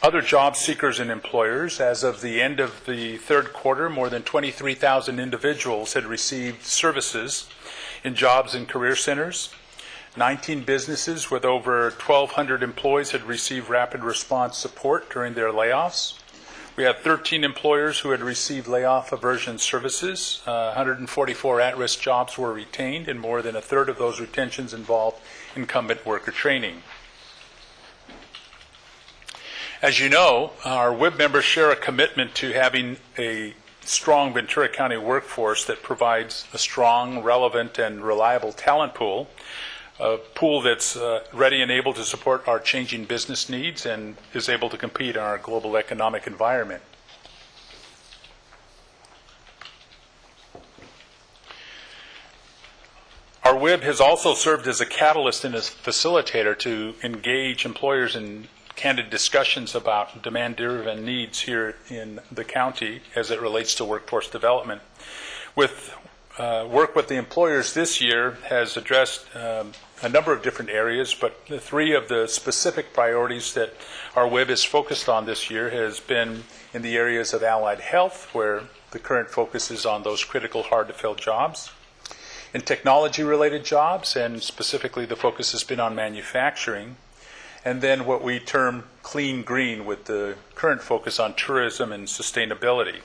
other job seekers and employers. As of the end of the third quarter, more than 23,000 individuals had received services in jobs and career centers. 19 businesses with over 1,200 employees had received rapid response support during their layoffs. We had 13 employers who had received layoff aversion services. 144 at-risk jobs were retained, and more than a third of those retentions involved incumbent worker training. As you know, our WIB members share a commitment to having a strong Ventura County workforce that provides a strong, relevant, and reliable talent pool, a pool that's ready and able to support our changing business needs and is able to compete in our global economic environment. Our WIB has also served as a catalyst and as a facilitator to engage employers in candid discussions about demand-driven needs here in the county as it relates to workforce development. With work with the employers this year has addressed a number of different areas, but the 3 of the specific priorities that our WIB is focused on this year has been in the areas of allied health, where the current focus is on those critical, hard-to-fill jobs, in technology-related jobs, and specifically the focus has been on manufacturing, and then what we term clean green, with the current focus on tourism and sustainability.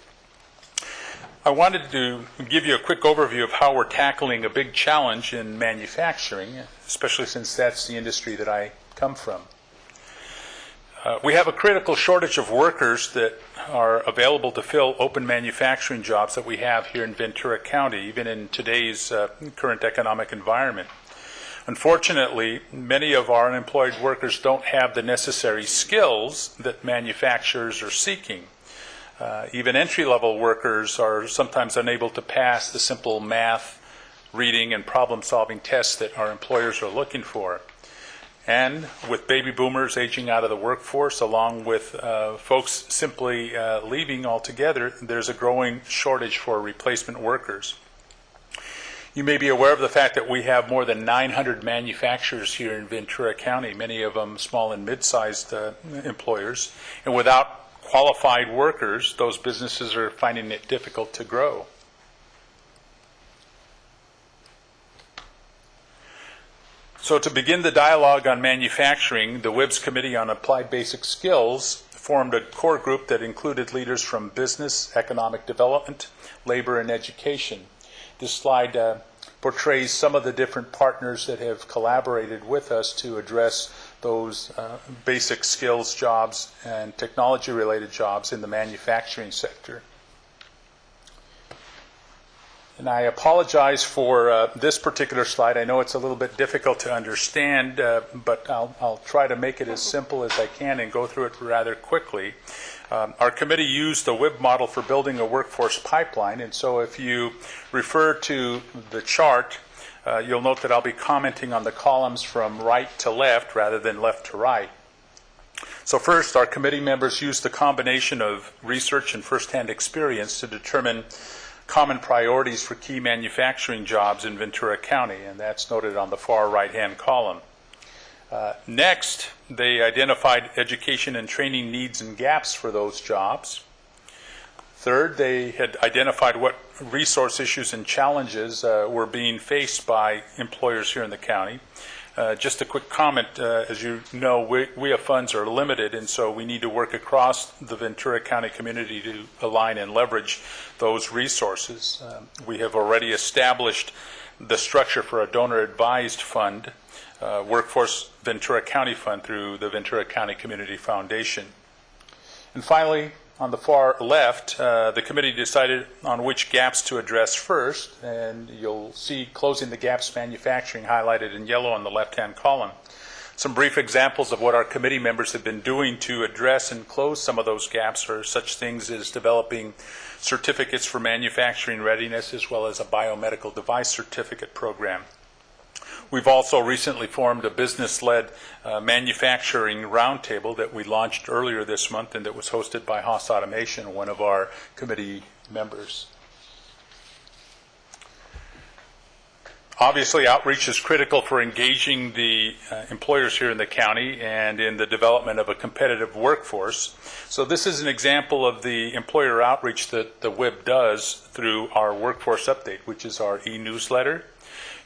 I wanted to give you a quick overview of how we're tackling a big challenge in manufacturing, especially since that's the industry that I come from. We have a critical shortage of workers that are available to fill open manufacturing jobs that we have here in Ventura County, even in today's current economic environment. Unfortunately, many of our unemployed workers don't have the necessary skills that manufacturers are seeking. Even entry-level workers are sometimes unable to pass the simple math, reading, and problem-solving tests that our employers are looking for. And with baby boomers aging out of the workforce, along with folks simply leaving altogether, there's a growing shortage for replacement workers. You may be aware of the fact that we have more than 900 manufacturers here in Ventura County, many of them small and mid-sized employers. And without qualified workers, those businesses are finding it difficult to grow. So to begin the dialogue on manufacturing, the WIBS Committee on Applied Basic Skills formed a core group that included leaders from business, economic development, labor, and education. This slide portrays some of the different partners that have collaborated with us to address those basic skills jobs and technology-related jobs in the manufacturing sector. And I apologize for this particular slide. I know it's a little bit difficult to understand, but I'll try to make it as simple as I can and go through it rather quickly. Our committee used the WIB model for building a workforce pipeline, and so if you refer to the chart, you'll note that I'll be commenting on the columns from right to left rather than left to right. So first, our committee members used the combination of research and firsthand experience to determine common priorities for key manufacturing jobs in Ventura County, and that's noted on the far right-hand column. Next, they identified education and training needs and gaps for those jobs. Third, they had identified what resource issues and challenges were being faced by employers here in the county. Just a quick comment, as you know, WIA funds are limited, and so we need to work across the Ventura County community to align and leverage those resources. We have already established the structure for a donor-advised fund, Workforce Ventura County Fund, through the Ventura County Community Foundation. And finally, on the far left, the committee decided on which gaps to address first, and you'll see closing the gaps manufacturing highlighted in yellow on the left-hand column. Some brief examples of what our committee members have been doing to address and close some of those gaps are such things as developing certificates for manufacturing readiness, as well as a biomedical device certificate program. We've also recently formed a business-led manufacturing roundtable that we launched earlier this month and that was hosted by Haas Automation, one of our committee members. Obviously, outreach is critical for engaging the employers here in the county and in the development of a competitive workforce. So this is an example of the employer outreach that the WIB does through our Workforce Update, which is our e-newsletter.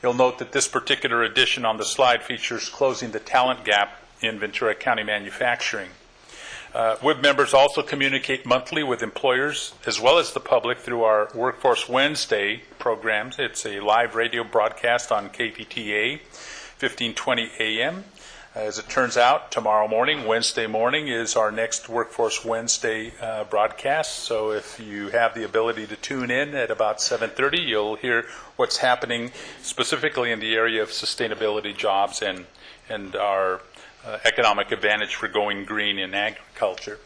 You'll note that this particular edition on the slide features closing the talent gap in Ventura County manufacturing. WIB members also communicate monthly with employers as well as the public through our Workforce Wednesday programs. It's a live radio broadcast on KPTA, 1520 AM. As it turns out, tomorrow morning, Wednesday morning, is our next Workforce Wednesday broadcast. So if you have the ability to tune in at about 7:30, you'll hear what's happening specifically in the area of sustainability jobs and our economic advantage for going green in agriculture.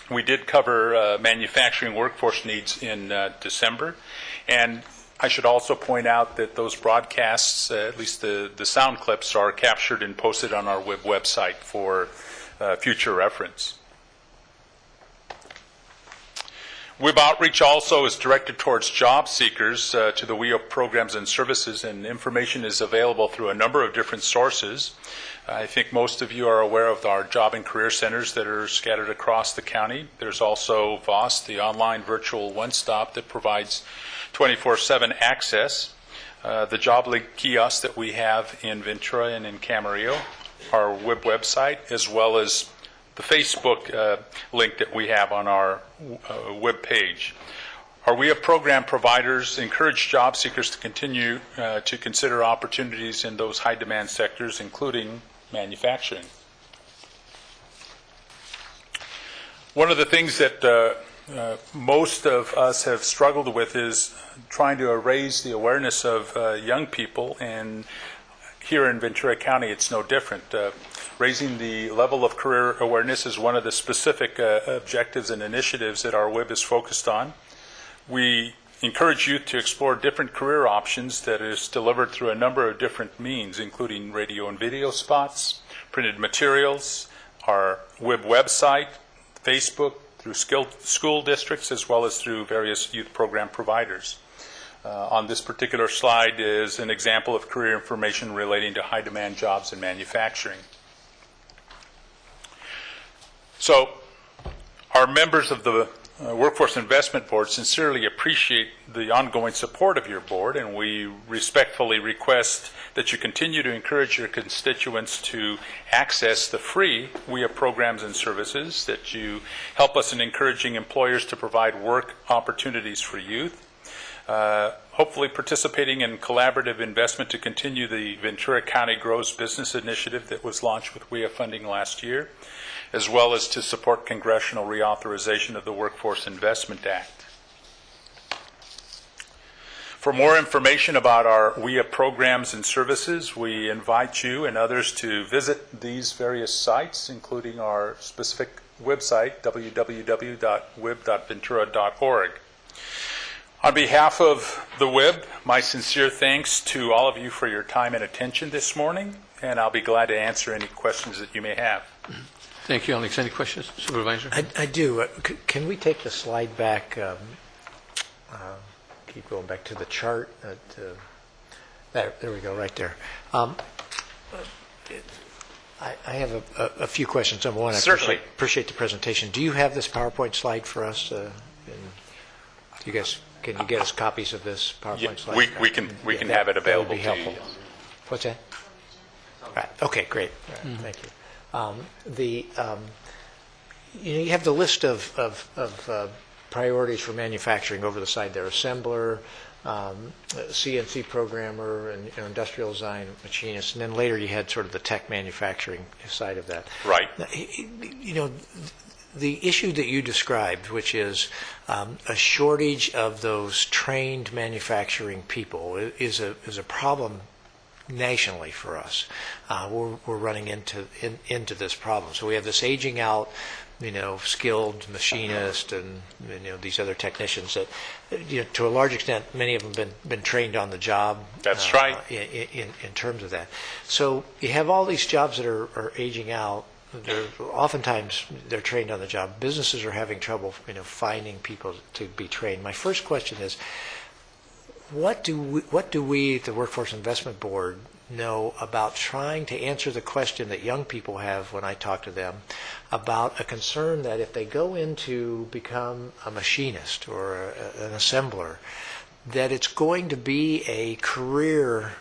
We did cover manufacturing workforce needs in December, and I should also point out that those broadcasts, at least the sound clips, are captured and posted on our WIB website for future reference. WIB outreach also is directed towards job seekers to the WIA programs and services, and information is available through a number of different sources. I think most of you are aware of our job and career centers that are scattered across the county. There's also VOS, the online virtual one-stop that provides 24/7 access, the job link kiosk that we have in Ventura and in Camarillo, our WIB website, as well as the Facebook link that we have on our WIB page. Our WIA program providers encourage job seekers to continue to consider opportunities in those high-demand sectors, including manufacturing. One of the things that most of us have struggled with is trying to raise the awareness of young people, and here in Ventura County it's no different. Raising the level of career awareness is one of the specific objectives and initiatives that our WIB is focused on. We encourage youth to explore different career options that is delivered through a number of different means, including radio and video spots, printed materials, our WIB website, Facebook, through school districts, as well as through various youth program providers. On this particular slide is an example of career information relating to high-demand jobs in manufacturing. So, our members of the Workforce Investment Board sincerely appreciate the ongoing support of your board, and we respectfully request that you continue to encourage your constituents to access the free WIA programs and services, that you help us in encouraging employers to provide work opportunities for youth, hopefully participating in collaborative investment to continue the Ventura County Grows Business Initiative that was launched with WIA funding last year, as well as to support congressional reauthorization of the Workforce Investment Act. For more information about our WIA programs and services, we invite you and others to visit these various sites, including our specific website, www.wib.ventura.org. On behalf of the WIB, my sincere thanks to all of you for your time and attention this morning, and I'll be glad to answer any questions that you may have. Thank you, Alex. Any questions, Supervisor? I do. Can we take the slide back? Keep going back to the chart. There we go, right there. I have a few questions. Number one, I appreciate the presentation. Do you have this PowerPoint slide for us? Can you get us copies of this PowerPoint slide? We can have it available. That would be helpful. What's that? Right. Okay, great. Right, thank you. You have the list of priorities for manufacturing over the side there: assembler, CNC programmer, and industrial design machinist. And then later you had sort of the tech manufacturing side of that. Right. The issue that you described, which is a shortage of those trained manufacturing people, is a problem nationally for us. We're running into this problem. So we have this aging out, skilled machinist and these other technicians that, to a large extent, many of them have been trained on the job. That's right. In terms of that. So you have all these jobs that are aging out. Oftentimes they're trained on the job. Businesses are having trouble, finding people to be trained. My first question is, what do we at the Workforce Investment Board know about trying to answer the question that young people have when I talk to them about a concern that if they go in to become a machinist or an assembler, that it's going to be a career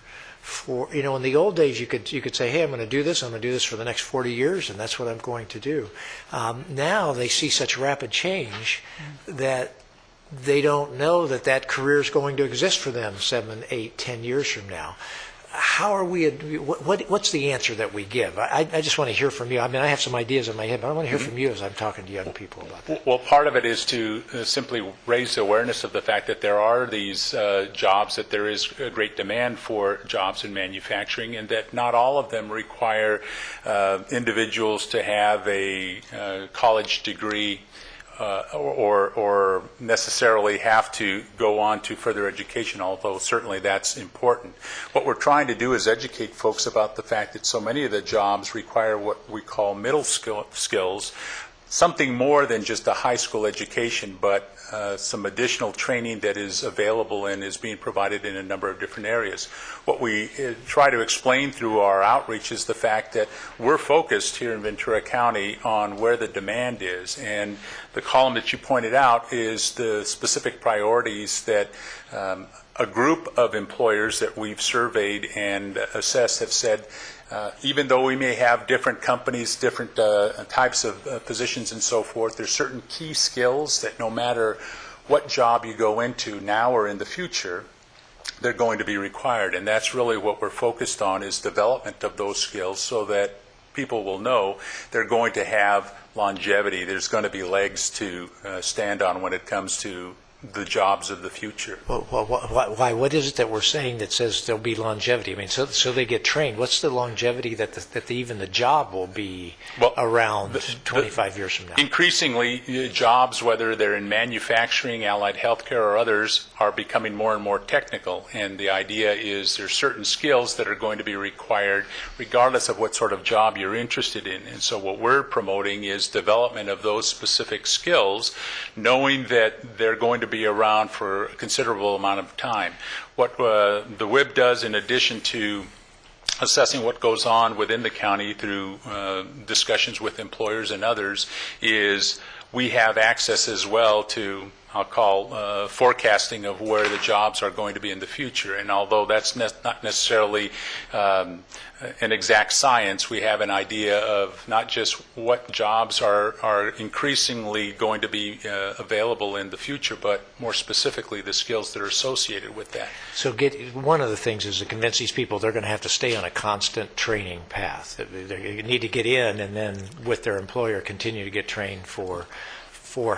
for, in the old days you could say, hey, I'm going to do this for the next 40 years, and that's what I'm going to do. Now they see such rapid change that they don't know that career is going to exist for them 7, 8, 10 years from now. How are we? What's the answer that we give? I just want to hear from you. I mean, I have some ideas in my head, but I want to hear from you as I'm talking to young people about that. Well, part of it is to simply raise awareness of the fact that there are these jobs, that there is a great demand for jobs in manufacturing, and that not all of them require individuals to have a college degree or necessarily have to go on to further education, although certainly that's important. What we're trying to do is educate folks about the fact that so many of the jobs require what we call middle skills, something more than just a high school education, but some additional training that is available and is being provided in a number of different areas. What we try to explain through our outreach is the fact that we're focused here in Ventura County on where the demand is, and the column that you pointed out is the specific priorities that a group of employers that we've surveyed and assessed have said, even though we may have different companies, different types of positions and so forth, there's certain key skills that no matter what job you go into now or in the future, they're going to be required. And that's really what we're focused on, is development of those skills so that people will know they're going to have longevity. There's going to be legs to stand on when it comes to the jobs of the future. Well, why? What is it that we're saying that says there'll be longevity? I mean, so they get trained. What's the longevity that even the job will be around 25 years from now? Increasingly, jobs, whether they're in manufacturing, allied healthcare, or others, are becoming more and more technical. And the idea is there's certain skills that are going to be required regardless of what sort of job you're interested in. And so what we're promoting is development of those specific skills, knowing that they're going to be around for a considerable amount of time. What the WIB does, in addition to assessing what goes on within the county through discussions with employers and others, is we have access as well to, I'll call, forecasting of where the jobs are going to be in the future. And although that's not necessarily an exact science, we have an idea of not just what jobs are increasingly going to be available in the future, but more specifically the skills that are associated with that. So one of the things is to convince these people they're going to have to stay on a constant training path. They need to get in and then with their employer continue to get trained for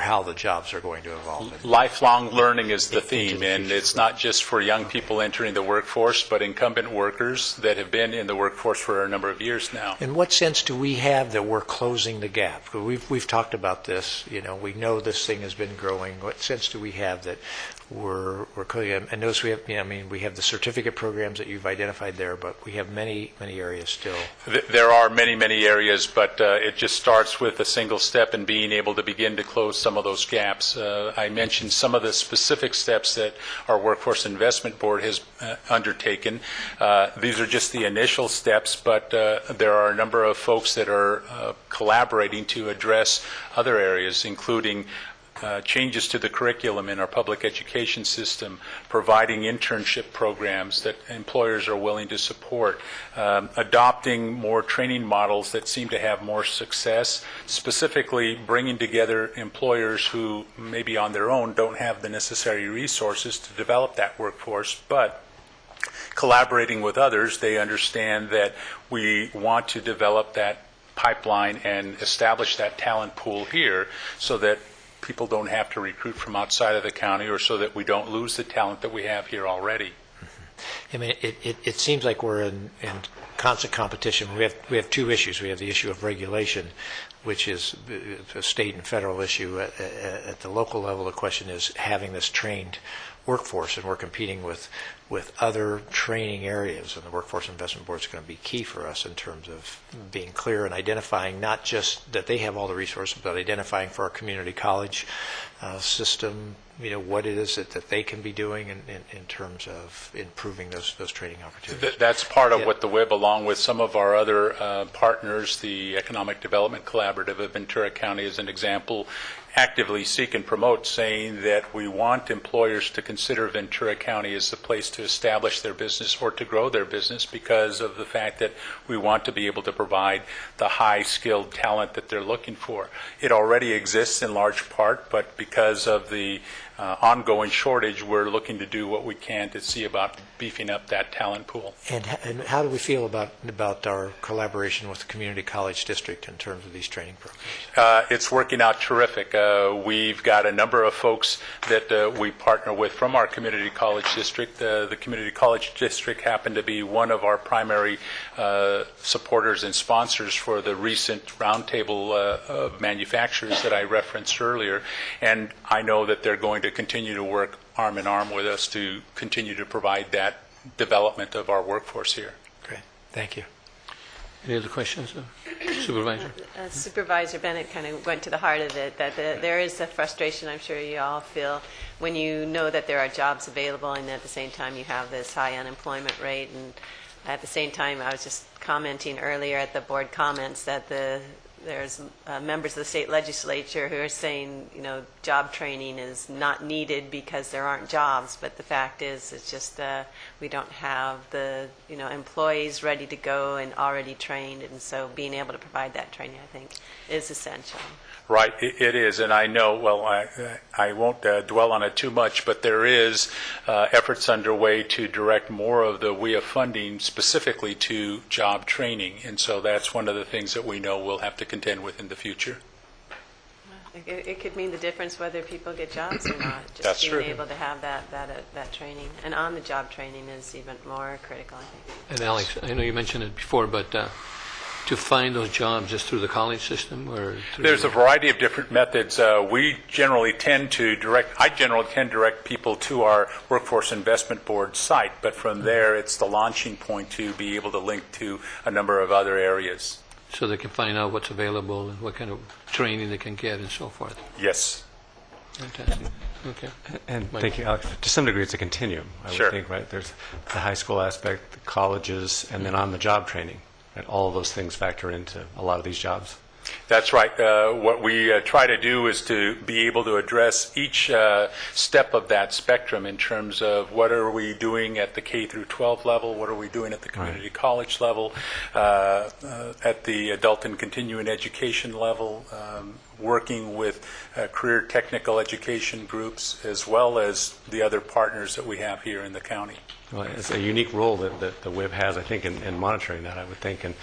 how the jobs are going to evolve. Lifelong learning is the theme, and it's not just for young people entering the workforce, but incumbent workers that have been in the workforce for a number of years now. In what sense do we have that we're closing the gap? We've talked about this. We know this thing has been growing. What sense do we have that we're clearly, I notice we have, we have the certificate programs that you've identified there, but we have many areas still. There are many areas, but it just starts with a single step and being able to begin to close some of those gaps. I mentioned some of the specific steps that our Workforce Investment Board has undertaken. These are just the initial steps, but there are a number of folks that are collaborating to address other areas, including changes to the curriculum in our public education system, providing internship programs that employers are willing to support, adopting more training models that seem to have more success, specifically bringing together employers who maybe on their own don't have the necessary resources to develop that workforce, but collaborating with others, they understand that we want to develop that pipeline and establish that talent pool here so that people don't have to recruit from outside of the county, or so that we don't lose the talent that we have here already. I mean, it seems like we're in constant competition. We have two issues. We have the issue of regulation, which is a state and federal issue. At the local level, the question is having this trained workforce, and we're competing with other training areas, and the Workforce Investment Board is going to be key for us in terms of being clear and identifying not just that they have all the resources, but identifying for our community college system, what it is that they can be doing in terms of improving those training opportunities. That's part of what the WIB, along with some of our other partners, the Economic Development Collaborative of Ventura County as an example, actively seek and promote, saying that we want employers to consider Ventura County as the place to establish their business or to grow their business, because of the fact that we want to be able to provide the high-skilled talent that they're looking for. It already exists in large part, but because of the ongoing shortage, we're looking to do what we can to see about beefing up that talent pool. And how do we feel about our collaboration with the Community College District in terms of these training programs? It's working out terrific. We've got a number of folks that we partner with from our Community College District. The Community College District happened to be one of our primary supporters and sponsors for the recent roundtable of manufacturers that I referenced earlier, and I know that they're going to continue to work arm in arm with us to continue to provide that development of our workforce here. Great. Thank you. Any other questions, Supervisor? Supervisor Bennett kind of went to the heart of it, that there is a frustration I'm sure you all feel when you know that there are jobs available and at the same time you have this high unemployment rate. And at the same time, I was just commenting earlier at the board comments that there's members of the state legislature who are saying, job training is not needed because there aren't jobs. But the fact is, it's just we don't have the employees ready to go and already trained, and so being able to provide that training, I think, is essential. Right, it is, and I know, well, I won't dwell on it too much, but there is efforts underway to direct more of the WIA funding specifically to job training, and so that's one of the things that we know we'll have to contend with in the future. It could mean the difference whether people get jobs or not. Just That's being true. able to have that training, and on-the-job training is even more critical, I think. And Alex, I know you mentioned it before, but to find those jobs just through the college system, or There's a variety of different methods. I generally tend to direct people to our Workforce Investment Board site, but from there it's the launching point to be able to link to a number of other areas. so they can find out what's available and what kind of training they can get and so forth. Yes. Fantastic. Okay. And Mike. thank you, Alex. To some degree, it's a continuum, I Sure. would think, right? There's the high school aspect, the colleges, and then on-the-job training. Right? All of those things factor into a lot of these jobs. That's right. What we try to do is to be able to address each step of that spectrum in terms of what are we doing at the K through 12 level, what are we doing at the community college level, at the adult and continuing education level, working with career technical education groups, as well as the other partners that we have here in the county. Well, it's a unique role that the WIB has, I think, in monitoring that, I would think, and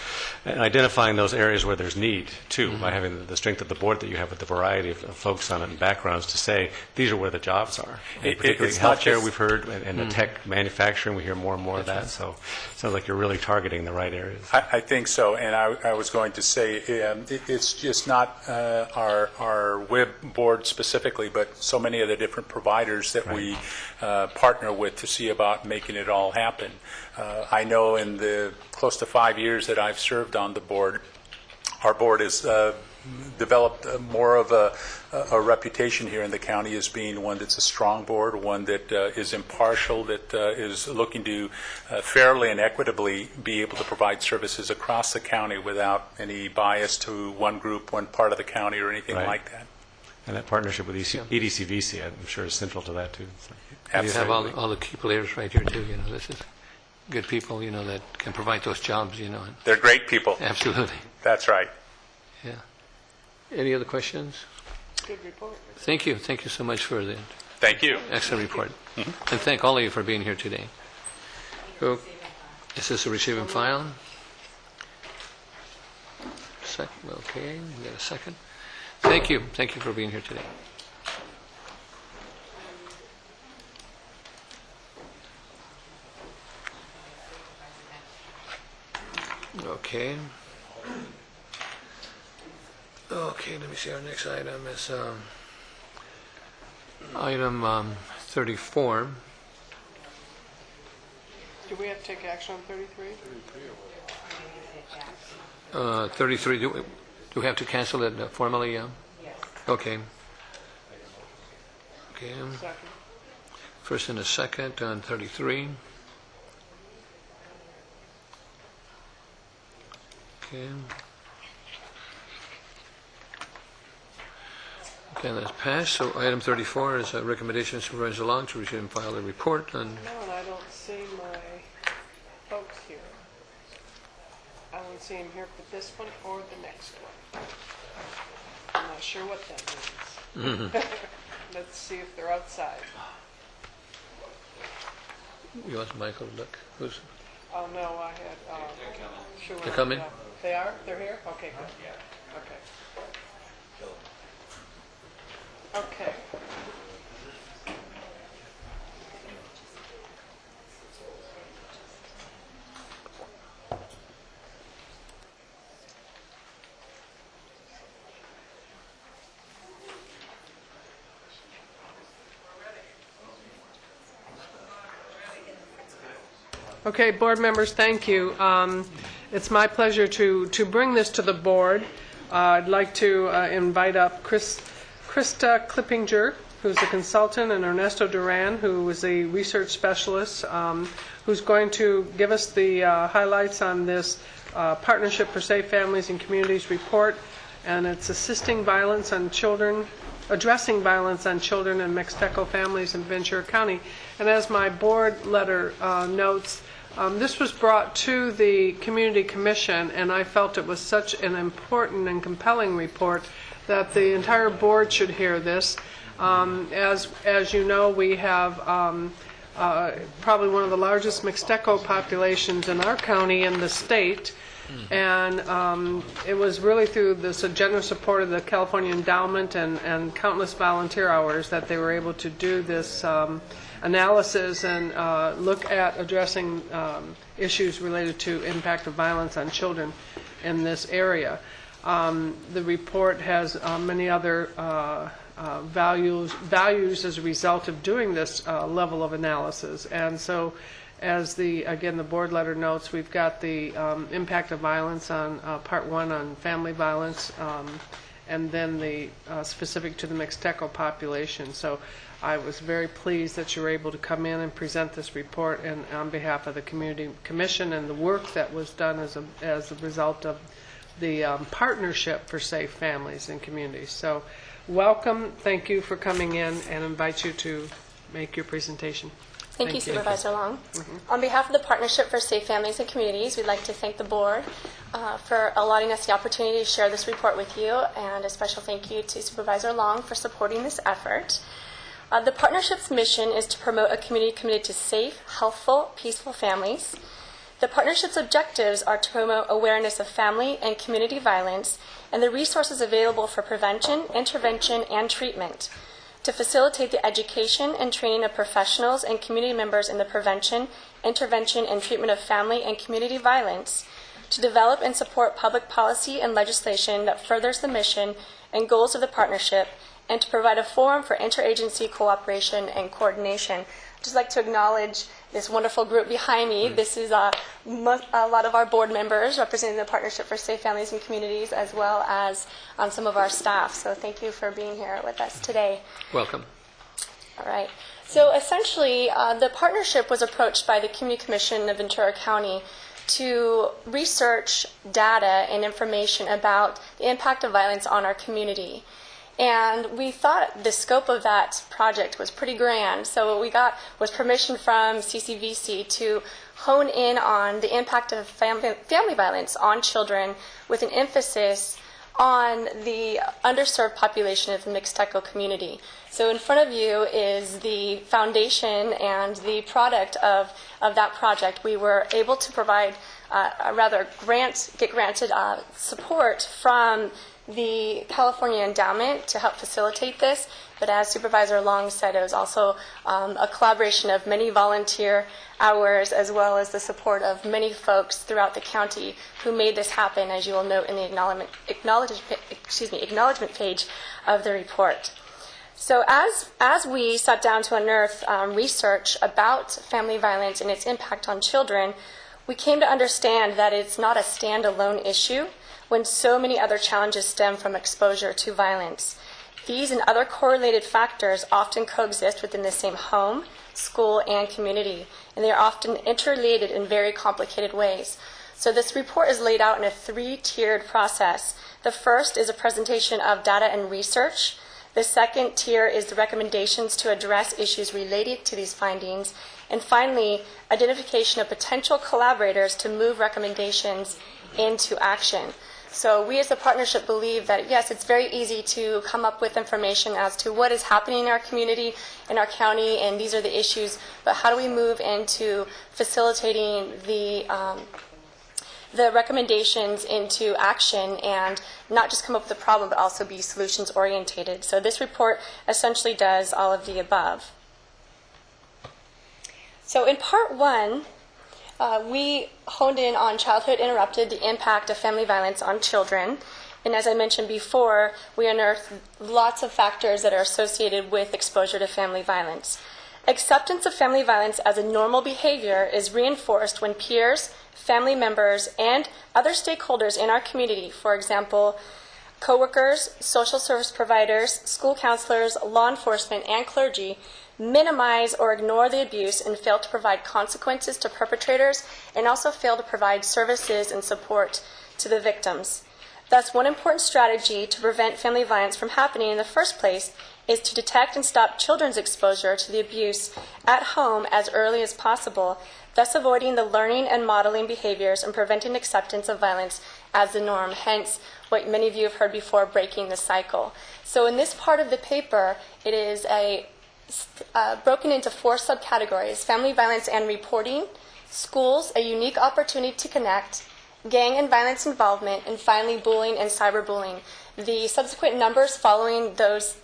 identifying those areas where there's need, too, by having the strength of the board that you have with the variety of folks on it and backgrounds to say, these are where the jobs are. And particularly it's not healthcare, just- we've heard, and the tech manufacturing, we hear more and more of that, so it sounds like you're really targeting the right areas. I think so, and I was going to say it's just not our our WIB board specifically, but so many of the different providers that we partner with to see about making it all happen. I know in the close to 5 years that I've served on the board, our board has developed more of a reputation here in the county as being one that's a strong board, one that is impartial, that is looking to fairly and equitably be able to provide services across the county without any bias to one group, one part of the county, or anything like that. And that partnership with EDCVC, I'm sure, is central to that, too. So. You have all the key players right here, too. This is good people, that can provide those jobs, They're great people. Absolutely. That's right. Yeah. Any other questions? Good report. Thank you. Thank you so much for the Thank you. Excellent report. And thank all of you for being here today. So, is this a receive and file? Okay, we got a second. Thank you. Thank you for being here today. Okay. Okay, let me see. Our next item is item 34. Do we have to take action on 33? 33, do we have to cancel it formally? Yes. Okay. Okay. Second. First and a second on 33. Okay. Okay, that's passed. So item 34 is a recommendation of Supervisor Long to receive and file a report on... No, and I don't see my folks here. I don't see them here for this one or the next one. I'm not sure what that means. Let's see if they're outside. You want Michael to look? Who's... Oh, no, I had... sure. They're coming? They are? They're here? Okay, good. Okay. Okay. Okay, board members, thank you. It's my pleasure to bring this to the board. I'd like to invite up Krista Klippinger, who's a consultant, and Ernesto Duran, who is a research specialist, who's going to give us the highlights on this Partnership for Safe Families and Communities report, and it's addressing violence on children in Mixteco families in Ventura County. And as my board letter notes, this was brought to the Community Commission, and I felt it was such an important and compelling report that the entire board should hear this. As you know, we have probably one of the largest Mixteco populations in our county in the state, and it was really through this generous support of the California Endowment and countless volunteer hours that they were able to do this analysis and look at addressing issues related to impact of violence on children in this area. The report has many other values as a result of doing this level of analysis. And so, as the board letter notes, we've got the impact of violence on part 1 on family violence, and then the specific to the Mixteco population. So I was very pleased that you were able to come in and present this report, and on behalf of the Community Commission and the work that was done as a result of the Partnership for Safe Families and Communities. So welcome, thank you for coming in, and invite you to make your presentation. Thank you, Supervisor Long. On behalf of the Partnership for Safe Families and Communities, we'd like to thank the board for allowing us the opportunity to share this report with you, and a special thank you to Supervisor Long for supporting this effort. The Partnership's mission is to promote a community committed to safe, healthful, peaceful families. The Partnership's objectives are to promote awareness of family and community violence and the resources available for prevention, intervention, and treatment, to facilitate the education and training of professionals and community members in the prevention, intervention, and treatment of family and community violence, to develop and support public policy and legislation that furthers the mission and goals of the partnership, and to provide a forum for interagency cooperation and coordination. I'd just like to acknowledge this wonderful group behind me. This is a lot of our board members representing the Partnership for Safe Families and Communities, as well as some of our staff. So thank you for being here with us today. Welcome. All right. So essentially, the partnership was approached by the Community Commission of Ventura County to research data and information about the impact of violence on our community. And we thought the scope of that project was pretty grand. So what we got was permission from CCVC to hone in on the impact of family violence on children, with an emphasis on the underserved population of the Mixteco community. So in front of you is the foundation and the product of that project. We were able to provide, get granted support from the California Endowment to help facilitate this. But as Supervisor Long said, it was also a collaboration of many volunteer hours, as well as the support of many folks throughout the county who made this happen, as you will note in the acknowledgement page of the report. So as we sat down to unearth research about family violence and its impact on children, we came to understand that it's not a standalone issue when so many other challenges stem from exposure to violence. These and other correlated factors often coexist within the same home, school, and community, and they are often interrelated in very complicated ways. So this report is laid out in a 3-tiered process. The first is a presentation of data and research. The second tier is the recommendations to address issues related to these findings. And finally, identification of potential collaborators to move recommendations into action. So we as a partnership believe that, yes, it's very easy to come up with information as to what is happening in our community, in our county, and these are the issues, but how do we move into facilitating the recommendations into action and not just come up with a problem, but also be solutions orientated. So this report essentially does all of the above. So in part 1, we honed in on childhood interrupted, the impact of family violence on children. And as I mentioned before, we unearthed lots of factors that are associated with exposure to family violence. Acceptance of family violence as a normal behavior is reinforced when peers, family members, and other stakeholders in our community, for example, coworkers, social service providers, school counselors, law enforcement, and clergy, minimize or ignore the abuse and fail to provide consequences to perpetrators, and also fail to provide services and support to the victims. Thus, one important strategy to prevent family violence from happening in the first place is to detect and stop children's exposure to the abuse at home as early as possible, thus avoiding the learning and modeling behaviors and preventing acceptance of violence as the norm, hence what many of you have heard before, breaking the cycle. So in this part of the paper, it is broken into 4 subcategories: family violence and reporting, schools, a unique opportunity to connect, gang and violence involvement, and finally bullying and cyberbullying. The subsequent numbers following those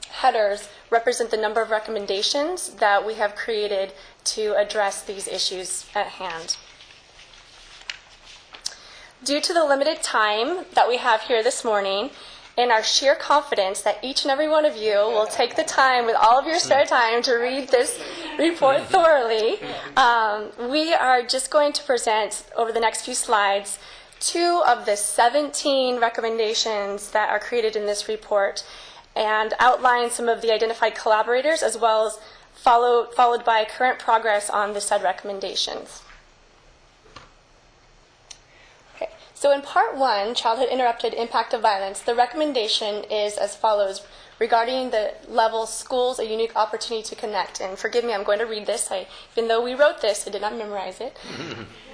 headers represent the number of recommendations that we have created to address these issues at hand. Due to the limited time that we have here this morning, and our sheer confidence that each and every one of you will take the time with all of your spare time to read this report thoroughly, we are just going to present over the next few slides 2 of the 17 recommendations that are created in this report, and outline some of the identified collaborators, as well as followed by current progress on the said recommendations. So in part 1, childhood interrupted impact of violence, the recommendation is as follows regarding the level schools, a unique opportunity to connect. And forgive me, I'm going to read this. Even though we wrote this, I did not memorize it.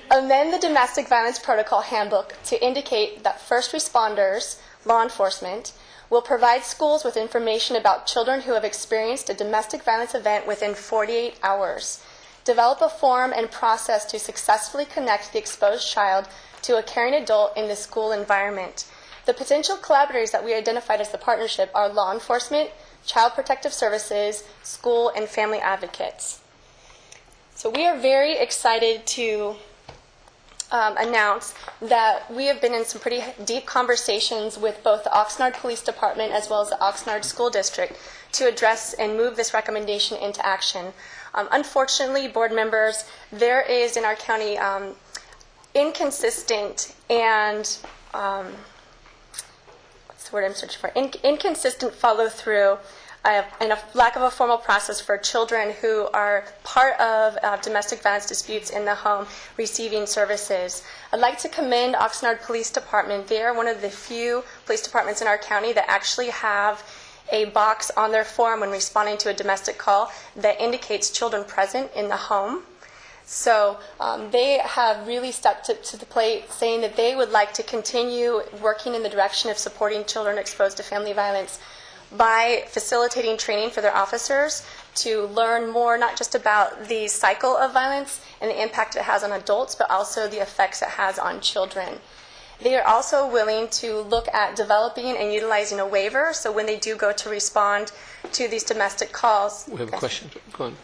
Amend the Domestic Violence Protocol Handbook to indicate that first responders, law enforcement, will provide schools with information about children who have experienced a domestic violence event within 48 hours. Develop a form and process to successfully connect the exposed child to a caring adult in the school environment. The potential collaborators that we identified as the partnership are law enforcement, child protective services, school, and family advocates. So we are very excited to announce that we have been in some pretty deep conversations with both the Oxnard Police Department as well as the Oxnard School District to address and move this recommendation into action. Unfortunately, board members, there is in our county inconsistent and what's the word I'm searching for? Inconsistent follow-through and a lack of a formal process for children who are part of domestic violence disputes in the home receiving services. I'd like to commend Oxnard Police Department. They are one of the few police departments in our county that actually have a box on their form when responding to a domestic call that indicates children present in the home. So they have really stepped up to the plate, saying that they would like to continue working in the direction of supporting children exposed to family violence by facilitating training for their officers to learn more not just about the cycle of violence and the impact it has on adults, but also the effects it has on children. They are also willing to look at developing and utilizing a waiver, so when they do go to respond to these domestic calls. We have a question. Go on.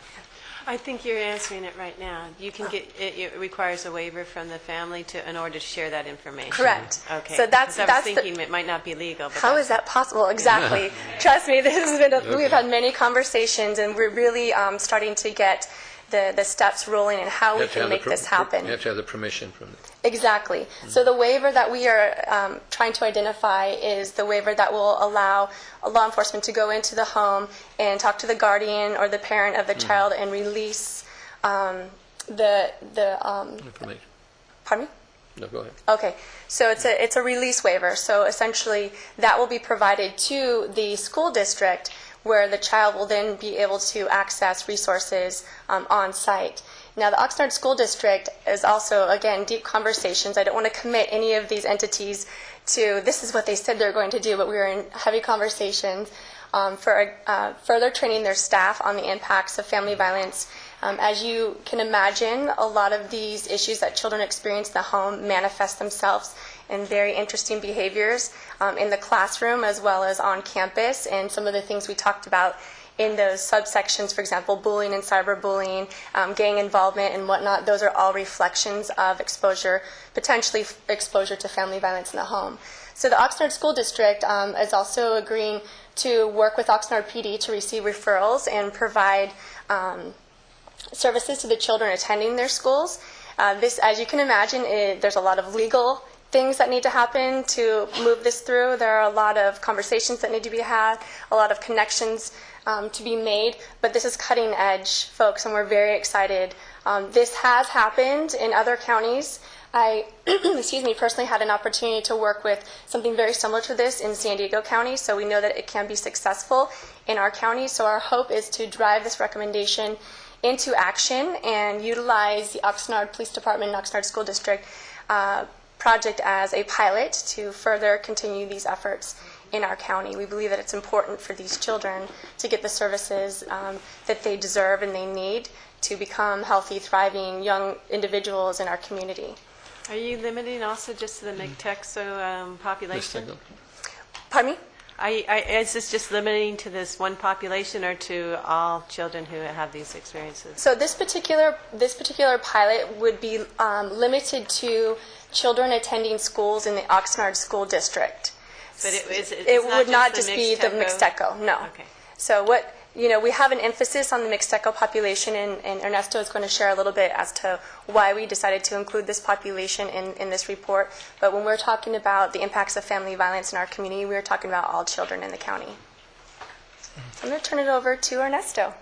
I think you're answering it right now. You can get it requires a waiver from the family in order to share that information. Correct. Okay. So that's I was thinking it might not be legal. But how is that possible? Exactly. Trust me, this has been we've had many conversations, and we're really starting to get the steps rolling and how we can make this happen. You have to have the permission from them. Exactly. So the waiver that we are trying to identify is the waiver that will allow law enforcement to go into the home and talk to the guardian or the parent of the child and release the Information. pardon me? No, go ahead. Okay, so it's a release waiver. So essentially, that will be provided to the school district, where the child will then be able to access resources on site. Now, the Oxnard School District is also, again, deep conversations. I don't want to commit any of these entities to this is what they said they're going to do, but we are in heavy conversations for further training their staff on the impacts of family violence. As you can imagine, a lot of these issues that children experience in the home manifest themselves in very interesting behaviors in the classroom as well as on campus. And some of the things we talked about in those subsections, for example, bullying and cyberbullying, gang involvement and whatnot, those are all reflections of exposure, potentially exposure to family violence in the home. So the Oxnard School District is also agreeing to work with Oxnard PD to receive referrals and provide services to the children attending their schools. This, as you can imagine, there's a lot of legal things that need to happen to move this through. There are a lot of conversations that need to be had, a lot of connections to be made, but this is cutting edge, folks, and we're very excited. This has happened in other counties. I, personally had an opportunity to work with something very similar to this in San Diego County, so we know that it can be successful in our county. So our hope is to drive this recommendation into action and utilize the Oxnard Police Department and Oxnard School District project as a pilot to further continue these efforts in our county. We believe that it's important for these children to get the services that they deserve and they need to become healthy, thriving young individuals in our community. Are you limiting also just to the Mixteco population? Pardon me? Is this just limiting to this one population or to all children who have these experiences? So this particular pilot would be limited to children attending schools in the Oxnard School District. But it would not just be the Mixteco, no. Okay. So we have an emphasis on the Mixteco population, and Ernesto is going to share a little bit as to why we decided to include this population in this report. But when we're talking about the impacts of family violence in our community, we're talking about all children in the county. I'm going to turn it over to Ernesto.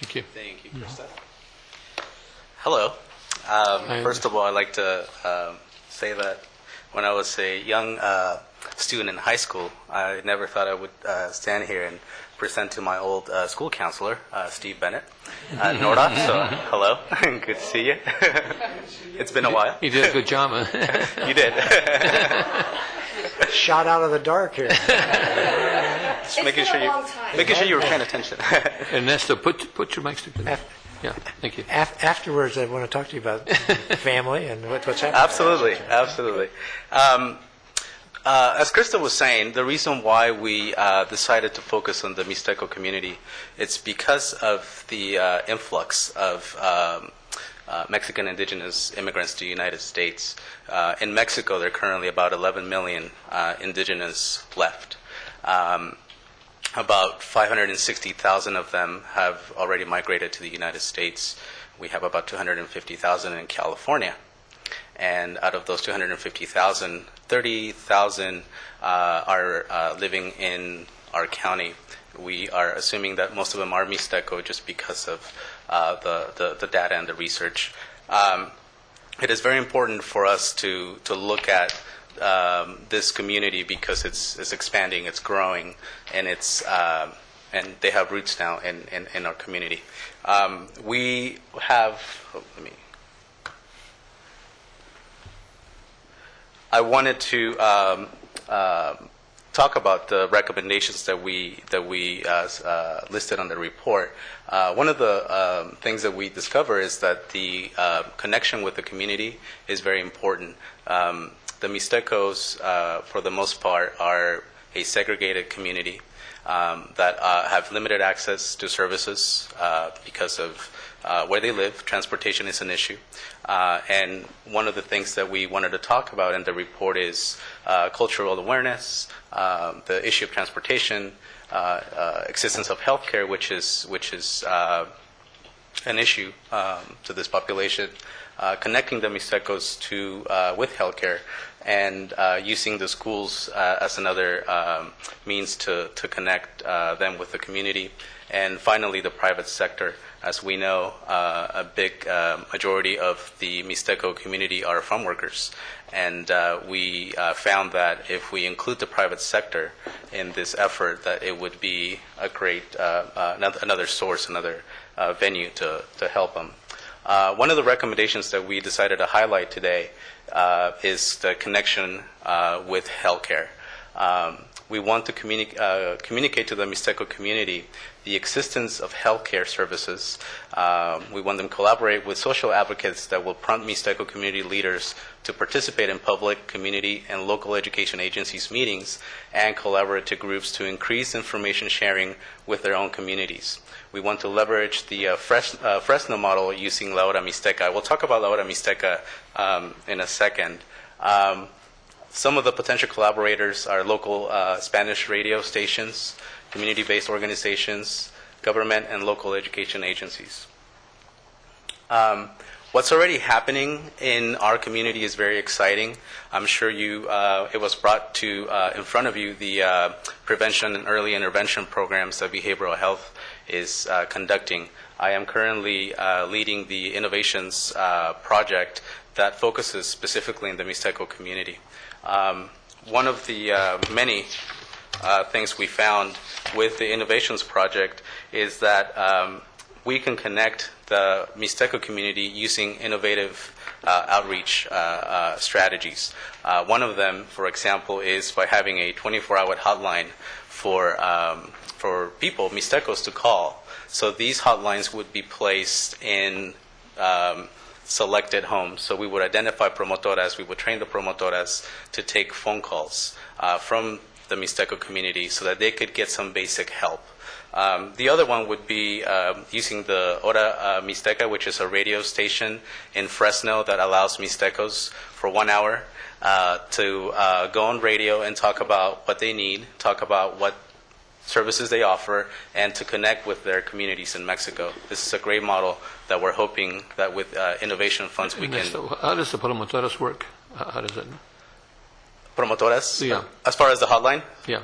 Thank you. Thank you, Krista. Hello. First of all, I'd like to say that when I was a young student in high school, I never thought I would stand here and present to my old school counselor, Steve Bennett, at Nordhoff. So, hello, good to see you. It's been a while. You did a good job, huh? You did. Shot out of the dark here. Just making sure you were paying attention. Ernesto, put your mics together. Yeah, thank you. Afterwards, I want to talk to you about family and what's happening. Absolutely. As Krista was saying, the reason why we decided to focus on the Mixteco community, it's because of the influx of Mexican indigenous immigrants to the United States. In Mexico, there are currently about 11 million indigenous left. About 560,000 of them have already migrated to the United States. We have about 250,000 in California. And out of those 250,000, 30,000 are living in our county. We are assuming that most of them are Mixteco just because of the data and the research. It is very important for us to look at this community because it's expanding, it's growing, and and they have roots now in our community. We have. I wanted to talk about the recommendations that we listed on the report. One of the things that we discover is that the connection with the community is very important. The Mixtecos, for the most part, are a segregated community that have limited access to services because of where they live. Transportation is an issue. And one of the things that we wanted to talk about in the report is cultural awareness, the issue of transportation, existence of healthcare, which is an issue to this population, connecting the Mixtecos with healthcare, and using the schools as another means to connect them with the community. And finally, the private sector. As we know, a big majority of the Mixteco community are farm workers. And we found that if we include the private sector in this effort, that it would be a great, another source, another venue to help them. One of the recommendations that we decided to highlight today is the connection with healthcare. We want to communicate to the Mixteco community the existence of healthcare services. We want them to collaborate with social advocates that will prompt Mixteco community leaders to participate in public, community, and local education agencies meetings and collaborative groups to increase information sharing with their own communities. We want to leverage the Fresno model using La Hora Mixteca. We'll talk about La Hora Mixteca in a second. Some of the potential collaborators are local Spanish radio stations, community-based organizations, government and local education agencies. What's already happening in our community is very exciting. I'm sure it was brought in front of you, the prevention and early intervention programs that behavioral health is conducting. I am currently leading the innovations project that focuses specifically in the Mixteco community. One of the many things we found with the Innovations Project is that we can connect the Mixteco community using innovative outreach strategies. One of them, for example, is by having a 24-hour hotline for people, Mixtecos, to call. So these hotlines would be placed in selected homes. So we would identify promotoras, we would train the promotoras to take phone calls from the Mixteco community so that they could get some basic help. The other one would be using the Hora Mixteca, which is a radio station in Fresno that allows Mixtecos for 1 hour to go on radio and talk about what they need, talk about what services they offer, and to connect with their communities in Mexico. This is a great model that we're hoping that with innovation funds we can... How does the promotoras work? How does it... Promotoras? Yeah. As far as the hotline? Yeah.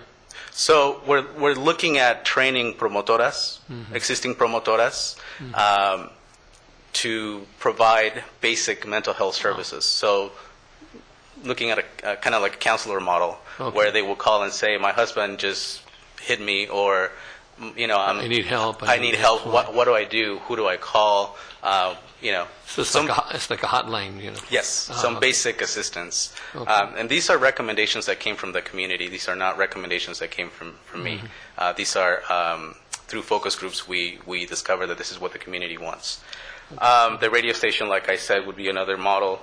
So we're looking at training promotoras, existing promotoras, to provide basic mental health services. So looking at a kind of like a counselor model, where they will call and say, my husband just hit me, or I need help. I need help. What do I do? Who do I call? So it's like a hotline, Yes, some basic assistance. And these are recommendations that came from the community. These are not recommendations that came from me. These are through focus groups we discovered that this is what the community wants. The radio station, like I said, would be another model.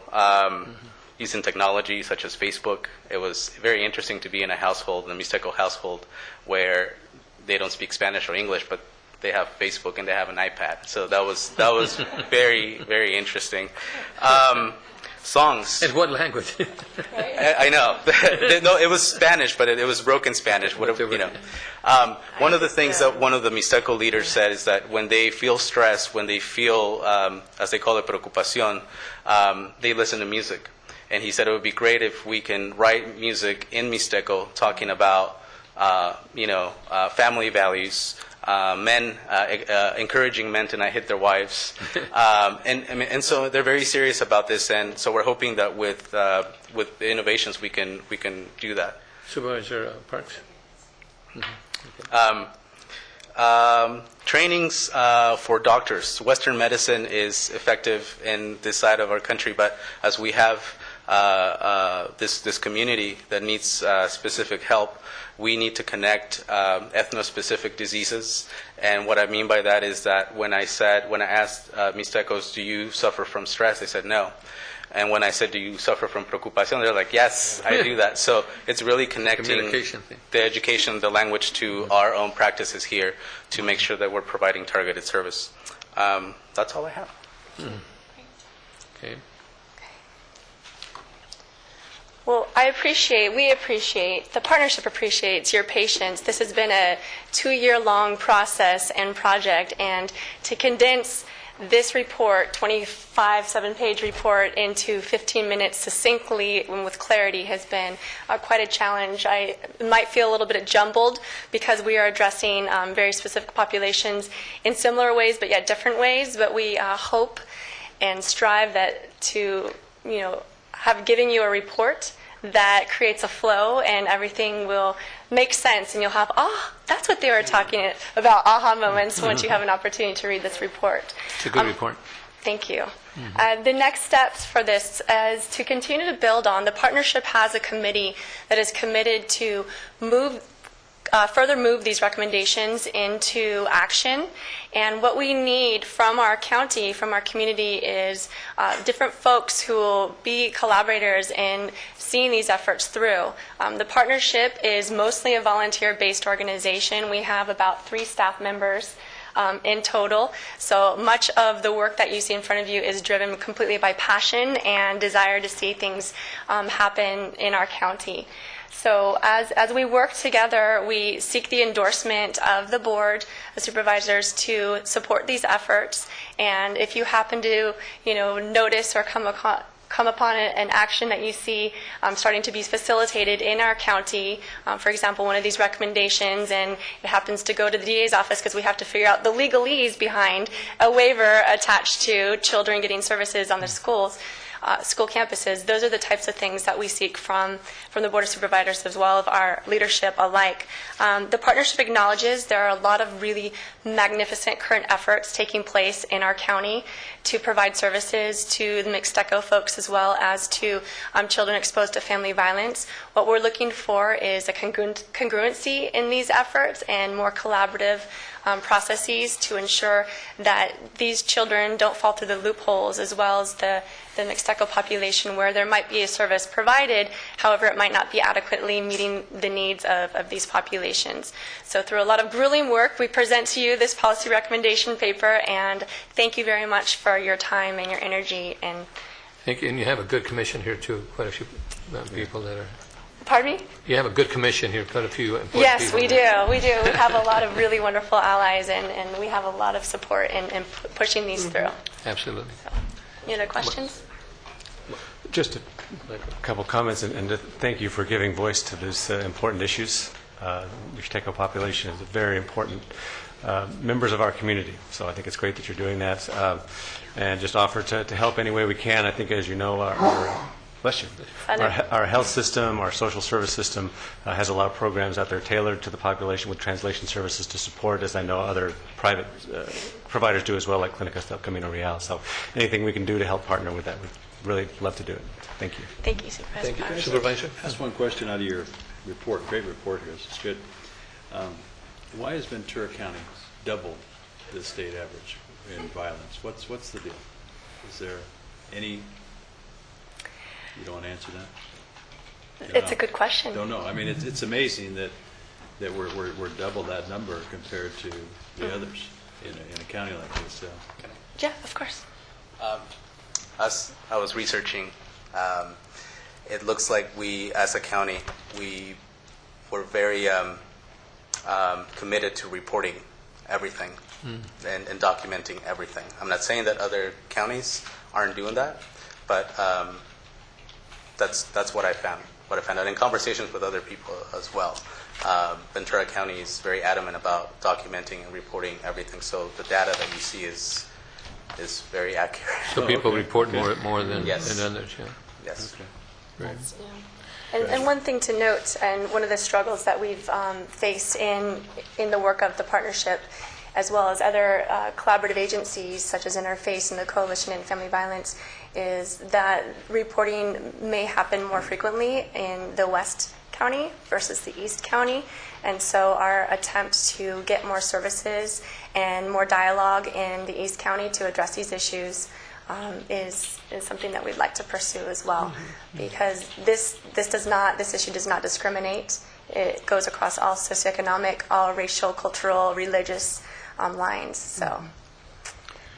Using technology such as Facebook. It was very interesting to be in a household, in a Mixteco household, where they don't speak Spanish or English, but they have Facebook and they have an iPad. So that was very, very interesting. Songs. In what language? I know. No, it was Spanish, but it was broken Spanish. One of the things that one of the Mixteco leaders said is that when they feel stress, when they feel, as they call it, preocupación, they listen to music. And he said it would be great if we can write music in Mixteco talking about, family values, men, encouraging men to not hit their wives. And so they're very serious about this. And so we're hoping that with the innovations, we can do that. Supervisor Parks? Trainings for doctors. Western medicine is effective in this side of our country, but as we have this community that needs specific help, we need to connect ethno-specific diseases. And what I mean by that is that when I asked Mixtecos, do you suffer from stress? They said no. And when I said, do you suffer from preocupación? They're like, yes, I do that. So it's really connecting the education, the language to our own practices here to make sure that we're providing targeted service. That's all I have. Okay. Well, we appreciate, the partnership appreciates your patience. This has been a 2-year-long process and project, and to condense this report, 7-page report, into 15 minutes succinctly and with clarity has been quite a challenge. I might feel a little bit jumbled because we are addressing very specific populations in similar ways, but yet different ways. But we hope and strive to have given you a report that creates a flow and everything will make sense and you'll have, that's what they were talking about, aha moments once you have an opportunity to read this report. It's a good report. Thank you. The next steps for this is to continue to build on. The partnership has a committee that is committed to further move these recommendations into action. And what we need from our county, from our community, is different folks who will be collaborators in seeing these efforts through. The partnership is mostly a volunteer-based organization. We have about 3 staff members in total. So much of the work that you see in front of you is driven completely by passion and desire to see things happen in our county. So as we work together, we seek the endorsement of the board of supervisors to support these efforts. And if you happen to, notice or come upon an action that you see starting to be facilitated in our county, for example, one of these recommendations, and it happens to go to the DA's office because we have to figure out the legalese behind a waiver attached to children getting services on their school campuses. Those are the types of things that we seek from the Board of Supervisors as well as our leadership alike. The partnership acknowledges there are a lot of really magnificent current efforts taking place in our county to provide services to the Mixteco folks as well as to children exposed to family violence. What we're looking for is a congruency in these efforts and more collaborative processes to ensure that these children don't fall through the loopholes, as well as the Mixteco population where there might be a service provided, however it might not be adequately meeting the needs of these populations. So through a lot of grueling work, we present to you this policy recommendation paper, and thank you very much for your time and your energy. And thank you. And you have a good commission here too, quite a few people that are... Pardon me? You have a good commission here, quite a few important Yes, people. we do. We have a lot of really wonderful allies, and we have a lot of support in pushing these through. Absolutely. So, any other questions? Just a couple comments, and to thank you for giving voice to these important issues. The Mixteco population is very important members of our community, so I think it's great that you're doing that. And just offer to help any way we can. I think, as you know, our health system, our social service system has a lot of programs out there tailored to the population with translation services to support, as I know other private providers do as well, like Clínicas del Camino Real. So anything we can do to help partner with that, we'd really love to do it. Thank you. Thank you, Supervisor. Thank you. Supervisor? Just one question out of your report, great report here, this is good. Why has Ventura County doubled the state average in violence? What's the deal? Is there any... You don't want to answer that? It's a good question. Don't know. I mean, it's amazing that that we're double that number compared to the others in a county like this. So. Yeah, of course. As I was researching, it looks like we, as a county, we're very committed to reporting everything and documenting everything. I'm not saying that other counties aren't doing that, but that's what I found. What I found out in conversations with other people as well. Ventura County is very adamant about documenting and reporting everything. So the data that you see is very accurate. So people report more than Yes. others, yeah. Yes. Right. And one thing to note, and one of the struggles that we've faced in the work of the partnership, as well as other collaborative agencies such as Interface and the Coalition in Family Violence, is that reporting may happen more frequently in the West County versus the East County. And so our attempt to get more services and more dialogue in the East County to address these issues is something that we'd like to pursue as well, because this issue does not discriminate. It goes across all socioeconomic, all racial, cultural, religious lines. So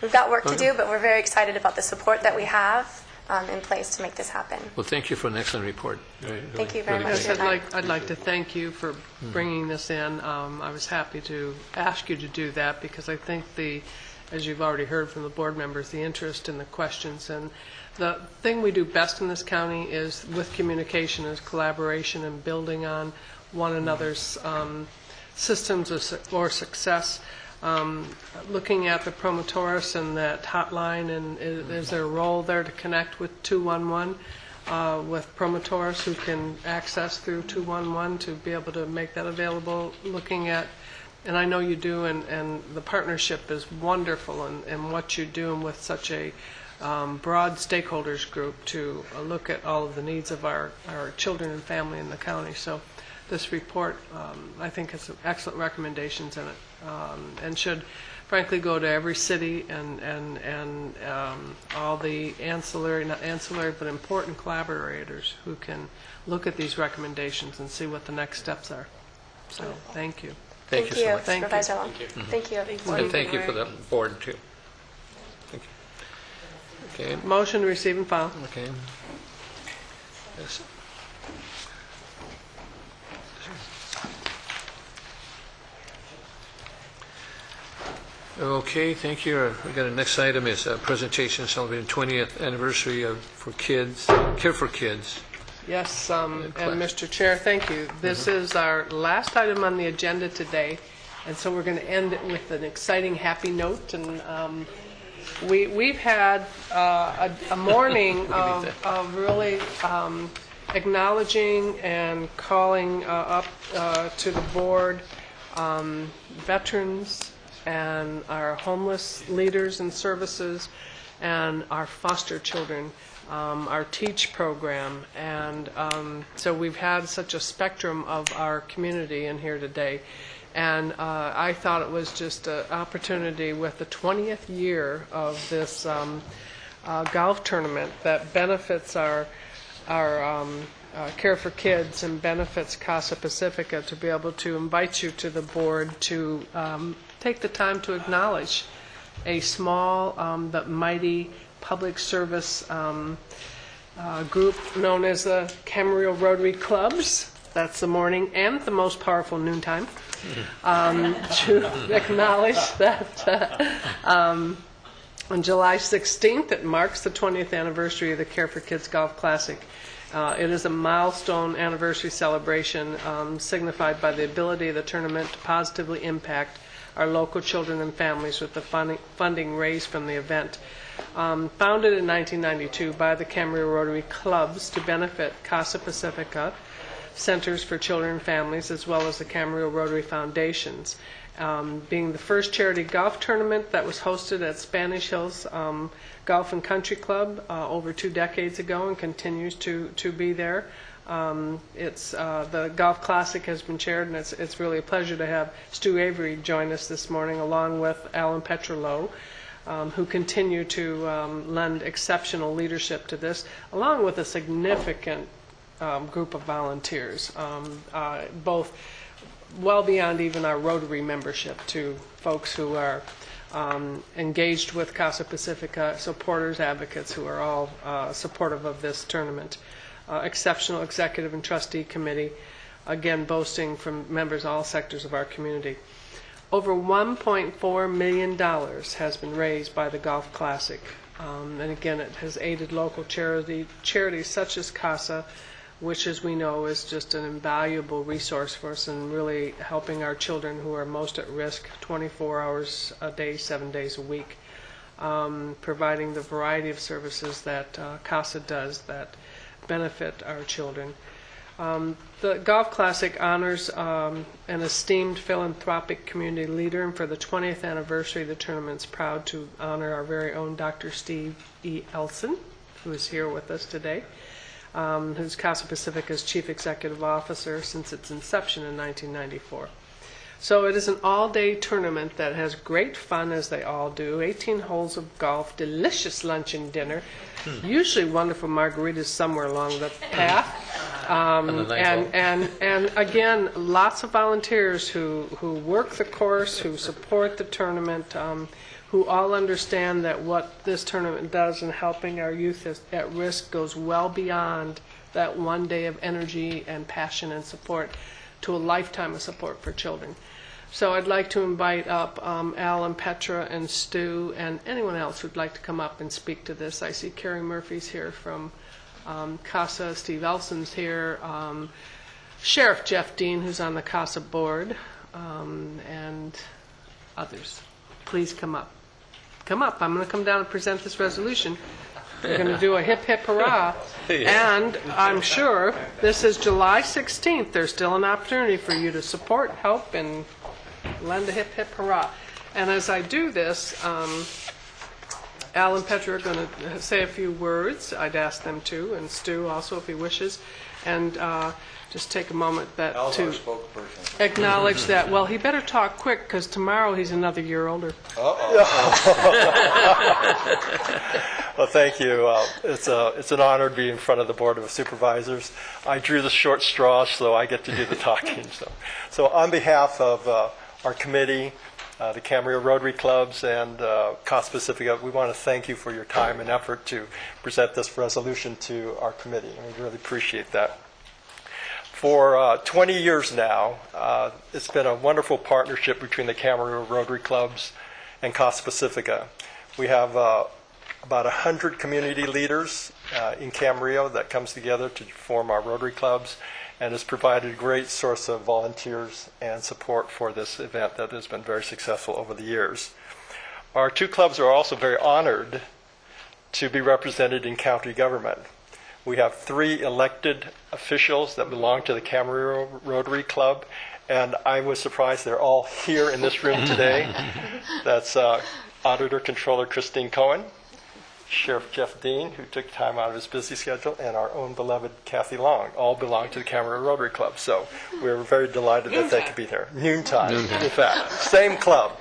we've got work to do, but we're very excited about the support that we have in place to make this happen. Well, thank you for an excellent report. Thank you very much. Yes, I'd like to thank you for bringing this in. I was happy to ask you to do that because I think as you've already heard from the board members, the interest and the questions. And the thing we do best in this county is with communication, is collaboration and building on one another's systems or success. Looking at the Promotoris and that hotline, and is there a role there to connect with 211 with Promotoris who can access through 211 to be able to make that available? Looking at, and I know you do, and the partnership is wonderful, and what you're doing with such a broad stakeholders group to look at all of the needs of our children and family in the county. So this report, I think, has some excellent recommendations in it, and should frankly go to every city and all the not ancillary, but important collaborators who can look at these recommendations and see what the next steps are. So thank you. Thank you so much. Supervisor Long. Thank you. And thank you for the board, too. Thank you. Okay. Motion to receive and file. Okay. Yes. Okay, thank you. We got the next item is a presentation celebrating 20th anniversary for kids, Care for Kids. Yes, and Mr. Chair, thank you. This is our last item on the agenda today, and so we're going to end it with an exciting, happy note. And we've had a morning of really acknowledging and calling up to the board veterans and our homeless leaders and services and our foster children. Our TEACH program, and so we've had such a spectrum of our community in here today, and I thought it was just an opportunity with the 20th year of this golf tournament that benefits our Care for Kids and benefits Casa Pacifica to be able to invite you to the board to take the time to acknowledge a small but mighty public service group known as the Camarillo Rotary Clubs. That's the morning and the most powerful noontime. To acknowledge that on July 16th, it marks the 20th anniversary of the Care for Kids Golf Classic. It is a milestone anniversary celebration signified by the ability of the tournament to positively impact our local children and families with the funding raised from the event. Founded in 1992 by the Camarillo Rotary Clubs to benefit Casa Pacifica, Centers for Children and Families, as well as the Camarillo Rotary Foundations. Being the first charity golf tournament that was hosted at Spanish Hills Golf and Country Club over 2 decades ago and continues to be there. The Golf Classic has been chaired, and it's really a pleasure to have Stu Avery join us this morning, along with Alan Petrolo, who continue to lend exceptional leadership to this, along with a significant group of volunteers, both well beyond even our Rotary membership to folks who are engaged with Casa Pacifica, supporters, advocates who are all supportive of this tournament. Exceptional executive and trustee committee, again boasting from members of all sectors of our community. Over $1.4 million has been raised by the Golf Classic. And again, it has aided local charities such as CASA, which, as we know, is just an invaluable resource for us in really helping our children who are most at risk 24 hours a day, 7 days a week, providing the variety of services that CASA does that benefit our children. The Golf Classic honors an esteemed philanthropic community leader, and for the 20th anniversary of the tournament's proud to honor our very own Dr. Steve E. Elson, who is here with us today, who's Casa Pacifica's Chief Executive Officer since its inception in 1994. So it is an all-day tournament that has great fun, as they all do. 18 holes of golf, delicious lunch and dinner, usually wonderful margaritas somewhere along the path. And again, lots of volunteers who work the course, who support the tournament, who all understand that what this tournament does in helping our youth at risk goes well beyond that one day of energy and passion and support to a lifetime of support for children. So I'd like to invite up Al and Petra and Stu and anyone else who'd like to come up and speak to this. I see Carrie Murphy's here from CASA, Steve Elson's here, Sheriff Jeff Dean, who's on the CASA board, and others. Please come up. Come up. I'm going to come down and present this resolution. We're going to do a hip hip hurrah. And I'm sure this is July 16th. There's still an opportunity for you to support, help, and lend a hip hip hurrah. And as I do this, Al and Petra are going to say a few words. I'd ask them to, and Stu also if he wishes. And just take a moment to acknowledge that, well, he better talk quick because tomorrow he's another year older. Well, thank you. It's an honor to be in front of the Board of Supervisors. I drew the short straw, so I get to do the talking. So on behalf of our committee, the Camarillo Rotary Clubs, and Casa Pacifica, we want to thank you for your time and effort to present this resolution to our committee, and we really appreciate that. For 20 years now, it's been a wonderful partnership between the Camarillo Rotary Clubs and Casa Pacifica. We have about 100 community leaders in Camarillo that comes together to form our Rotary Clubs, and has provided a great source of volunteers and support for this event that has been very successful over the years. Our two clubs are also very honored to be represented in county government. We have 3 elected officials that belong to the Camarillo Rotary Club, and I was surprised they're all here in this room today. That's Auditor Controller Christine Cohen, Sheriff Jeff Dean, who took time out of his busy schedule, and our own beloved Kathy Long, all belong to the Camarillo Rotary Club. So we're very delighted that they could be there. Noontime, in fact. Same club.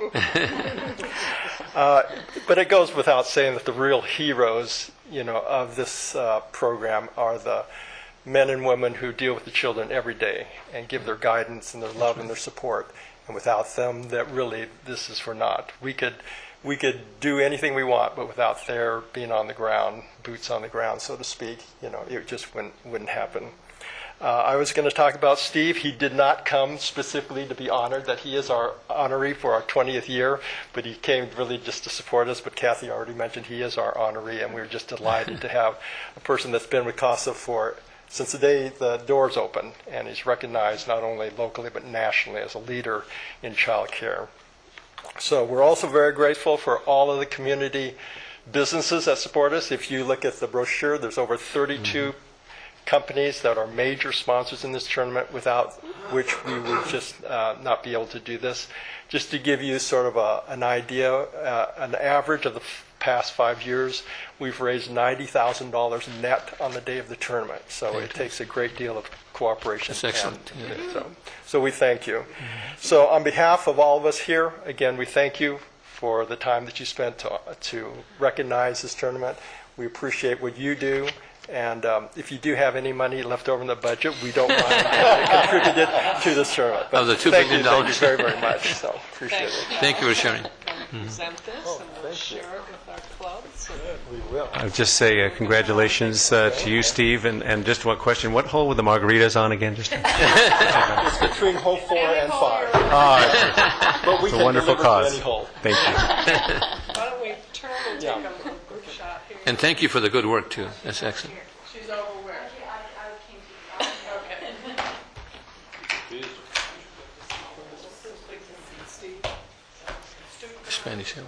But it goes without saying that the real heroes, of this program are the men and women who deal with the children every day and give their guidance and their love and their support. And without them, that really, this is for naught. We could do anything we want, but without their being on the ground, boots on the ground, so to speak, it just wouldn't happen. I was going to talk about Steve. He did not come specifically to be honored, that he is our honoree for our 20th year, but he came really just to support us. But Kathy already mentioned he is our honoree, and we're just delighted to have a person that's been with CASA since the day the doors opened, and he's recognized not only locally but nationally as a leader in child care. So we're also very grateful for all of the community businesses that support us. If you look at the brochure, there's over 32 companies that are major sponsors in this tournament, without which we would just not be able to do this. Just to give you sort of an idea, an average of the past 5 years, we've raised $90,000 net on the day of the tournament. So it takes a great deal of cooperation. That's excellent. So we thank you. So on behalf of all of us here, again, we thank you for the time that you spent to recognize this tournament. We appreciate what you do, And if you do have any money left over in the budget, we don't mind contributing it to this tournament. But Of the $2 thank billion. you very, very much. So appreciate it. Thank you for sharing. Present this and we'll share it with our clubs. We will. I would just say congratulations to you, Steve, and just one question: what hole were the margaritas on again? Just It's between hole 4 and 5. But we it's a can wonderful deliver to cause. any hole. Thank you. Why don't we turn and take a group shot here? And thank you for the good work, too. That's excellent. She's over where? Spanish Hills.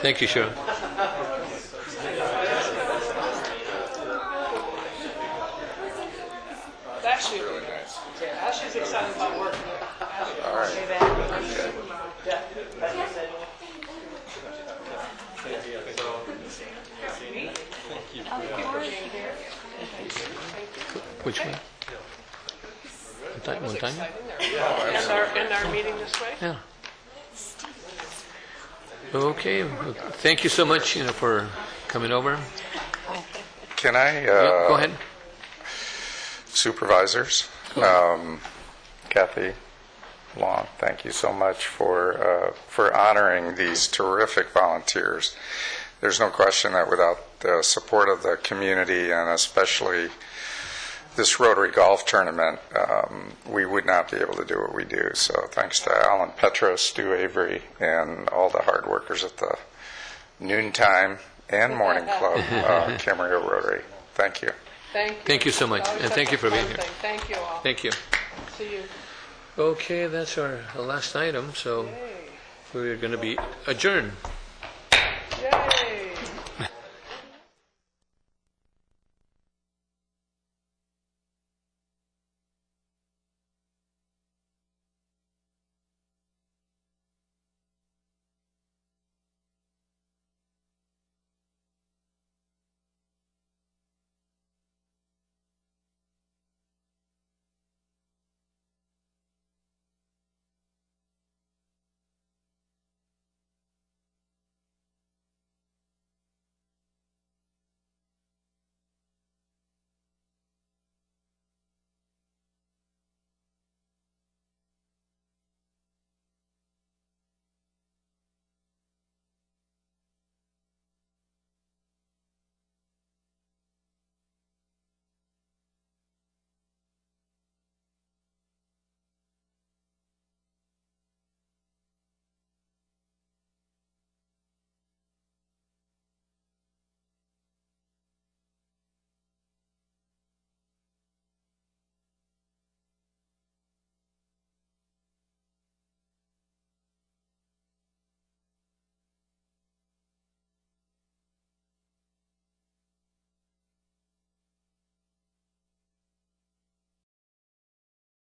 Thank you, Cheryl. Ashley will be nice. Ashley's excited about working with Ashley. All right. Which one? One time? And our meeting this way? Yeah. Okay. Well, thank you so much, for coming over. Can I? Go ahead. Supervisors, Kathy Long, thank you so much for honoring these terrific volunteers. There's no question that without the support of the community and especially this Rotary Golf Tournament, we would not be able to do what we do. So thanks to Alan Petros, Stu Avery, and all the hard workers at the Noontime and Morning Club, Camarillo Rotary. Thank you. Thank you so much, and thank you for being here. Thank you all. Thank you. See you. Okay, that's our last item, so we're going to be adjourned. Yay.